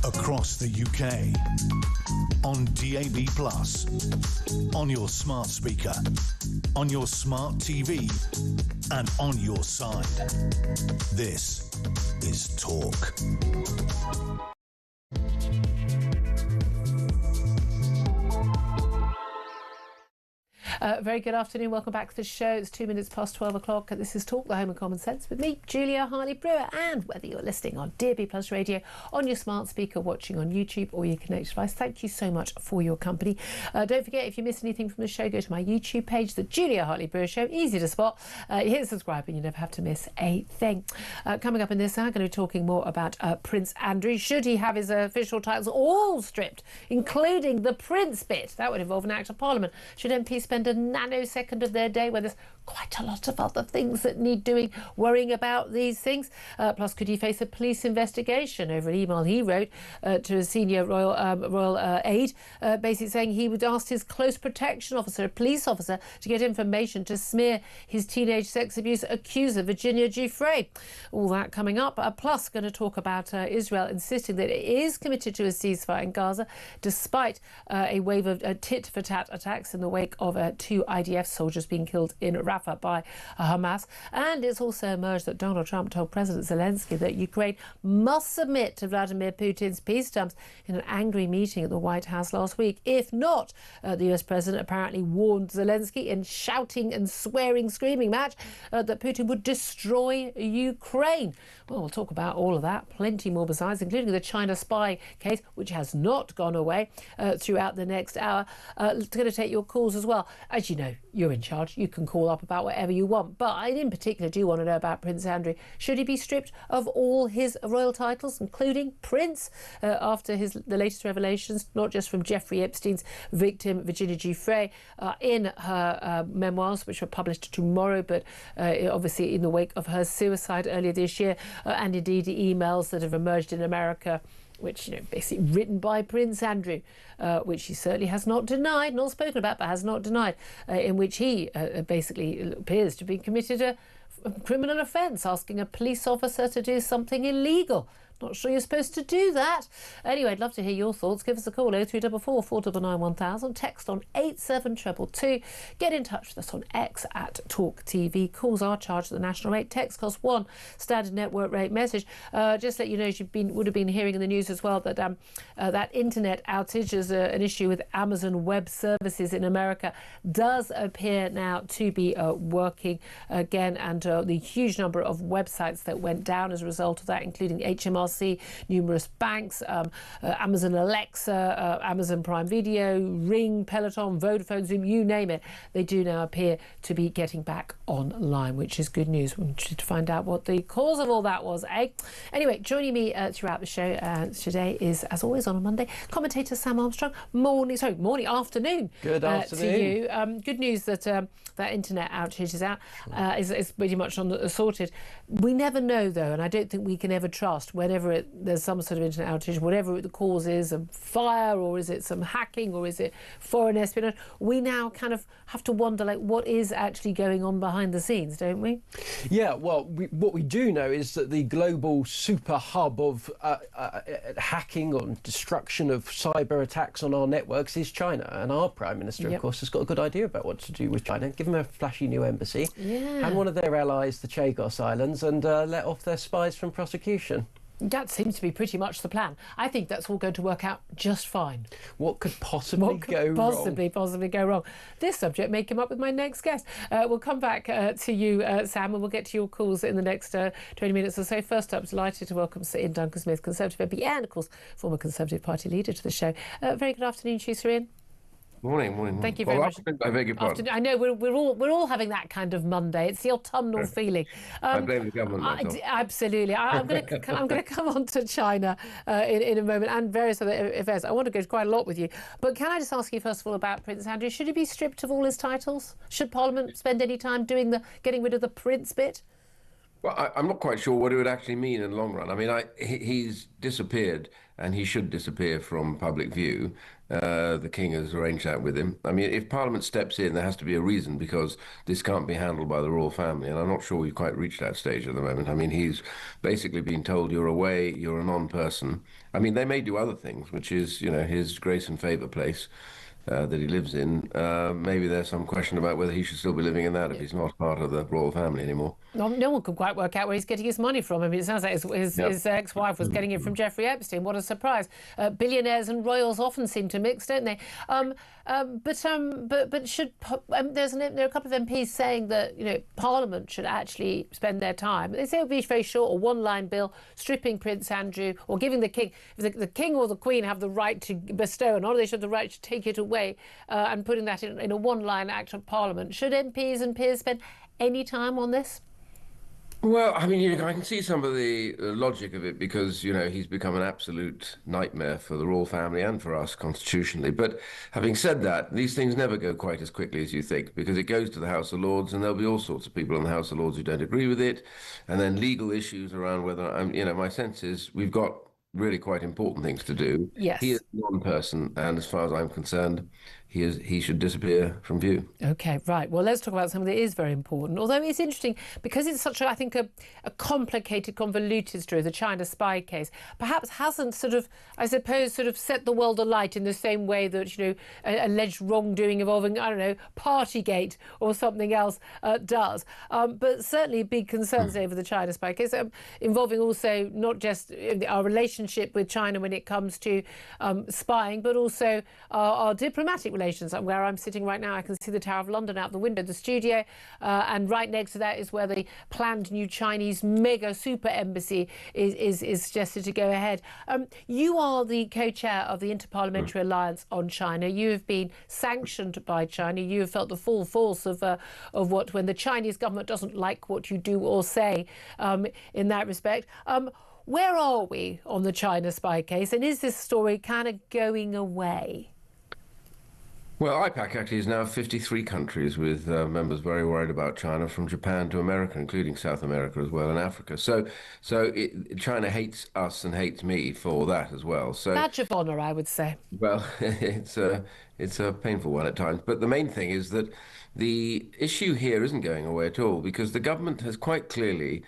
across the UK, on DAB+, on your smart speaker, on your smart TV, and on your side. This is Talk. Very good afternoon. Welcome back to the show. It's 2 minutes past 12 o'clock. This is Talk, the Home of Common Sense, with me, Julia Hartley-Brewer. And whether you're listening on DAB+ radio, on your smart speaker, watching on YouTube or your connected device, thank you so much for your company. Don't forget, if you miss anything from the show, go to my YouTube page, The Julia Hartley-Brewer Show. Easy to spot. You hit subscribe and you never have to miss a thing. Coming up in this hour, I'm going to be talking more about Prince Andrew. Should he have his official titles all stripped, including the Prince bit? That would involve an Act of Parliament. Should MPs spend a nanosecond of their day where there's quite a lot of other things that need doing, worrying about these things? Plus, could he face a police investigation over an email he wrote to a senior royal aide, basically saying he would ask his close protection officer, a police officer, to get information to smear his teenage sex abuse accuser, Virginia Giuffre. All that coming up. Plus, going to talk about Israel insisting that it is committed to a ceasefire in Gaza, despite a wave of tit-for-tat attacks in the wake of 2 IDF soldiers being killed in Rafah by Hamas. And it's also emerged that Donald Trump told President Zelensky that Ukraine must submit to Vladimir Putin's peace terms in an angry meeting at the White House last week. If not, the US president apparently warned Zelensky in shouting and swearing, screaming match that Putin would destroy Ukraine. Well, we'll talk about all of that, plenty more besides, including the China spy case, which has not gone away, throughout the next hour. It's going to take your calls as well. As you know, you're in charge. You can call up about whatever you want. But I, in particular, do want to know about Prince Andrew. Should he be stripped of all his royal titles, including Prince, after the latest revelations, not just from Jeffrey Epstein's victim, Virginia Giuffre, in her memoirs, which were published tomorrow, but obviously in the wake of her suicide earlier this year, and indeed the emails that have emerged in America, which, basically written by Prince Andrew, which he certainly has not denied, not spoken about, but has not denied, in which he basically appears to be committed a criminal offence, asking a police officer to do something illegal. Not sure you're supposed to do that. Anyway, I'd love to hear your thoughts. Give us a call, 0344 499 1000. Text on 87222. Get in touch with us on X at talkTV. Calls are charged at the national rate. Text costs £1. Standard network rate message. Just let you know, as you would have been hearing in the news as well, that that internet outage is an issue with Amazon Web Services in America does appear now to be working again, and the huge number of websites that went down as a result of that, including HMRC, numerous banks, Amazon Alexa, Amazon Prime Video, Ring, Peloton, Vodafone, Zoom, you name it. They do now appear to be getting back online, which is good news. We wanted to find out what the cause of all that was, eh? Anyway, joining me throughout the show today is, as always on a Monday, commentator Sam Armstrong. Afternoon. Good afternoon. To you. Good news that that internet outage is out, is pretty much sorted. We never know, though, and I don't think we can ever trust whenever there's some sort of internet outage, whatever the cause is, a fire, or is it some hacking, or is it foreign espionage, we now kind of have to wonder, what is actually going on behind the scenes, don't we? Yeah, well, what we do know is that the global super hub of hacking or destruction of cyber attacks on our networks is China, and our Prime Minister, of course, has got a good idea about what to do with China. Give them a flashy new embassy, and one of their allies, the Chagos Islands, and let off their spies from prosecution. That seems to be pretty much the plan. I think that's all going to work out just fine. What could possibly go wrong? This subject may come up with my next guest. We'll come back to you, Sam, and we'll get to your calls in the next 20 minutes or so. First up, delighted to welcome Sir Ian Duncan-Smith, Conservative MP, and, of course, former Conservative Party leader, to the show. Very good afternoon to you, Sir Ian. Morning. Thank you very much. I beg your pardon. I know we're all having that kind of Monday. It's the autumnal feeling. I blame the government. Absolutely. I'm going to come on to China in a moment, and various other affairs. I want to go quite a lot with you, but can I just ask you first of all about Prince Andrew? Should he be stripped of all his titles? Should Parliament spend any time getting rid of the Prince bit? Well, I'm not quite sure what it would actually mean in the long run. I mean, he's disappeared, and he should disappear from public view. The King has arranged that with him. I mean, if Parliament steps in, there has to be a reason, because this can't be handled by the royal family, and I'm not sure we've quite reached that stage at the moment. I mean, he's basically been told, you're away, you're a non-person. I mean, they may do other things, which is, his grace and favour place. That he lives in, maybe there's some question about whether he should still be living in that if he's not part of the royal family anymore. No one can quite work out where he's getting his money from. I mean, it sounds like his ex-wife was getting it from Jeffrey Epstein. What a surprise! Billionaires and royals often seem to mix, don't they? But should there are a couple of MPs saying that Parliament should actually spend their time. They say it would be very short, a one-line bill stripping Prince Andrew or giving the King, if the King or the Queen have the right to bestow an honour, they should have the right to take it away, and putting that in a one-line act of Parliament. Should MPs and peers spend any time on this? Well, I mean, I can see some of the logic of it, because, he's become an absolute nightmare for the royal family and for us constitutionally. But having said that, these things never go quite as quickly as you think, because it goes to the House of Lords, and there'll be all sorts of people in the House of Lords who don't agree with it, and then legal issues around whether, my sense is we've got really quite important things to do. Yes. He is one person, and as far as I'm concerned, he should disappear from view. Okay, right. Well, let's talk about something that is very important. Although it's interesting, because it's such a complicated, convoluted story, the China spy case, perhaps hasn't set the world alight in the same way that, alleged wrongdoing involving, Partygate or something else does. But certainly big concerns over the China spy case, involving also not just our relationship with China when it comes to spying, but also our diplomatic relations. Where I'm sitting right now, I can see the Tower of London out the window, the studio, and right next to that is where the planned new Chinese mega super embassy is suggested to go ahead. You are the co-chair of the Interparliamentary Alliance on China. You have been sanctioned by China. You have felt the full force of what, when the Chinese government doesn't like what you do or say in that respect. Where are we on the China spy case, and is this story kind of going away? Well, IPAC actually is now 53 countries, with members very worried about China, from Japan to America, including South America as well, and Africa. So China hates us and hates me for that as well. So badge of honour, I would say. Well, it's a painful one at times. But the main thing is that the issue here isn't going away at all, because the government has quite clearly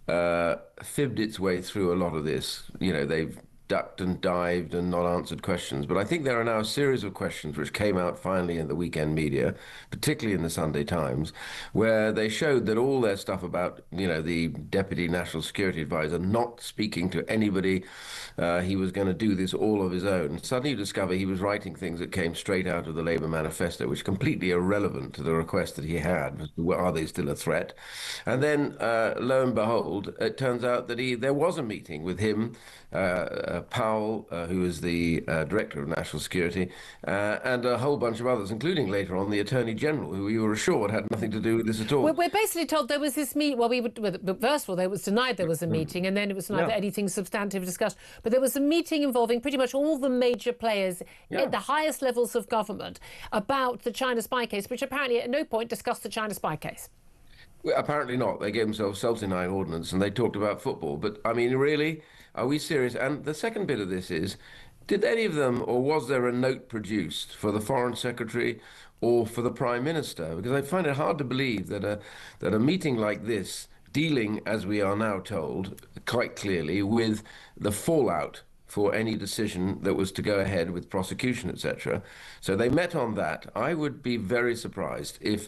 fibbed its way through a lot of this. They've ducked and dived and not answered questions. But I think there are now a series of questions which came out finally in the weekend media, particularly in the Sunday Times, where they showed that all their stuff about, the Deputy National Security Advisor not speaking to anybody, he was going to do this all of his own. Suddenly you discover he was writing things that came straight out of the Labour manifesto, which are completely irrelevant to the request that he had. Are they still a threat? And then, lo and behold, it turns out that there was a meeting with him, Powell, who is the Director of National Security, and a whole bunch of others, including later on the Attorney General, who we were assured had nothing to do with this at all. We're basically told there was this meeting. Well, first of all, it was denied there was a meeting, and then it was denied that anything substantive discussed. But there was a meeting involving pretty much all the major players at the highest levels of government about the China spy case, which apparently at no point discussed the China spy case. Well, apparently not. They gave themselves self-denying ordinance, and they talked about football. But, I mean, really? Are we serious? And the second bit of this is, did any of them, or was there a note produced for the Foreign Secretary or for the Prime Minister? Because I find it hard to believe that a meeting like this, dealing, as we are now told, quite clearly, with the fallout for any decision that was to go ahead with prosecution, etc. So they met on that. I would be very surprised if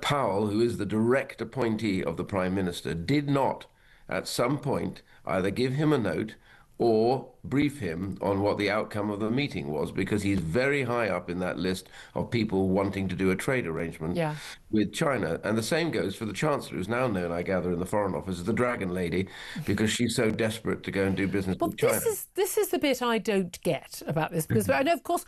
Powell, who is the direct appointee of the Prime Minister, did not, at some point, either give him a note or brief him on what the outcome of the meeting was, because he's very high up in that list of people wanting to do a trade arrangement with China. And the same goes for the Chancellor, who's now known, I gather, in the Foreign Office as the Dragon Lady, because she's so desperate to go and do business with China. This is the bit I don't get about this, because I know, of course,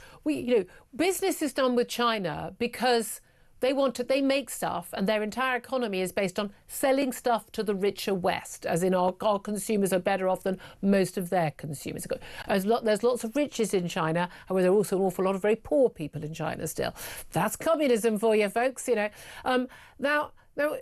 business is done with China because they make stuff, and their entire economy is based on selling stuff to the richer West, as in our consumers are better off than most of their consumers. There's lots of riches in China, however, there are also an awful lot of very poor people in China still. That's communism for you, folks, Now, No,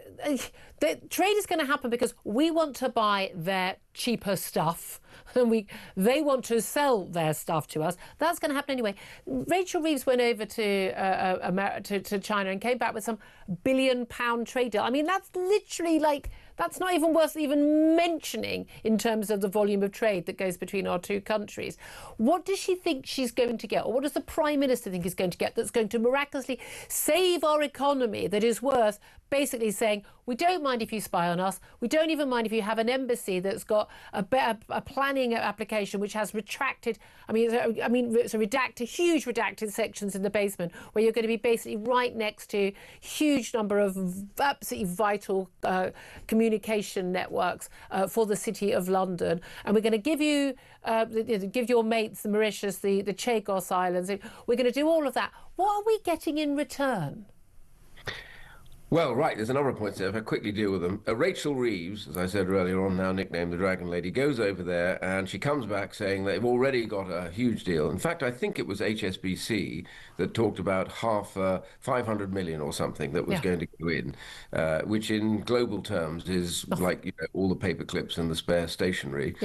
the trade is going to happen because we want to buy their cheaper stuff and they want to sell their stuff to us. That's going to happen anyway. Rachel Reeves went over to China and came back with some £1 billion trade deal. I mean, that's literally like, that's not even worth even mentioning in terms of the volume of trade that goes between our two countries. What does she think she's going to get, or what does the Prime Minister think is going to get that's going to miraculously save our economy, that is worth basically saying, we don't mind if you spy on us, we don't even mind if you have an embassy that's got a planning application which has retracted, it's a redacted, huge redacted sections in the basement where you're going to be basically right next to huge number of absolutely vital communication networks for the City of London, and we're going to give you give your mates the Mauritius, the Chagos Islands. We're going to do all of that. What are we getting in return? Well, right, there's a number of points there. If I quickly deal with them. Rachel Reeves, as I said earlier on, now nicknamed the Dragon Lady, goes over there and she comes back saying they've already got a huge deal. In fact, I think it was HSBC that talked about 500 million or something that was going to go in, which in global terms is like all the paper clips and the spare stationery.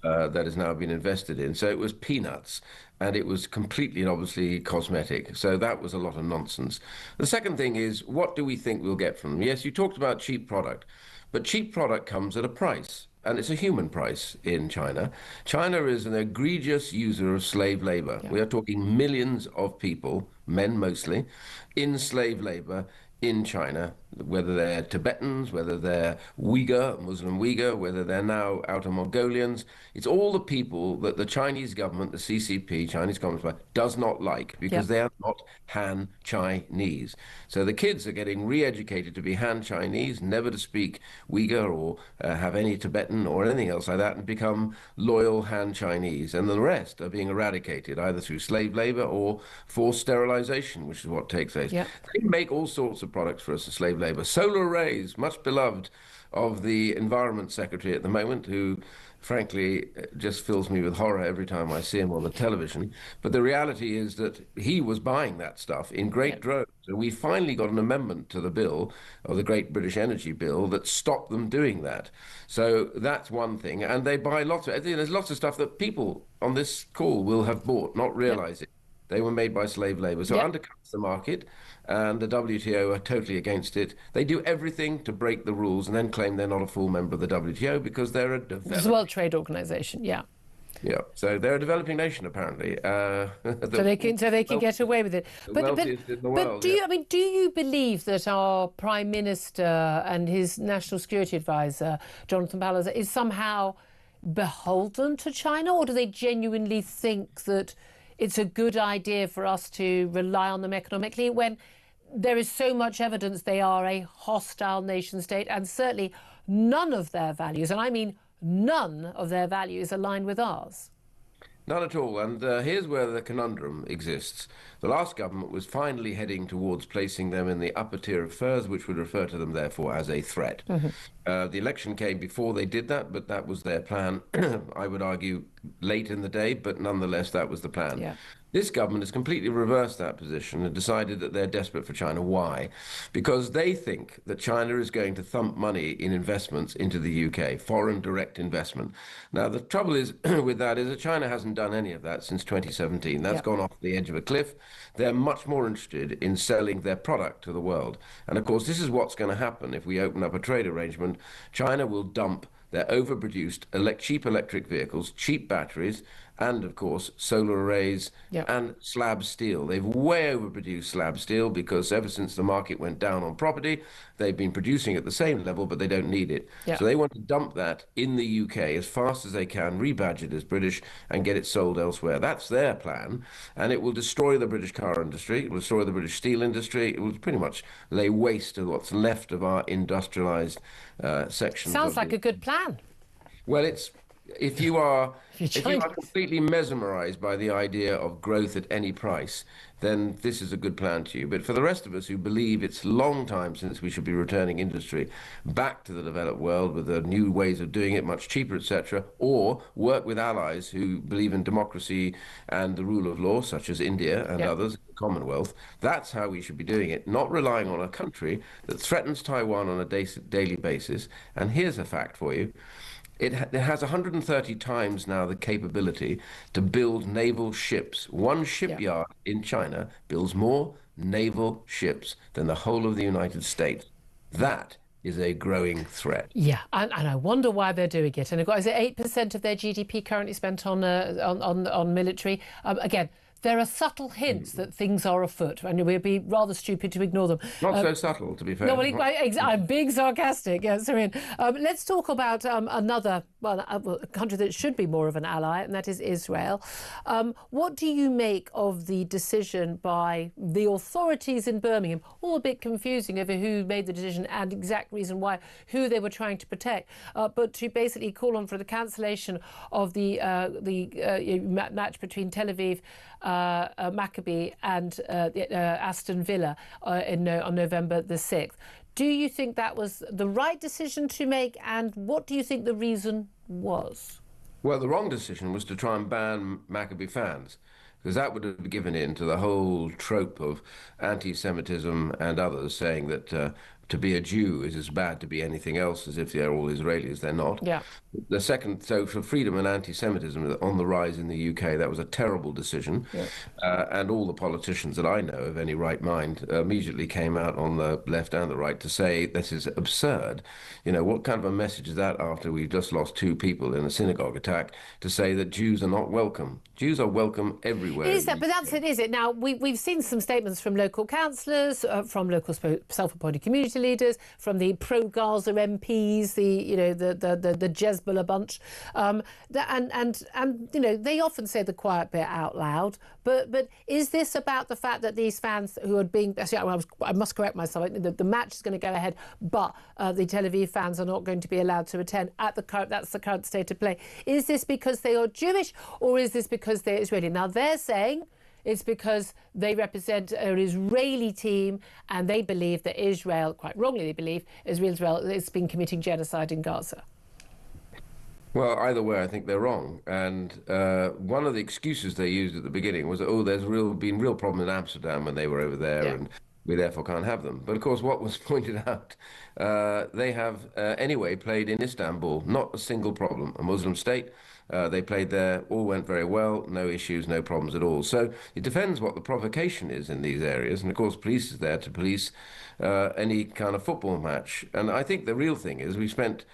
That has now been invested in. So it was peanuts, and it was completely and obviously cosmetic. So that was a lot of nonsense. The second thing is, what do we think we'll get from them? Yes, you talked about cheap product, but cheap product comes at a price, and it's a human price in China. China is an egregious user of slave labor. We are talking millions of people, men mostly, in slave labor in China, whether they're Tibetans, whether they're Muslim Uyghur, whether they're now Outer Mongolians. It's all the people that the Chinese government, the CCP, Chinese Communist Party, does not like because they are not Han Chinese. So the kids are getting re-educated to be Han Chinese, never to speak Uyghur or have any Tibetan or anything else like that, and become loyal Han Chinese. And the rest are being eradicated either through slave labor or forced sterilization, which is what takes place. They make all sorts of products for us as slave labor. Solar arrays, much beloved of the Environment Secretary at the moment, who frankly just fills me with horror every time I see him on the television. But the reality is that he was buying that stuff in great droves. So we finally got an amendment to the bill, or the Great British Energy Bill, that stopped them doing that. So that's one thing. And they buy there's lots of stuff that people on this call will have bought, not realizing. They were made by slave labor. So it undercuts the market, and the WTO are totally against it. They do everything to break the rules and then claim they're not a full member of the WTO because they're a developing... It's the World Trade Organization, so they're a developing nation, apparently. So they can get away with it. But do you believe that our Prime Minister and his National Security Advisor, Jonathan Ballows, is somehow beholden to China, or do they genuinely think that it's a good idea for us to rely on them economically when there is so much evidence they are a hostile nation state, and certainly none of their values, and I mean none of their values, align with ours? None at all. And here's where the conundrum exists. The last government was finally heading towards placing them in the upper tier of FIRS, which would refer to them, therefore, as a threat. The election came before they did that, but that was their plan. I would argue late in the day, but nonetheless, that was the plan. This government has completely reversed that position and decided that they're desperate for China. Why? Because they think that China is going to thump money in investments into the UK, foreign direct investment. Now, the trouble is with that is that China hasn't done any of that since 2017. That's gone off the edge of a cliff. They're much more interested in selling their product to the world. And of course, this is what's going to happen if we open up a trade arrangement. China will dump their overproduced cheap electric vehicles, cheap batteries, and of course solar arrays and slab steel. They've way overproduced slab steel because ever since the market went down on property, they've been producing at the same level, but they don't need it. So they want to dump that in the UK as fast as they can, rebadge it as British, and get it sold elsewhere. That's their plan, and it will destroy the British car industry, it will destroy the British steel industry, it will pretty much lay waste to what's left of our industrialised sections. Sounds like a good plan. Well, it's if you are completely mesmerized by the idea of growth at any price, then this is a good plan to you. But for the rest of us who believe it's a long time since we should be returning industry back to the developed world with the new ways of doing it, much cheaper, etc., or work with allies who believe in democracy and the rule of law, such as India and others, the Commonwealth, that's how we should be doing it, not relying on a country that threatens Taiwan on a daily basis. And here's a fact for you. It has 130 times now the capability to build naval ships. One shipyard in China builds more naval ships than the whole of the United States. That is a growing threat. Yeah, and I wonder why they're doing it. And is it 8% of their GDP currently spent on military? Again, there are subtle hints that things are afoot, and we'd be rather stupid to ignore them. Not so subtle, to be fair. No, well, I'm being sarcastic, yes, I mean. Let's talk about another country that should be more of an ally, and that is Israel. What do you make of the decision by the authorities in Birmingham, all a bit confusing over who made the decision and exact reason why, who they were trying to protect, but to basically call on for the cancellation of the match between Tel Aviv Maccabi and Aston Villa on November the 6th. Do you think that was the right decision to make, and what do you think the reason was? Well, the wrong decision was to try and ban Maccabi fans, because that would have given in to the whole trope of anti-Semitism and others saying that to be a Jew is as bad to be anything else, as if they're all Israelis. They're not. Yeah. The second, so for freedom and anti-Semitism on the rise in the UK, that was a terrible decision. Yeah. And all the politicians that I know of any right mind immediately came out on the left and the right to say this is absurd. You know, what kind of a message is that after we've just lost 2 people in a synagogue attack, to say that Jews are not welcome? Jews are welcome everywhere. Is that? But that's it, is it? Now, we've seen some statements from local councillors, from local self-appointed community leaders, from the pro-Gaza MPs, the Jezbollah bunch, and they often say the quiet bit out loud. But is this about the fact that these fans who are being... I must correct myself. The match is going to go ahead, but the Tel Aviv fans are not going to be allowed to attend. That's the current state of play. Is this because they are Jewish, or is this because they're Israeli? Now, they're saying it's because they represent an Israeli team and they believe that Israel, quite wrongly they believe, Israel has been committing genocide in Gaza. Well, either way, I think they're wrong. And one of the excuses they used at the beginning was that, there's been real problem in Amsterdam when they were over there, and we therefore can't have them. But of course, what was pointed out, they have anyway played in Istanbul, not a single problem, a Muslim state. They played there, all went very well, no issues, no problems at all. So it depends what the provocation is in these areas. And of course, police is there to police any kind of football match. And I think the real thing is we spent,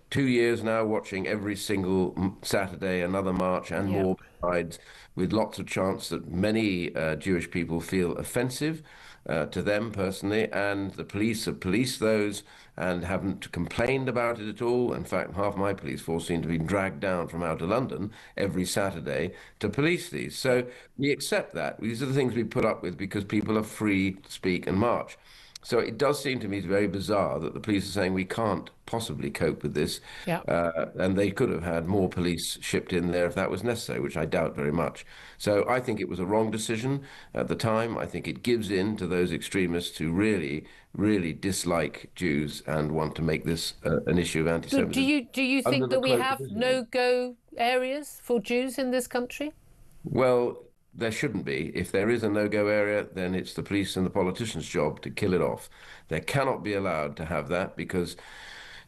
2 years now watching every single Saturday another march and more besides, with lots of chants that many Jewish people feel offensive to them personally, and the police have policed those and haven't complained about it at all. In fact, half my police force seem to be dragged down from outer London every Saturday to police these. So we accept that. These are the things we put up with because people are free to speak and march. So it does seem to me very bizarre that the police are saying we can't possibly cope with this. Yeah. And they could have had more police shipped in there if that was necessary, which I doubt very much. So I think it was a wrong decision at the time. I think it gives in to those extremists who really, really dislike Jews and want to make this an issue of anti-Semitism. Do you think that we have no-go areas for Jews in this country? Well, there shouldn't be. If there is a no-go area, then it's the police and the politicians' job to kill it off. They cannot be allowed to have that because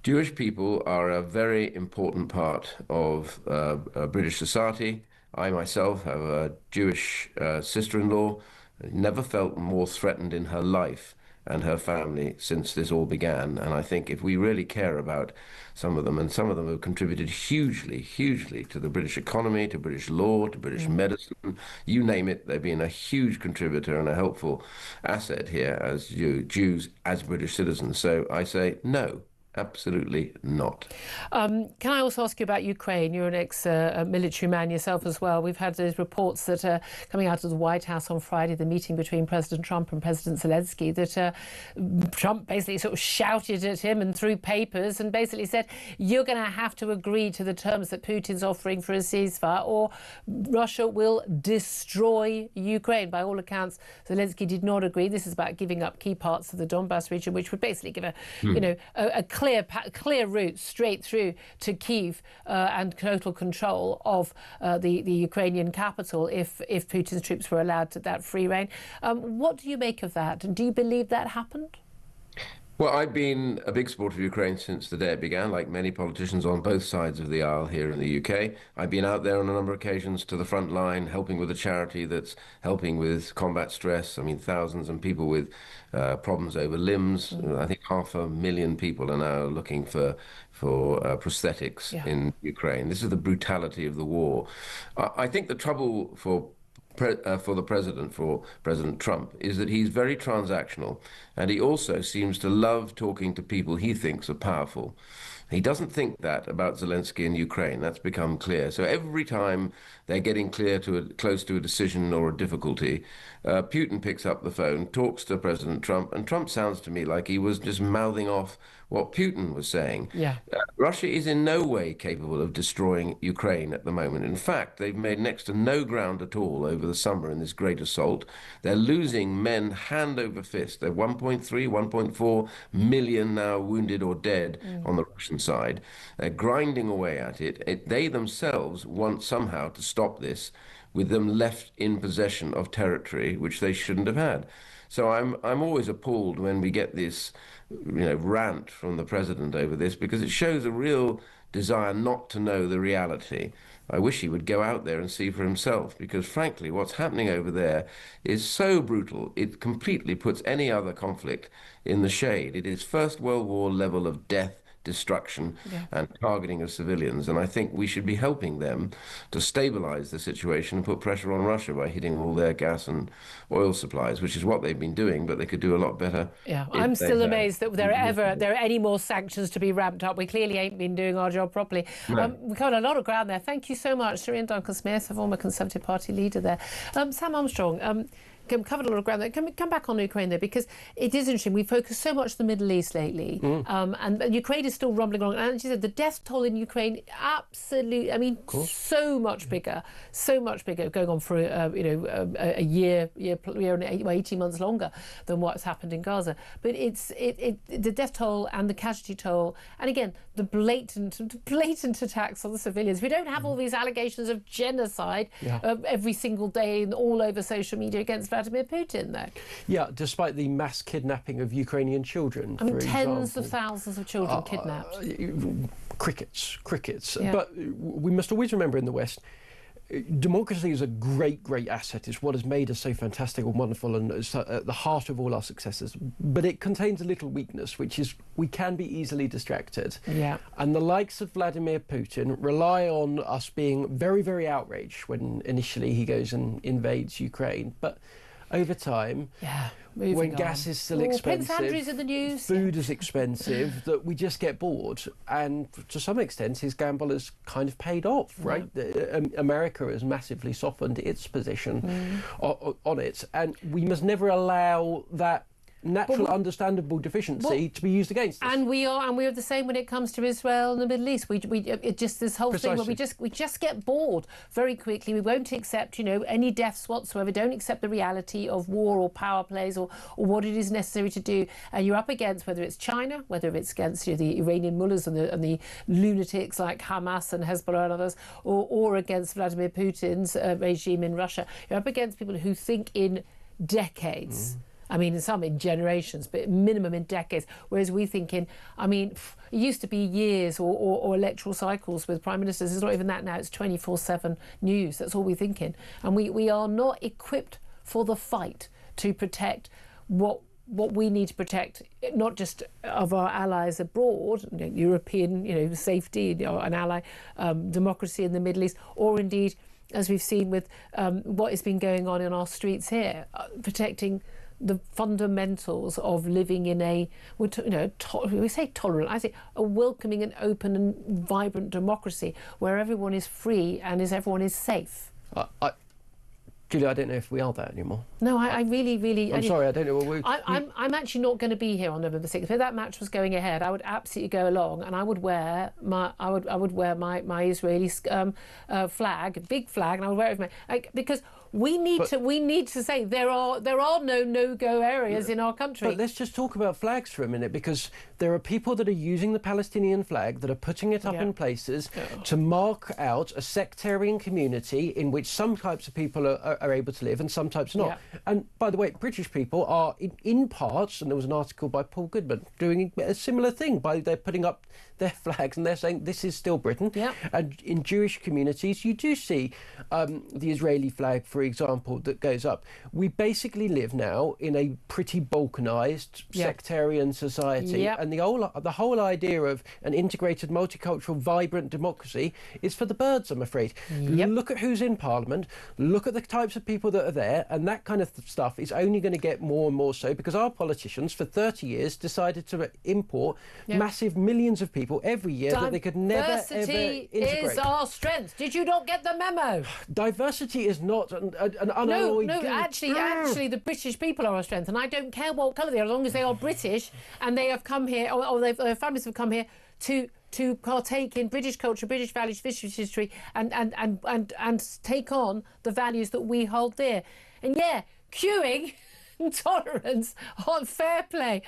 Jewish people are a very important part of British society. I myself have a Jewish sister-in-law, never felt more threatened in her life and her family since this all began. And I think if we really care about some of them, and some of them have contributed hugely, hugely to the British economy, to British law, to British medicine, you name it, they've been a huge contributor and a helpful asset here as Jews, as British citizens. So I say no. Absolutely not. Can I also ask you about Ukraine? You're an ex-military man yourself as well. We've had those reports that are coming out of the White House on Friday, the meeting between President Trump and President Zelensky, that Trump basically sort of shouted at him and threw papers and basically said, you're going to have to agree to the terms that Putin's offering for a ceasefire or Russia will destroy Ukraine. By all accounts, Zelensky did not agree. This is about giving up key parts of the Donbas region, which would basically give a clear route straight through to Kyiv and total control of the Ukrainian capital if Putin's troops were allowed that free rein. What do you make of that? And do you believe that happened? Well, I've been a big supporter of Ukraine since the day it began, like many politicians on both sides of the aisle here in the UK. I've been out there on a number of occasions to the front line, helping with a charity that's helping with combat stress. I mean, thousands of people with problems over limbs. I think 500,000 people are now looking for prosthetics in Ukraine. This is the brutality of the war. I think the trouble for President Trump, is that he's very transactional, and he also seems to love talking to people he thinks are powerful. He doesn't think that about Zelensky and Ukraine. That's become clear. So every time they're getting close to a decision or a difficulty, Putin picks up the phone, talks to President Trump, and Trump sounds to me like he was just mouthing off what Putin was saying. Russia is in no way capable of destroying Ukraine at the moment. In fact, they've made next to no ground at all over the summer in this great assault. They're losing men hand over fist. They're 1.3, 1.4 million now wounded or dead on the Russian side. They're grinding away at it. They themselves want somehow to stop this, with them left in possession of territory which they shouldn't have had. So I'm always appalled when we get this rant from the president over this, because it shows a real desire not to know the reality. I wish he would go out there and see for himself, because frankly what's happening over there is so brutal. It completely puts any other conflict in the shade. It is First World War level of death, destruction and targeting of civilians, and I think we should be helping them to stabilize the situation and put pressure on Russia by hitting all their gas and oil supplies, which is what they've been doing, but they could do a lot better. I'm still amazed that there are any more sanctions to be ramped up. We clearly ain't been doing our job properly. We covered a lot of ground there. Thank you so much, Shireen Duncan-Smith, a former Conservative Party leader there. Sam Armstrong, covered a lot of ground there. Can we come back on Ukraine there? Because it is interesting. We focus so much on the Middle East lately. And Ukraine is still rumbling along. And as you said, the death toll in Ukraine, absolutely, I mean, so much bigger, going on for, a year, 18 months longer than what's happened in Gaza. But the death toll and the casualty toll, and again, the blatant attacks on the civilians. We don't have all these allegations of genocide every single day and all over social media against Vladimir Putin, though. Yeah, despite the mass kidnapping of Ukrainian children, I mean, tens of thousands of children kidnapped. Crickets. Yeah. But we must always remember in the West, democracy is a great asset. It's what has made us so fantastic and wonderful, and it's at the heart of all our successes. But it contains a little weakness, which is we can be easily distracted. Yeah. And the likes of Vladimir Putin rely on us being very, very outraged when initially he goes and invades Ukraine. But over time, when gas is still expensive, Prince Andrew's in the news, food is expensive, that we just get bored. And to some extent, his gamble has kind of paid off, right? America has massively softened its position on it. And we must never allow that natural, understandable deficiency to be used against us. And we are the same when it comes to Israel and the Middle East. It just this whole thing where we just get bored very quickly. We won't accept any deaths whatsoever. Don't accept the reality of war or power plays or what it is necessary to do. And you're up against, whether it's China, whether it's against the Iranian mullahs and the lunatics like Hamas and Hezbollah and others, or against Vladimir Putin's regime in Russia. You're up against people who think in decades. I mean, some in generations, but minimum in decades. Whereas we think it used to be years or electoral cycles with prime ministers. It's not even that now. It's 24/7 news. That's all we're thinking. And we are not equipped for the fight to protect what we need to protect, not just of our allies abroad, European, safety, an ally, democracy in the Middle East, or indeed, as we've seen with what has been going on in our streets here, protecting the fundamentals of living in a, we say tolerant, I say a welcoming and open and vibrant democracy where everyone is free and everyone is safe. Julia, I don't know if we are that anymore. No, I really... I'm sorry, I don't know what we... I'm actually not going to be here on November 6th. If that match was going ahead, I would absolutely go along, and I would wear my Israeli flag, big flag, and I would wear it with my, because we need to say there are no-go areas in our country. But let's just talk about flags for a minute, because there are people that are using the Palestinian flag, that are putting it up in places to mark out a sectarian community in which some types of people are able to live and some types not. And by the way, British people are in parts, and there was an article by Paul Goodman doing a similar thing, they're putting up their flags and they're saying this is still Britain. And in Jewish communities you do see the Israeli flag, for example, that goes up. We basically live now in a pretty balkanised sectarian society, and the whole idea of an integrated, multicultural, vibrant democracy is for the birds, I'm afraid. Look at who's in Parliament, look at the types of people that are there, and that kind of stuff is only going to get more and more so because our politicians for 30 years decided to import massive millions of people every year that they could never ever integrate. Diversity is our strength. Did you not get the memo? Diversity is not an unalloyed... No, actually the British people are our strength, and I don't care what colour they are, as long as they are British and they have come here, or their families have come here to partake in British culture, British values, British history, and take on the values that we hold dear. And queuing, tolerance, on fair play,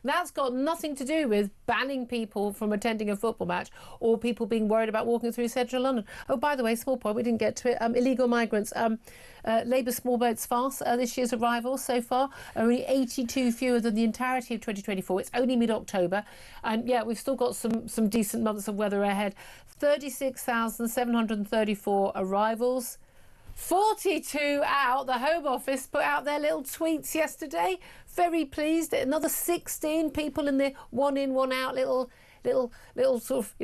that's got nothing to do with banning people from attending a football match or people being worried about walking through central London. Oh, by the way, small point, we didn't get to it. Illegal migrants. Labour small boats fast this year's arrivals so far are only 82 fewer than the entirety of 2024. It's only mid-October, and we've still got some decent months of weather ahead. 36,734 arrivals. 42 out. The Home Office put out their little tweets yesterday. Very pleased. Another 16 people in the one in, one out little sort of,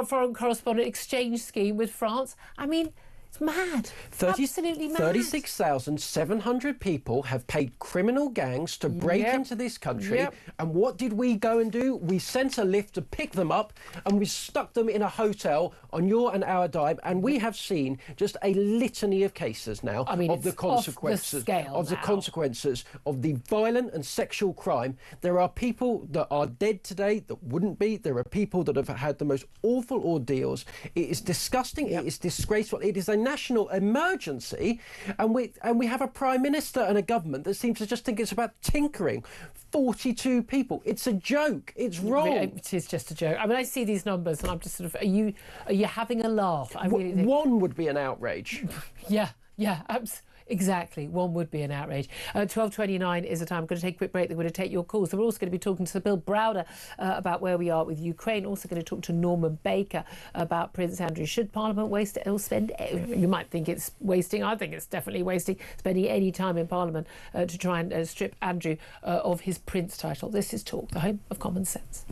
foreign correspondent exchange scheme with France. I mean, it's mad. Absolutely mad. 36,700 people have paid criminal gangs to break into this country. And what did we go and do? We sent a lift to pick them up and we stuck them in a hotel on your and our dime. And we have seen just a litany of cases now of the consequences consequences of the violent and sexual crime. There are people that are dead today that wouldn't be. There are people that have had the most awful ordeals. It is disgusting. It is disgraceful. It is a national emergency, and we have a prime minister and a government that seems to just think it's about tinkering. 42 people. It's a joke. It's wrong. It is just a joke. I mean, I see these numbers and I'm just sort of, are you having a laugh? I really think... One would be an outrage. Exactly, one would be an outrage. 12:29 is the time. I'm going to take a quick break. We're going to take your calls. We're also going to be talking to Sir Bill Browder about where we are with Ukraine. Also going to talk to Norman Baker about Prince Andrew. Should Parliament waste it or spend? You might think it's wasting. I think it's definitely wasting spending any time in Parliament to try and strip Andrew of his Prince title. This is Talk, the home of common sense.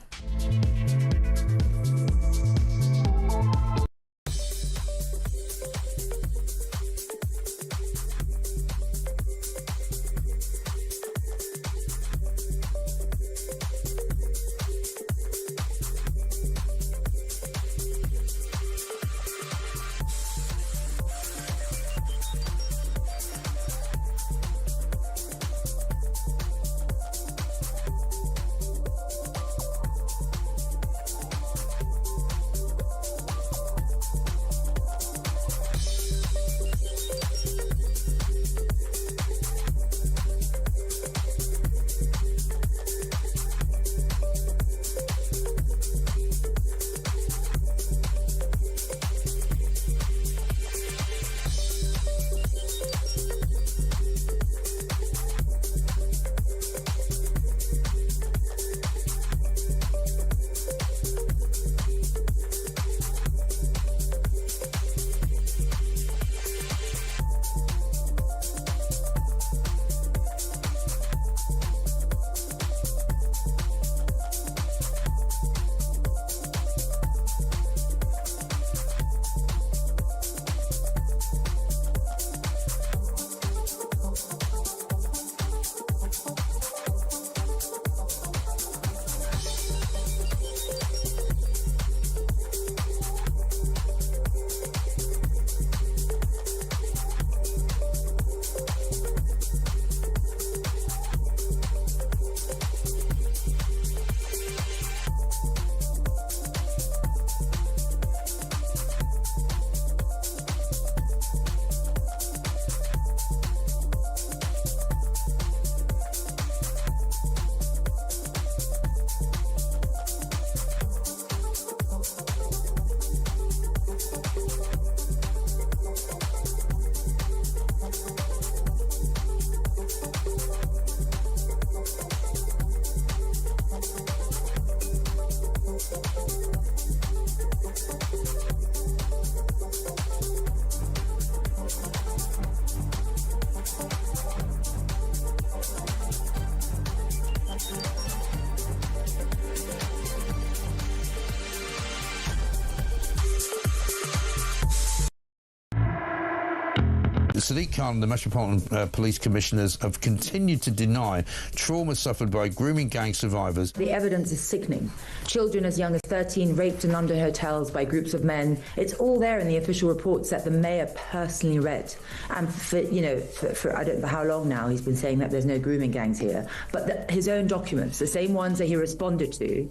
Sadiq Khan and the Metropolitan Police Commissioners have continued to deny trauma suffered by grooming gang survivors. The evidence is sickening. Children as young as 13 raped in under hotels by groups of men. It's all there in the official reports that the mayor personally read. And for I don't know how long now he's been saying that there's no grooming gangs here. But his own documents, the same ones that he responded to,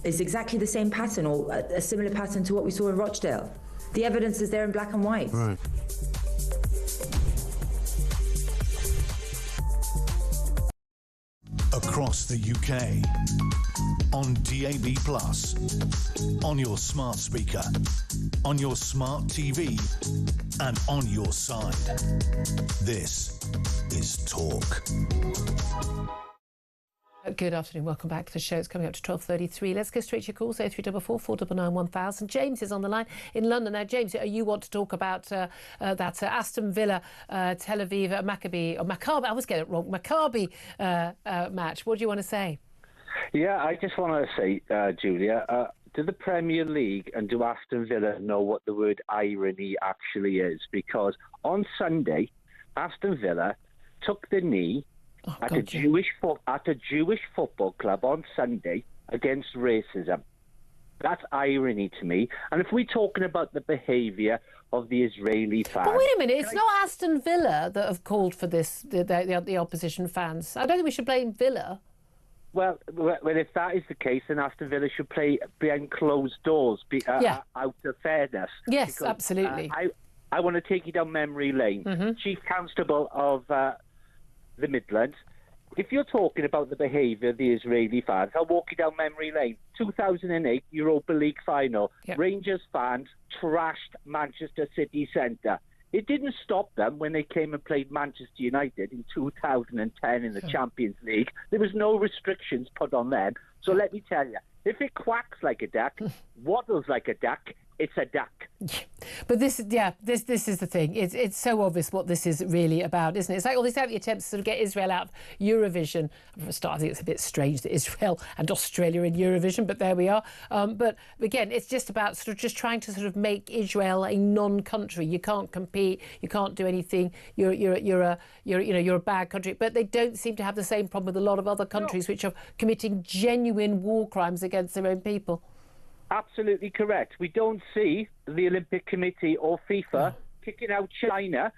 is exactly the same pattern, or a similar pattern to what we saw in Rochdale. The evidence is there in black and white. Right. Across the UK, on DAB+, on your smart speaker, on your smart TV, and on your side. This is Talk. Good afternoon, welcome back to the show. It's coming up to 12:33. Let's go straight to your calls, 0344 499 1000. James is on the line in London. Now, James, you want to talk about that Aston Villa, Tel Aviv, Maccabi match. What do you want to say? Yeah, I just want to say, Julia, do the Premier League and do Aston Villa know what the word irony actually is? Because on Sunday, Aston Villa took the knee at a Jewish football club on Sunday against racism. That's irony to me. And if we're talking about the behaviour of the Israeli fans... But wait a minute, it's not Aston Villa that have called for this, the opposition fans. I don't think we should blame Villa. Well, if that is the case, then Aston Villa should play behind closed doors, out of fairness. Yes, because, absolutely. I want to take you down memory lane. Chief Constable of... the Midlands. If you're talking about the behaviour of the Israeli fans, I'll walk you down memory lane. 2008 Europa League final. Yep. Rangers fans trashed Manchester City Centre. It didn't stop them when they came and played Manchester United in 2010 in the Champions League. There was no restrictions put on them. So let me tell you, if it quacks like a duck, waddles like a duck, it's a duck. But this is the thing. It's so obvious what this is really about, isn't it? It's like all these attempts to sort of get Israel out of Eurovision. For a start, I think it's a bit strange that Israel and Australia are in Eurovision, but there we are. But again, it's just about sort of just trying to sort of make Israel a non-country. You can't compete. You can't do anything. You're a bad country. But they don't seem to have the same problem with a lot of other countries which are committing genuine war crimes against their own people. Absolutely correct. We don't see the Olympic Committee or FIFA kicking out China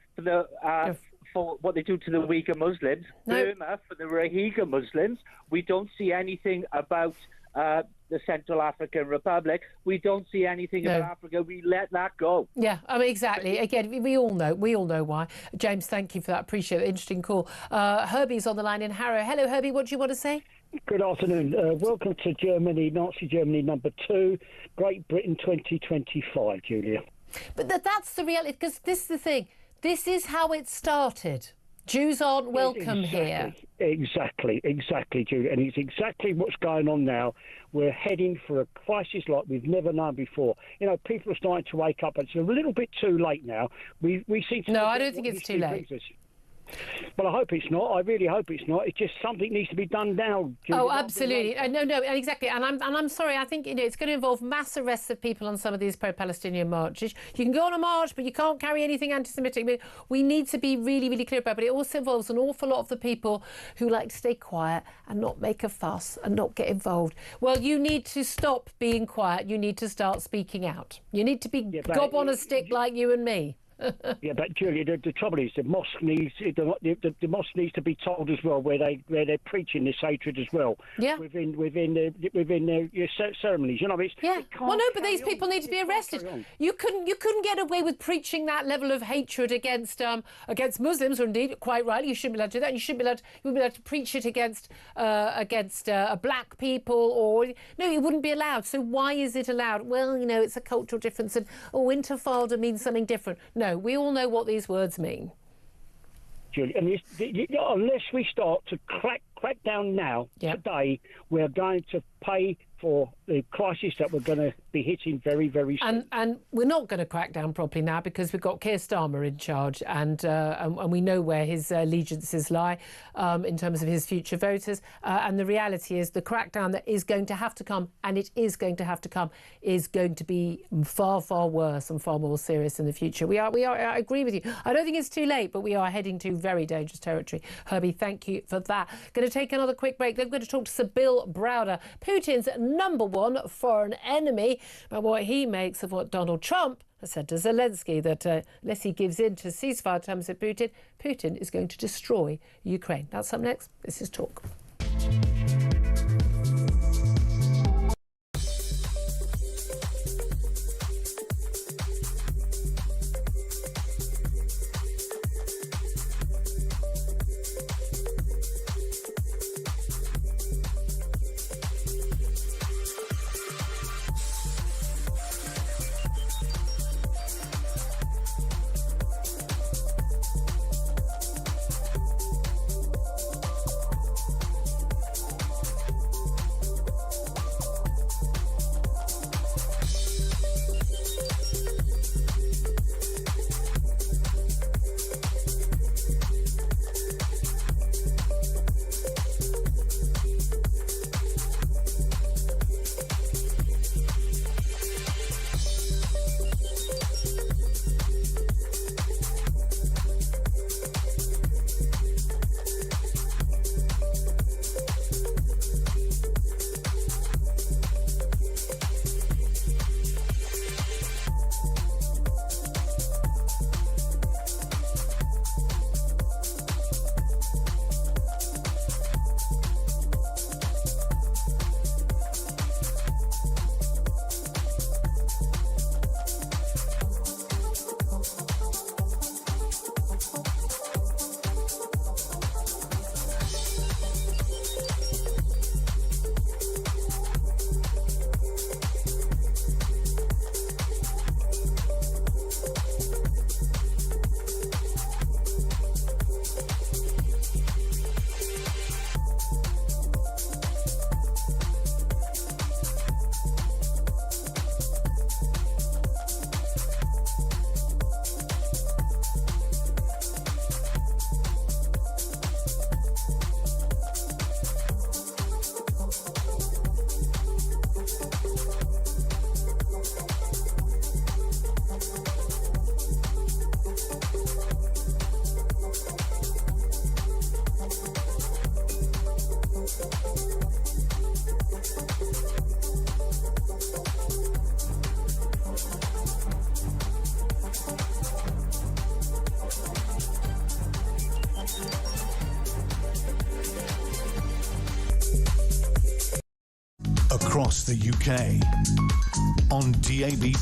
for what they do to the Uyghur Muslims, Burma for the Rohingya Muslims. We don't see anything about the Central African Republic. We don't see anything about Africa. We let that go. Yeah, I mean, exactly. Again, we all know why. James, thank you for that. Appreciate it. Interesting call. Herbie's on the line in Harrow. Hello, Herbie. What do you want to say? Good afternoon. Welcome to Germany, Nazi Germany #2, Great Britain 2025, Julia. But that's the reality, because this is the thing. This is how it started. Jews aren't welcome here. Exactly, Julia. And it's exactly what's going on now. We're heading for a crisis like we've never known before. You know, people are starting to wake up. It's a little bit too late now. We seem to... No, I don't think it's too late. Well, I hope it's not. I really hope it's not. It's just something needs to be done now. Oh, absolutely. No, exactly. And I'm sorry. I think it's going to involve mass arrests of people on some of these pro-Palestinian marches. You can go on a march, but you can't carry anything anti-Semitic. We need to be really, really clear about it. But it also involves an awful lot of the people who like to stay quiet and not make a fuss and not get involved. Well, you need to stop being quiet. You need to start speaking out. You need to be gob on a stick like you and me. Yeah, but Julia, the trouble is the mosque needs to be told as well where they're preaching this hatred as well. Yeah. Within their ceremonies, you know. Well, no, but these people need to be arrested. You couldn't get away with preaching that level of hatred against Muslims, or indeed, quite rightly, you shouldn't be allowed to do that. You shouldn't be allowed to preach it against black people, or no, it wouldn't be allowed. So why is it allowed? Well, you know, it's a cultural difference, and intifada means something different. No, we all know what these words mean. Julie, and unless we start to crack down now, today, we're going to pay for crisis that we're going to be hitting very, very soon. And we're not going to crack down properly now because we've got Keir Starmer in charge, and we know where his allegiances lie in terms of his future voters. And the reality is the crackdown that is going to have to come, and it is going to have to come, is going to be far, far worse and far more serious in the future. We are. I agree with you. I don't think it's too late, but we are heading to very dangerous territory. Herbie, thank you for that. Going to take another quick break. Then we're going to talk to Sir Bill Browder, Putin's #1 foreign enemy, about what he makes of what Donald Trump has said to Zelensky, that unless he gives in to ceasefire terms with Putin, Putin is going to destroy Ukraine. That's up next. This is Talk. Across the UK, on DAB+,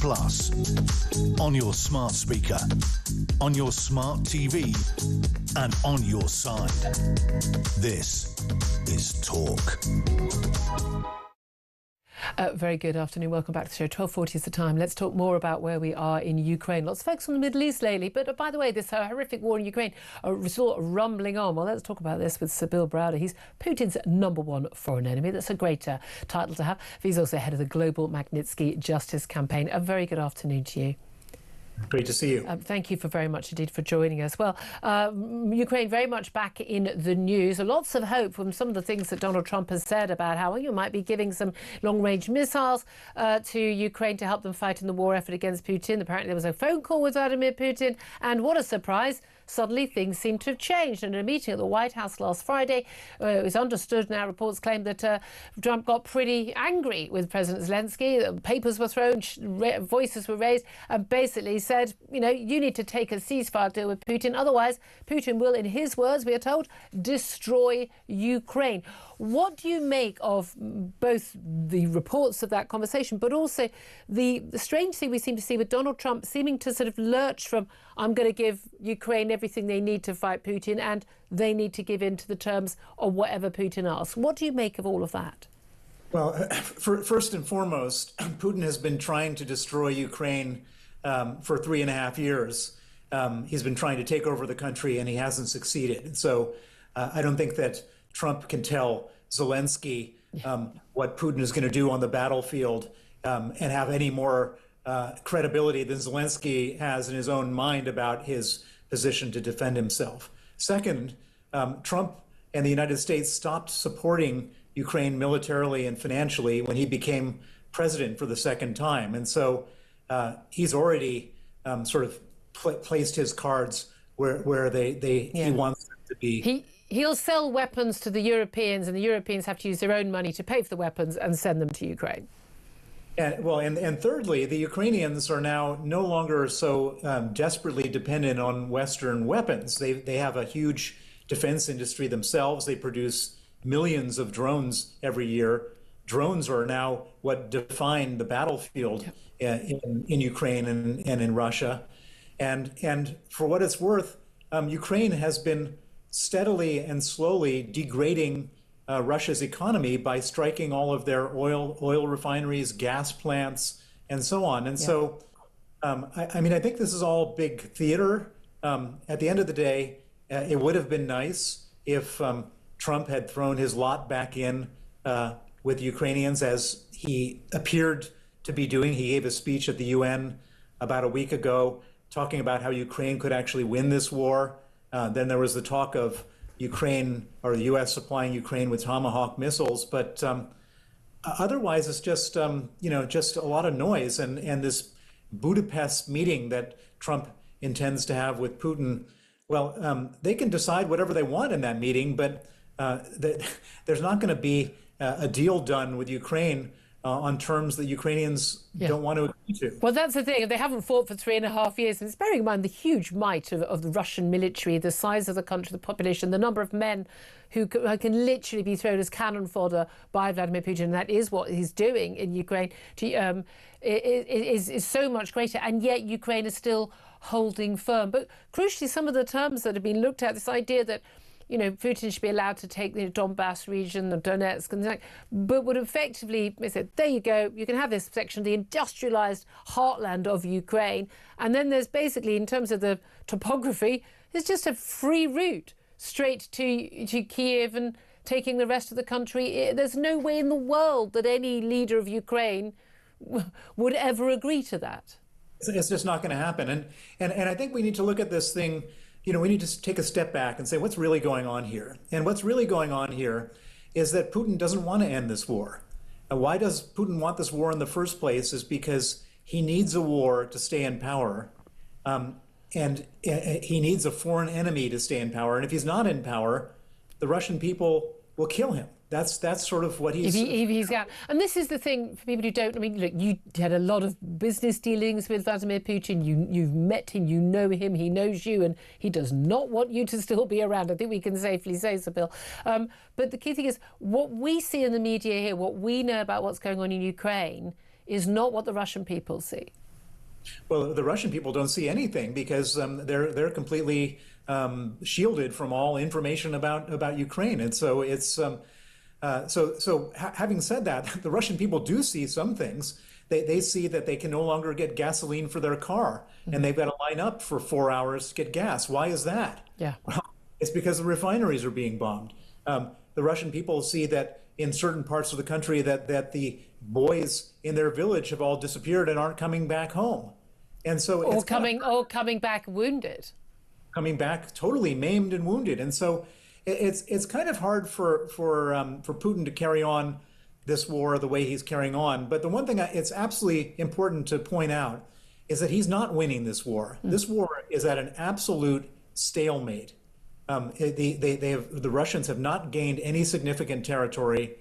on your smart speaker, on your smart TV, and on your side. This is Talk. Very good afternoon. Welcome back to the show. 12:40 is the time. Let's talk more about where we are in Ukraine. Lots of focus on the Middle East lately. But by the way, this horrific war in Ukraine sort of rumbling on. Well, let's talk about this with Sir Bill Browder. He's Putin's #1 foreign enemy. That's a great title to have. He's also head of the Global Magnitsky Justice Campaign. A very good afternoon to you. Great to see you. Thank you very much indeed for joining us. Well, Ukraine very much back in the news. Lots of hope from some of the things that Donald Trump has said about how you might be giving some long-range missiles to Ukraine to help them fight in the war effort against Putin. Apparently there was a phone call with Vladimir Putin, and what a surprise. Suddenly things seem to have changed. And in a meeting at the White House last Friday, it was understood, now reports claim that Trump got pretty angry with President Zelensky. Papers were thrown, voices were raised, and basically said, you need to take a ceasefire deal with Putin. Otherwise, Putin will, in his words, we are told, destroy Ukraine. What do you make of both the reports of that conversation, but also the strange thing we seem to see with Donald Trump seeming to sort of lurch from, I'm going to give Ukraine everything they need to fight Putin, and they need to give in to the terms of whatever Putin asks. What do you make of all of that? Well, first and foremost, Putin has been trying to destroy Ukraine for 3.5 years. He's been trying to take over the country, and he hasn't succeeded. And so I don't think that Trump can tell Zelensky what Putin is going to do on the battlefield and have any more credibility than Zelensky has in his own mind about his position to defend himself. Second, Trump and the United States stopped supporting Ukraine militarily and financially when he became president for the second time. And so he's already sort of placed his cards where he wants them to be. He'll sell weapons to the Europeans, and the Europeans have to use their own money to pay for the weapons and send them to Ukraine. And thirdly, the Ukrainians are now no longer so desperately dependent on Western weapons. They have a huge defense industry themselves. They produce millions of drones every year. Drones are now what define the battlefield in Ukraine and in Russia. And for what it's worth, Ukraine has been steadily and slowly degrading Russia's economy by striking all of their oil refineries, gas plants, and so on. And so, I mean, I think this is all big theater. At the end of the day, it would have been nice if Trump had thrown his lot back in with Ukrainians, as he appeared to be doing. He gave a speech at the UN about a week ago talking about how Ukraine could actually win this war. Then there was the talk of Ukraine, or the U.S. supplying Ukraine with Tomahawk missiles, but otherwise it's just just a lot of noise. And this Budapest meeting that Trump intends to have with Putin, well, they can decide whatever they want in that meeting, but there's not going to be a deal done with Ukraine on terms that Ukrainians don't want to agree to. Well, that's the thing. They haven't fought for 3.5 years. And it's bearing in mind the huge might of the Russian military, the size of the country, the population, the number of men who can literally be thrown as cannon fodder by Vladimir Putin. And that is what he's doing in Ukraine. Is so much greater. And yet Ukraine is still holding firm. But crucially, some of the terms that have been looked at, this idea that Putin should be allowed to take the Donbass region, the Donetsk, and but would effectively say, there you go, you can have this section of the industrialized heartland of Ukraine. And then there's basically, in terms of the topography, there's just a free route straight to Kiev and taking the rest of the country. There's no way in the world that any leader of Ukraine would ever agree to that. It's just not going to happen. And I think we need to look at this thing. We need to take a step back and say, what's really going on here? And what's really going on here is that Putin doesn't want to end this war. And why does Putin want this war in the first place? Is because he needs a war to stay in power. And he needs a foreign enemy to stay in power. And if he's not in power, the Russian people will kill him. That's sort of what he's... If he's out. And this is the thing for people who don't... I mean, look, you had a lot of business dealings with Vladimir Putin. You've met him, you know him, he knows you, and he does not want you to still be around. I think we can safely say so, Bill. But the key thing is, what we see in the media here, what we know about what's going on in Ukraine, is not what the Russian people see. Well, the Russian people don't see anything because they're completely shielded from all information about Ukraine. And so it's... having said that, the Russian people do see some things. They see that they can no longer get gasoline for their car, and they've got to line up for 4 hours to get gas. Why is that? Yeah. Well, it's because the refineries are being bombed. The Russian people see that in certain parts of the country that the boys in their village have all disappeared and aren't coming back home. And so or coming back wounded. Coming back totally maimed and wounded. And so it's kind of hard for Putin to carry on this war the way he's carrying on. But the one thing it's absolutely important to point out is that he's not winning this war. This war is at an absolute stalemate. The Russians have not gained any significant territory,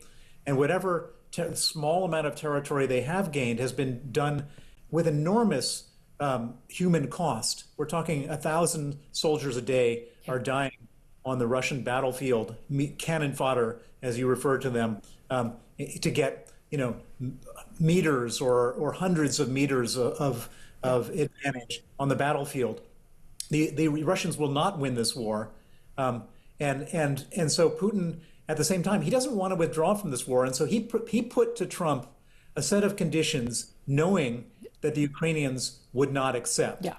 and whatever small amount of territory they have gained has been done with enormous human cost. We're talking 1,000 soldiers a day are dying on the Russian battlefield, cannon fodder, as you refer to them, to get meters or hundreds of meters of advantage on the battlefield. The Russians will not win this war, and so Putin, at the same time, he doesn't want to withdraw from this war, and so he put to Trump a set of conditions, knowing that the Ukrainians would not accept. Yeah.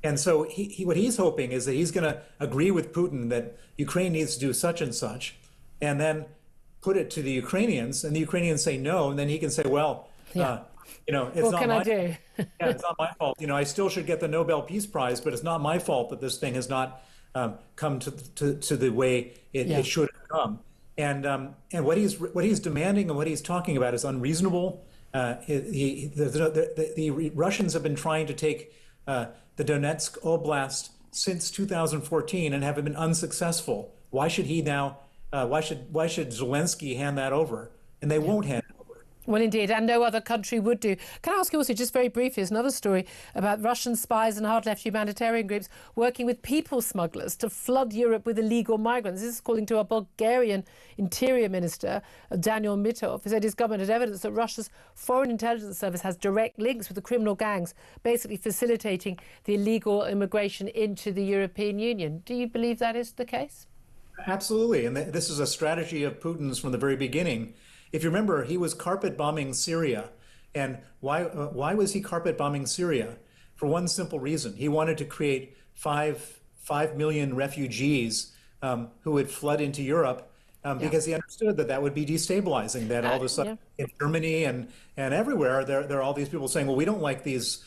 And so what he's hoping is that he's going to agree with Putin that Ukraine needs to do such and such, and then put it to the Ukrainians, and the Ukrainians say no, and then he can say, well, it's what not can I my do? it's not my fault. I still should get the Nobel Peace Prize, but it's not my fault that this thing has not come to the way it should have come. And what he's demanding and what he's talking about is unreasonable. The Russians have been trying to take the Donetsk Oblast since 2014 and have been unsuccessful. Why should he now? Why should Zelensky hand that over? And they won't hand it over. Well, indeed, and no other country would do. Can I ask you also, just very briefly, there's another story about Russian spies and hard-left humanitarian groups working with people smugglers to flood Europe with illegal migrants. This is according to a Bulgarian Interior Minister, Daniel Mitov, who said his government had evidence that Russia's Foreign Intelligence Service has direct links with the criminal gangs, basically facilitating the illegal immigration into the European Union. Do you believe that is the case? Absolutely, and this is a strategy of Putin's from the very beginning. If you remember, he was carpet bombing Syria. And why was he carpet bombing Syria? For one simple reason. He wanted to create 5 million refugees who would flood into Europe because he understood that would be destabilizing, that all of a sudden in Germany and everywhere, there are all these people saying, well, we don't like these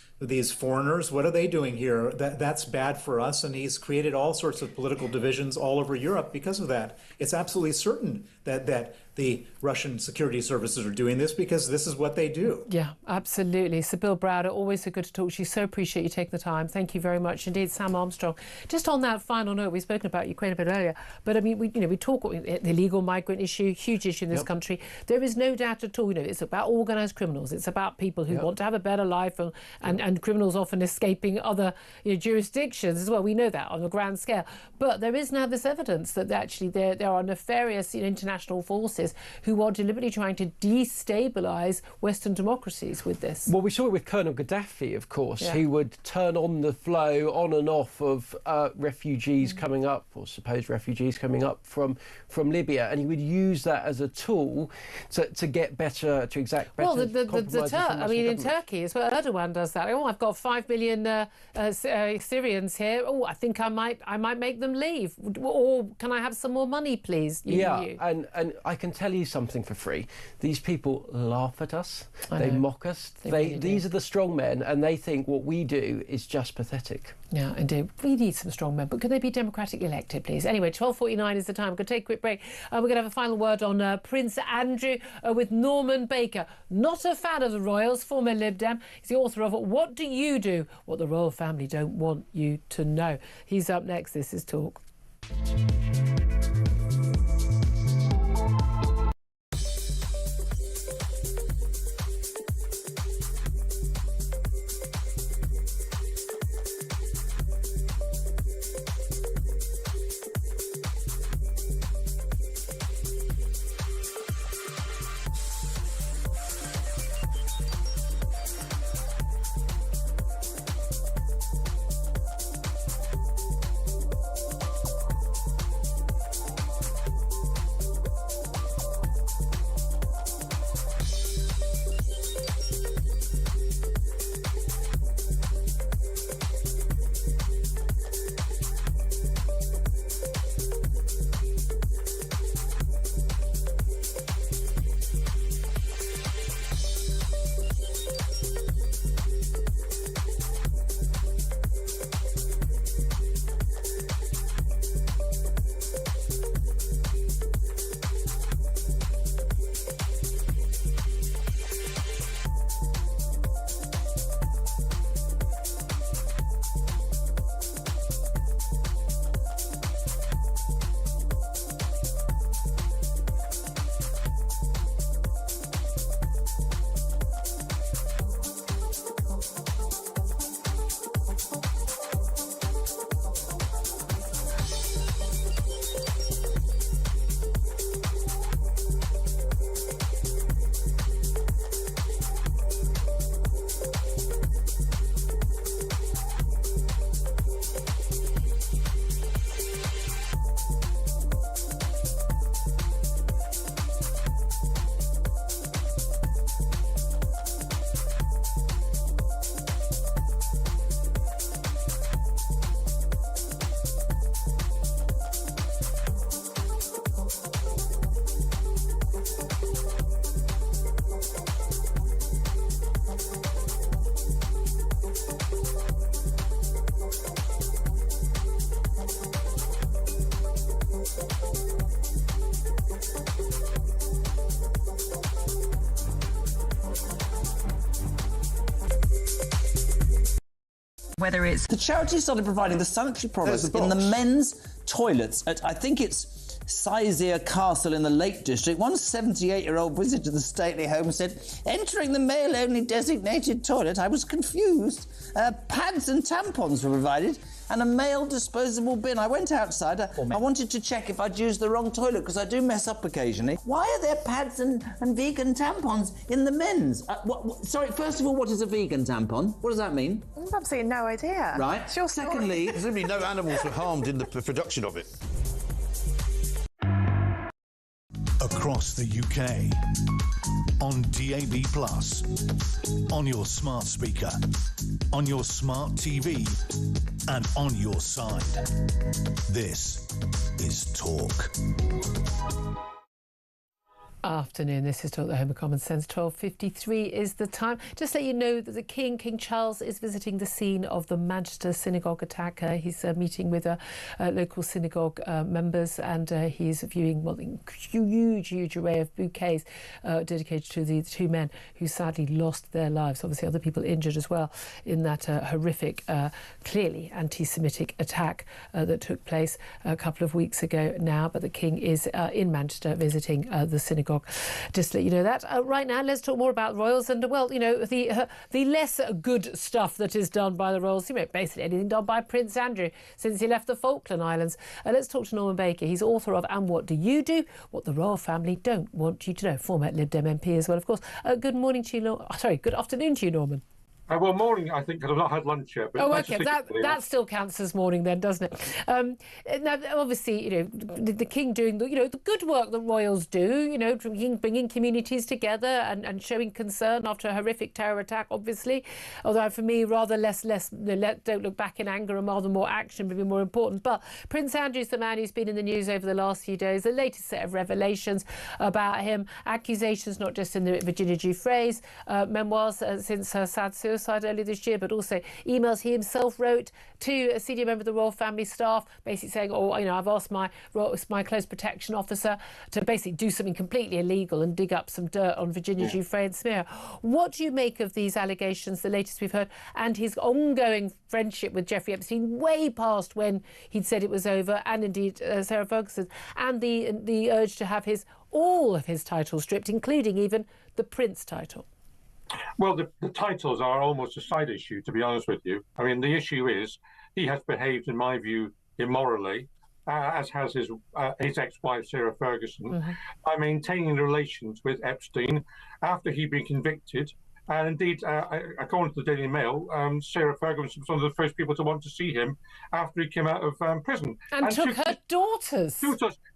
foreigners. What are they doing here? That's bad for us. And he's created all sorts of political divisions all over Europe because of that. It's absolutely certain that the Russian security services are doing this because this is what they do. Yeah, absolutely. Sibylle Browder, always so good to talk to you. So appreciate you taking the time. Thank you very much indeed. Sam Armstrong. Just on that final note, we've spoken about Ukraine a bit earlier, but I mean, we talk the illegal migrant issue, huge issue in this country. There is no doubt at all, it's about organised criminals. It's about people who want to have a better life and criminals often escaping other jurisdictions as well. We know that on a grand scale. But there is now this evidence that actually there are nefarious international forces who are deliberately trying to destabilise Western democracies with this. Well, we saw it with Colonel Gaddafi, of course. He would turn on the flow on and off of refugees coming up, or supposed refugees coming up from Libya, and he would use that as a tool to get better, to exact better. Well, in Turkey as well, Erdogan does that. Oh, I've got 5 million Syrians here. Oh, I think I might make them leave. Or can I have some more money, please? And I can tell you something for free. These people laugh at us. They mock us. These are the strong men, and they think what we do is just pathetic. Yeah, indeed. We need some strong men, but could they be democratically elected, please? Anyway, 12:49 is the time. We're going to take a quick break. We're going to have a final word on Prince Andrew with Norman Baker. Not a fan of the royals, former Lib Dem. He's the author of What Do You Do? What the royal family don't want you to know. He's up next. This is Talk. Whether it's... The charity started providing the sanitary products in the men's toilets at, I think it's Sizergh Castle in the Lake District. One 78-year-old visitor the stately home said, entering the male-only designated toilet, I was confused. Pads and tampons were provided and a male disposable bin. I went outside. I wanted to check if I'd used the wrong toilet because I do mess up occasionally. Why are there pads and vegan tampons in the men's? Sorry, first of all, what is a vegan tampon? What does that mean? I've absolutely no idea. Right. Secondly, presumably no animals were harmed in the production of it. Across the UK, on DAB+, on your smart speaker, on your smart TV, and on your side. This is Talk. Afternoon, this is Talk, the Home of Common Sense. 12:53 is the time. Just let you know that the King Charles, is visiting the scene of the Manchester synagogue attack. He's meeting with local synagogue members, and he's viewing a huge array of bouquets dedicated to the two men who sadly lost their lives. Obviously, other people injured as well in that horrific, clearly anti-Semitic attack that took place a couple of weeks ago now. But the King is in Manchester visiting the synagogue. Just to let you know that. Right now, let's talk more about royals and, well, you know, the less good stuff that is done by the royals. You know, basically anything done by Prince Andrew since he left the Falkland Islands. Let's talk to Norman Baker. He's author of And What Do You Do? What the Royal Family Don't Want You to Know. Former Lib Dem MP as well, of course. Good morning to you, good afternoon to you, Norman. Well, morning, I think, because I've not had lunch yet. But okay, that still counts as morning then, doesn't it? Now, obviously, you know, the King doing the good work that royals do, you know, bringing communities together and showing concern after a horrific terror attack, obviously. Although for me, rather less don't look back in anger and rather more action would be more important. But Prince Andrew's the man who's been in the news over the last few days. The latest set of revelations about him, accusations not just in the Virginia Giuffre's memoirs since her sad suicide earlier this year, but also emails he himself wrote to a senior member of the royal family staff, basically saying, I've asked my close protection officer to basically do something completely illegal and dig up some dirt on Virginia Giuffre and smear. What do you make of these allegations, the latest we've heard, and his ongoing friendship with Jeffrey Epstein, way past when he'd said it was over, and indeed Sarah Ferguson, and the urge to have all of his titles stripped, including even the Prince title? Well, the titles are almost a side issue, to be honest with you. I mean, the issue is he has behaved, in my view, immorally, as has his ex-wife, Sarah Ferguson, by maintaining relations with Epstein after he'd been convicted. And indeed, according to the Daily Mail, Sarah Ferguson was one of the first people to want to see him after he came out of prison. And took her daughters.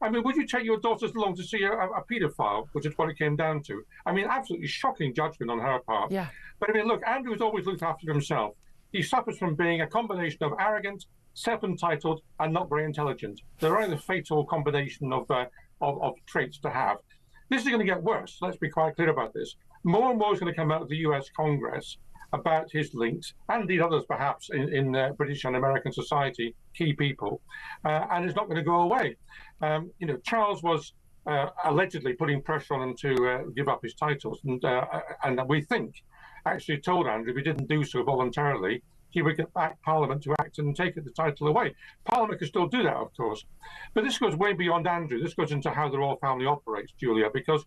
I mean, would you take your daughters along to see a paedophile, which is what it came down to? I mean, absolutely shocking judgment on her part. Yeah. But I mean, look, Andrew's always looked after himself. He suffers from being a combination of arrogant, self-entitled, and not very intelligent. They're only the fatal combination of traits to have. This is going to get worse. Let's be quite clear about this. More and more is going to come out of the US Congress about his links, and indeed others perhaps in British and American society, key people, and it's not going to go away. Charles was allegedly putting pressure on him to give up his titles, and we think actually told Andrew if he didn't do so voluntarily, he would get back Parliament to act and take the title away. Parliament can still do that, of course. But this goes way beyond Andrew. This goes into how the royal family operates, Julia, because,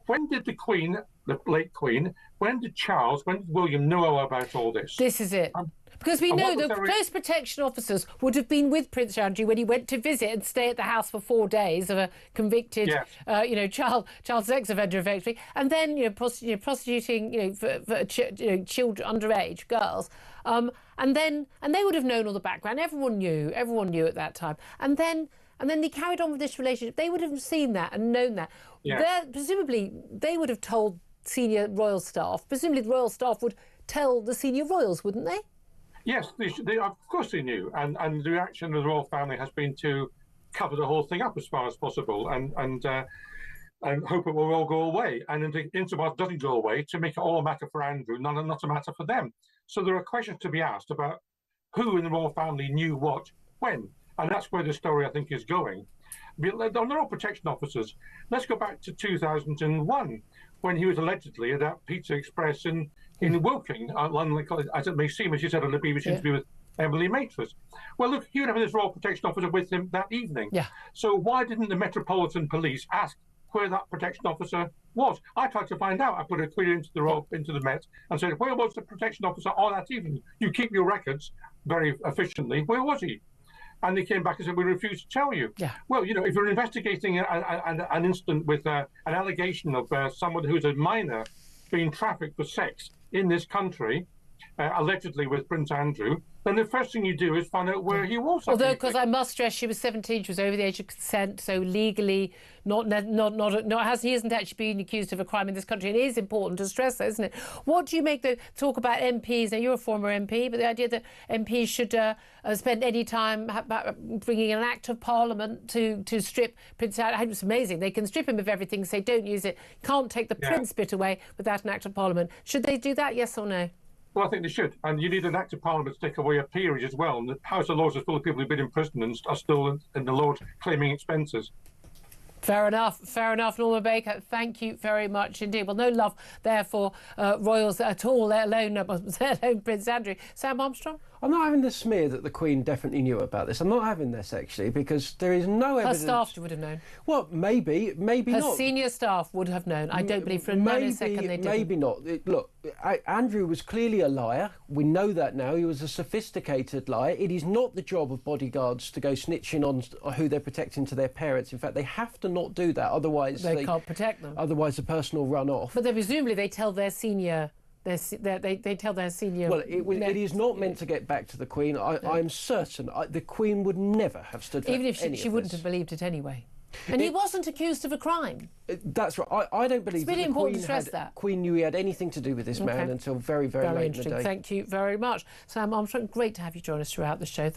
when did the Queen, the late Queen, when did William know about all this? This is it. Because we know the close protection officers would have been with Prince Andrew when he went to visit and stay at the house for 4 days of a convicted, child sex offender, effectively, and then prostituting, for children, underage girls, and they would have known all the background. Everyone knew at that time, and then they carried on with this relationship. They would have seen that and known that. Yeah. Presumably, they would have told senior royal staff. Presumably, the royal staff would tell the senior royals, wouldn't they? Yes, they of course they knew, and the reaction of the royal family has been to cover the whole thing up as far as possible, and hope it will all go away. And insofar as it doesn't go away, to make it all a matter for Andrew, not a matter for them. So there are questions to be asked about who in the royal family knew what, when, and that's where the story I think is going. On the royal protection officers, let's go back to 2001 when he was allegedly at that Pizza Express in in Woking, as it may seem, as you said on the BBC interview with Emily Maitris. Well, look, he would have his Royal Protection Officer with him that evening. Yeah. So why didn't the Metropolitan Police ask where that protection officer was? I tried to find out. I put a query into the Met and said, where was the protection officer on that evening? You keep your records very efficiently. Where was he? And they came back and said, we refuse to tell you. Yeah. Well, you know, if you're investigating an incident with an allegation of someone who's a minor being trafficked for sex in this country, allegedly with Prince Andrew, then the first thing you do is find out where he was. Although, because I must stress, she was 17, she was over the age of consent, so legally, he isn't actually being accused of a crime in this country. And it is important to stress that, isn't it? What do you make the talk about MPs? Now, you're a former MP, but the idea that MPs should spend any time bringing an Act of Parliament to strip Prince Andrew. I think it's amazing. They can strip him of everything, say don't use it, can't take the Prince bit away without an Act of Parliament. Should they do that, yes or no? Well, I think they should. And you need an Act of Parliament to take away a peerage as well. And the House of Lords is full of people who've been in prison and are still in the Lords claiming expenses. Fair enough, Norma Baker. Thank you very much indeed. Well, no love there for royals at all, let alone Prince Andrew. Sam Armstrong? I'm not having the smear that the Queen definitely knew about this. I'm not having this, actually, because there is no evidence... Her staff would have known. Well, maybe not. Her senior staff would have known. I don't believe for a nanosecond they didn't. Maybe not. Look, Andrew was clearly a liar. We know that now. He was a sophisticated liar. It is not the job of bodyguards to go snitching on who they're protecting to their parents. In fact, they have to not do that. Otherwise, they can't protect them. Otherwise, the person will run off. But then presumably they tell their senior... They tell their senior... Well, it is not meant to get back to the Queen. I'm certain the Queen would never have stood for even if any she of wouldn't this. have believed it anyway. And he wasn't accused of a crime. That's right. I don't believe it's really that the important Queen to stress that. Queen knew he had anything to do with this man until very, very late in the day. Thank you very much. Sam Armstrong, great to have you join us throughout the show. Thank you.